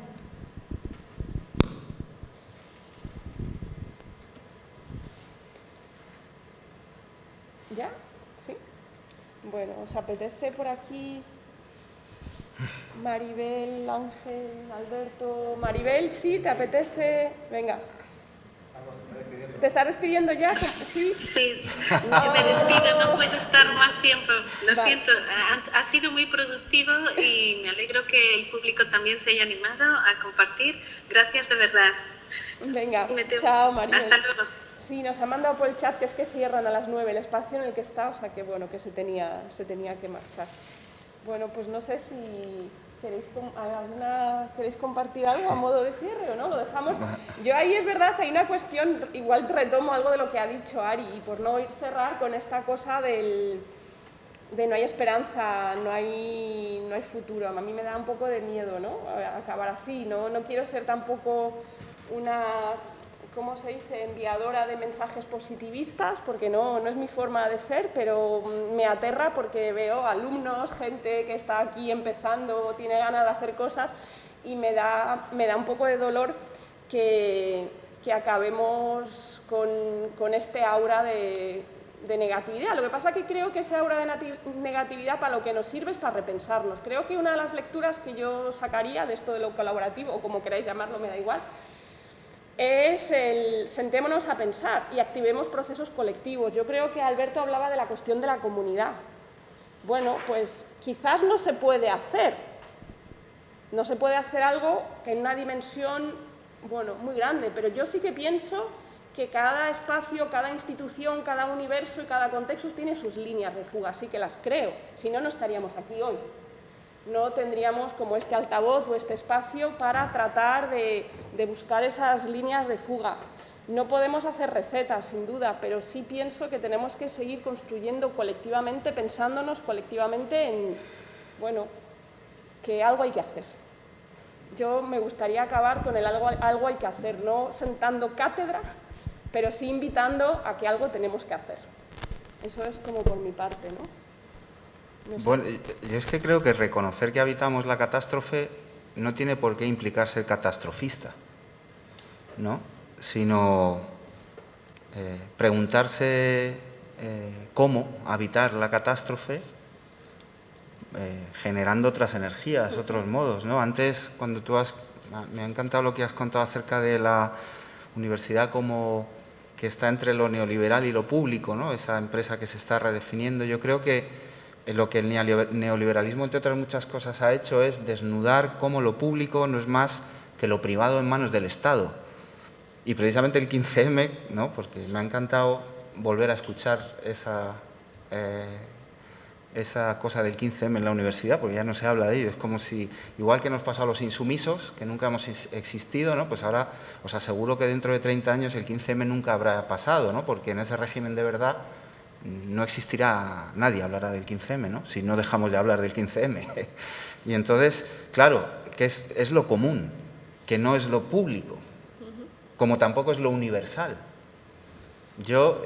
¿Ya? ¿Sí? Bueno, ¿os apetece por aquí Maribel, Ángel, Alberto? Maribel, ¿sí? ¿Te apetece? Venga. ¿Te estás despidiendo ya? ¿Sí? Sí, me despido, no puedo estar más tiempo. Lo siento, ha sido muy productivo y me alegro que el público también se haya animado a compartir. Gracias de verdad. Venga, chao Maribel. Hasta luego. Sí, nos ha mandado por el chat que es que cierran a las 9 el espacio en el que está, o sea que bueno, que se tenía que marchar. Bueno, pues no sé si queréis compartir algo a modo de cierre o no, lo dejamos. Yo ahí es verdad, hay una cuestión, igual retomo algo de lo que ha dicho Ari, y por no cerrar con esta cosa del no hay esperanza, no hay futuro. A mí me da un poco de miedo, ¿no?, acabar así. No quiero ser tampoco una, ¿cómo se dice?, enviadora de mensajes positivistas, porque no es mi forma de ser, pero me aterra porque veo alumnos, gente que está aquí empezando, tiene ganas de hacer cosas, y me da un poco de dolor que acabemos con este aura de negatividad. Lo que pasa es que creo que ese aura de negatividad para lo que nos sirve es para repensarnos. Creo que una de las lecturas que yo sacaría de esto de lo colaborativo, o como queráis llamarlo, me da igual, es el sentémonos a pensar y activemos procesos colectivos. Yo creo que Alberto hablaba de la cuestión de la comunidad. Bueno, pues quizás no se puede hacer algo que en una dimensión, bueno, muy grande, pero yo sí que pienso que cada espacio, cada institución, cada universo y cada contexto tiene sus líneas de fuga, sí que las creo, si no, no estaríamos aquí hoy. No tendríamos como este altavoz o este espacio para tratar de buscar esas líneas de fuga. No podemos hacer recetas, sin duda, pero sí pienso que tenemos que seguir construyendo colectivamente, pensándonos colectivamente en, bueno, que algo hay que hacer. Yo me gustaría acabar con el algo hay que hacer, no sentando cátedra, pero sí invitando a que algo tenemos que hacer. Eso es como por mi parte, ¿no? No sé. Bueno, yo es que creo que reconocer que habitamos la catástrofe no tiene por qué implicar ser catastrofista, ¿no? Sino preguntarse cómo habitar la catástrofe generando otras energías, otros modos, ¿no? Antes, cuando me ha encantado lo que has contado acerca de la universidad como que está entre lo neoliberal y lo público, ¿no? Esa empresa que se está redefiniendo. Yo creo que lo que el neoliberalismo, entre otras muchas cosas, ha hecho es desnudar cómo lo público no es más que lo privado en manos del Estado. Y precisamente el 15M, ¿no?, porque me ha encantado volver a escuchar esa cosa del 15M en la universidad, porque ya no se habla de ello. Es como si, igual que nos pasa a los insumisos, que nunca hemos existido, ¿no?, pues ahora os aseguro que dentro de 30 años el 15M nunca habrá pasado, ¿no?, porque en ese régimen de verdad no existirá, nadie hablará del 15M, ¿no?, si no dejamos de hablar del 15M. Y entonces, claro, que es lo común, que no es lo público, como tampoco es lo universal. Yo,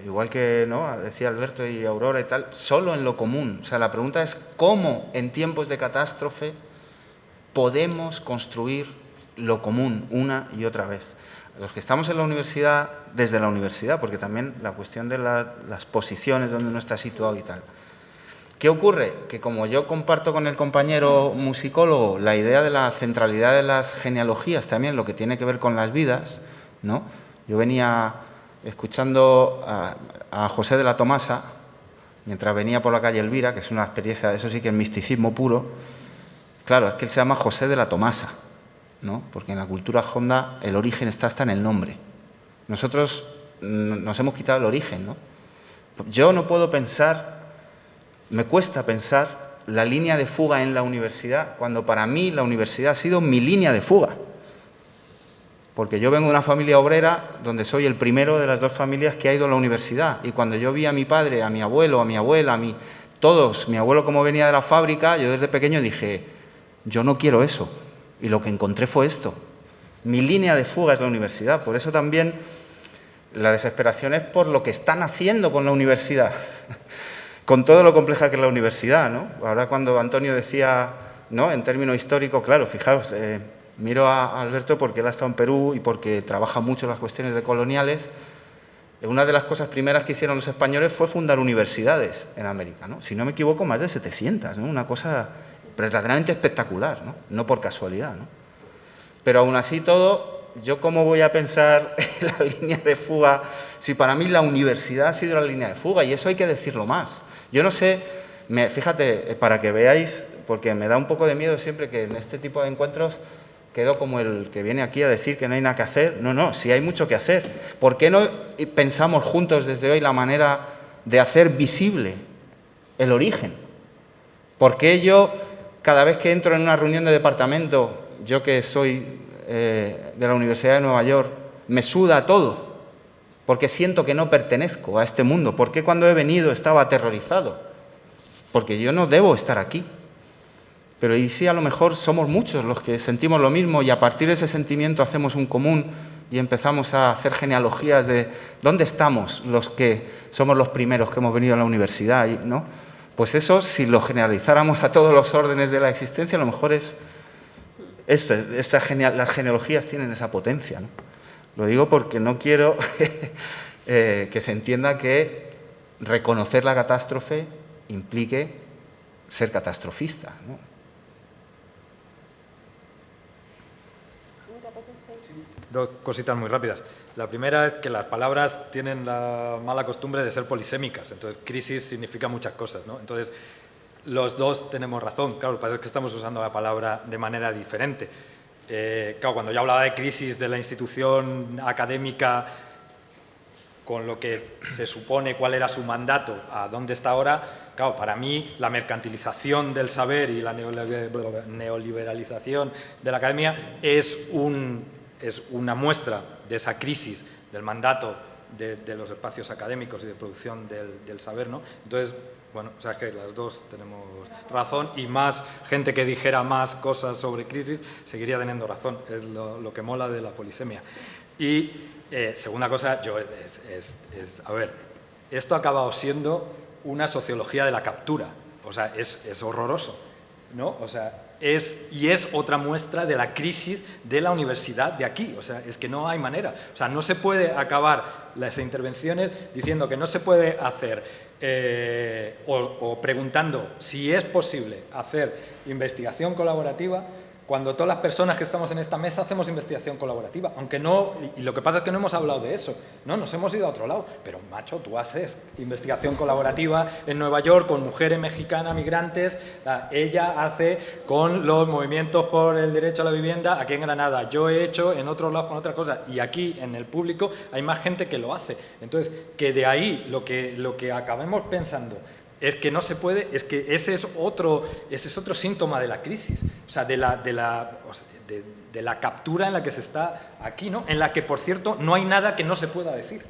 igual que, ¿no?, decía Alberto y Aurora y tal, solo en lo común. O sea, la pregunta es cómo en tiempos de catástrofe podemos construir lo común una y otra vez. Los que estamos en la universidad, desde la universidad, porque también la cuestión de las posiciones donde uno está situado y tal. ¿Qué ocurre? Que como yo comparto con el compañero musicólogo la idea de la centralidad de las genealogías, también lo que tiene que ver con las vidas, ¿no? Yo venía escuchando a José de la Tomasa, mientras venía por la calle Elvira, que es una experiencia, eso sí que es misticismo puro. Claro, es que él se llama José de la Tomasa, ¿no?, porque en la cultura honda el origen está hasta en el nombre. Nosotros nos hemos quitado el origen, ¿no? Yo no puedo pensar, me cuesta pensar la línea de fuga en la universidad, cuando para mí la universidad ha sido mi línea de fuga. Porque yo vengo de una familia obrera donde soy el primero de las dos familias que ha ido a la universidad. Y cuando yo vi a mi padre, a mi abuelo, a mi abuela, todos, mi abuelo como venía de la fábrica, yo desde pequeño dije, yo no quiero eso. Y lo que encontré fue esto. Mi línea de fuga es la universidad. Por eso también la desesperación es por lo que están haciendo con la universidad. Con todo lo compleja que es la universidad, ¿no? Ahora cuando Antonio decía, ¿no?, en términos históricos, claro, fijaos, miro a Alberto porque él ha estado en Perú y porque trabaja mucho en las cuestiones de coloniales. Una de las cosas primeras que hicieron los españoles fue fundar universidades en América, ¿no? Si no me equivoco, más de 700, ¿no? Una cosa verdaderamente espectacular, ¿no? No por casualidad, ¿no? Pero aún así todo, ¿yo cómo voy a pensar en la línea de fuga si para mí la universidad ha sido la línea de fuga? Y eso hay que decirlo más. Yo no sé, fíjate, para que veáis, porque me da un poco de miedo siempre que en este tipo de encuentros quedo como el que viene aquí a decir que no hay nada que hacer. No, no, sí hay mucho que hacer. ¿Por qué no pensamos juntos desde hoy la manera de hacer visible el origen? ¿Por qué yo, cada vez que entro en una reunión de departamento, yo que soy de la Universidad de Nueva York, me suda todo? Porque siento que no pertenezco a este mundo. ¿Por qué cuando he venido estaba aterrorizado? porque yo no debo estar aquí. Pero y sí, a lo mejor somos muchos los que sentimos lo mismo y a partir de ese sentimiento hacemos un común y empezamos a hacer genealogías de dónde estamos los que somos los primeros que hemos venido a la universidad, ¿no? Pues eso, si lo generalizáramos a todos los órdenes de la existencia, a lo mejor las genealogías tienen esa potencia, ¿no? Lo digo porque no quiero que se entienda que reconocer la catástrofe implique ser catastrofista, ¿no? Dos cositas muy rápidas. La primera es que las palabras tienen la mala costumbre de ser polisémicas. Entonces, crisis significa muchas cosas, ¿no? Entonces, los dos tenemos razón. Claro, lo que pasa es que estamos usando la palabra de manera diferente. Claro, cuando yo hablaba de crisis de la institución académica, con lo que se supone cuál era su mandato, a dónde está ahora, claro, para mí la mercantilización del saber y la neoliberalización de la academia es una muestra de esa crisis del mandato de los espacios académicos y de producción del saber, ¿no? Entonces, bueno, o sea, es que las dos tenemos razón y más gente que dijera más cosas sobre crisis seguiría teniendo razón, es lo que mola de la polisemia. Y segunda cosa, a ver, esto ha acabado siendo una sociología de la captura, o sea, es horroroso, ¿no? O sea, es otra muestra de la crisis de la universidad de aquí. O sea, es que no hay manera. O sea, no se puede acabar las intervenciones diciendo que no se puede hacer o preguntando si es posible hacer investigación colaborativa cuando todas las personas que estamos en esta mesa hacemos investigación colaborativa, aunque no, y lo que pasa es que no hemos hablado de eso, no, nos hemos ido a otro lado, pero macho, tú haces investigación colaborativa en Nueva York con mujeres mexicanas, migrantes, ella hace con los movimientos por el derecho a la vivienda aquí en Granada, yo he hecho en otros lados con otras cosas, y aquí en el público hay más gente que lo hace. Entonces, que de ahí lo que acabemos pensando es que no se puede, es que ese es otro síntoma de la crisis, o sea, de la captura en la que se está aquí, ¿no? En la que, por cierto, no hay nada que no se pueda decir.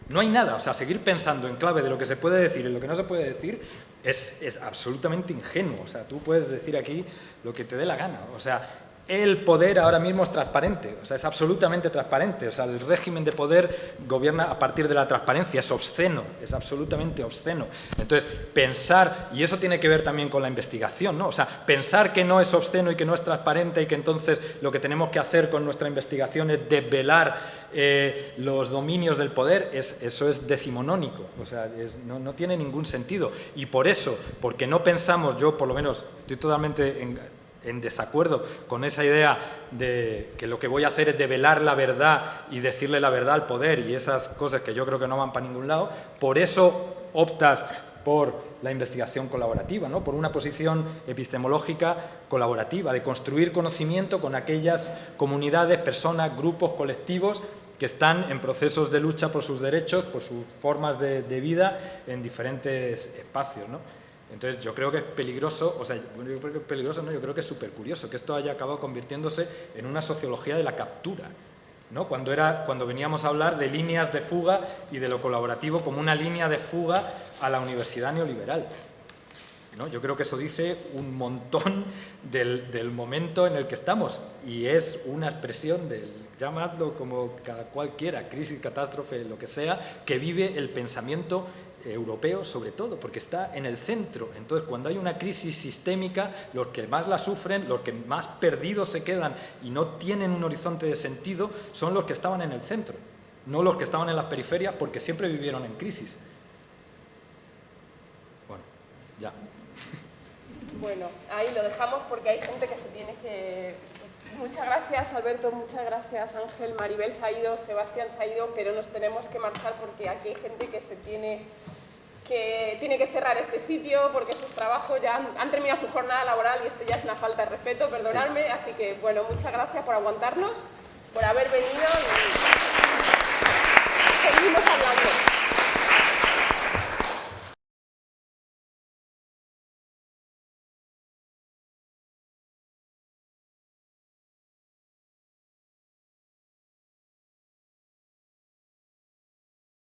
No hay nada, o sea, seguir pensando en clave de lo que se puede decir y lo que no se puede decir es absolutamente ingenuo. O sea, tú puedes decir aquí lo que te dé la gana, o sea, el poder ahora mismo es transparente, o sea, es absolutamente transparente, o sea, el régimen de poder gobierna a partir de la transparencia, es obsceno, es absolutamente obsceno. Entonces, pensar, y eso tiene que ver también con la investigación, ¿no? O sea, pensar que no es obsceno y que no es transparente y que entonces lo que tenemos que hacer con nuestra investigación es desvelar los dominios del poder, eso es decimonónico, o sea, no tiene ningún sentido. Y por eso, porque no pensamos, yo por lo menos estoy totalmente en desacuerdo con esa idea de que lo que voy a hacer es develar la verdad y decirle la verdad al poder y esas cosas que yo creo que no van para ningún lado, por eso optas por la investigación colaborativa, ¿no? Por una posición epistemológica colaborativa, de construir conocimiento con aquellas comunidades, personas, grupos, colectivos que están en procesos de lucha por sus derechos, por sus formas de vida en diferentes espacios, ¿no? Entonces, yo creo que es peligroso, o sea, bueno, yo creo que es peligroso, no, yo creo que es súper curioso que esto haya acabado convirtiéndose en una sociología de la captura, ¿no? Cuando veníamos a hablar de líneas de fuga y de lo colaborativo como una línea de fuga a la universidad neoliberal, ¿no? Yo creo que eso dice un montón del momento en el que estamos y es una expresión del, llamadlo como cada cual quiera, crisis, catástrofe, lo que sea, que vive el pensamiento europeo sobre todo, porque está en el centro. Entonces, cuando hay una crisis sistémica, los que más la sufren, los que más perdidos se quedan y no tienen un horizonte de sentido, son los que estaban en el centro, no los que estaban en las periferias, porque siempre vivieron en crisis. Bueno, ya. Bueno, ahí lo dejamos porque hay gente que se tiene que... Muchas gracias, Alberto, muchas gracias, Ángel. Maribel se ha ido, Sebastián se ha ido, pero nos tenemos que marchar porque aquí hay gente que tiene que cerrar este sitio porque sus trabajos ya han terminado su jornada laboral y esto ya es una falta de respeto, perdonadme. Sí. Así que, bueno, muchas gracias por aguantarnos, por haber venido y seguimos hablando.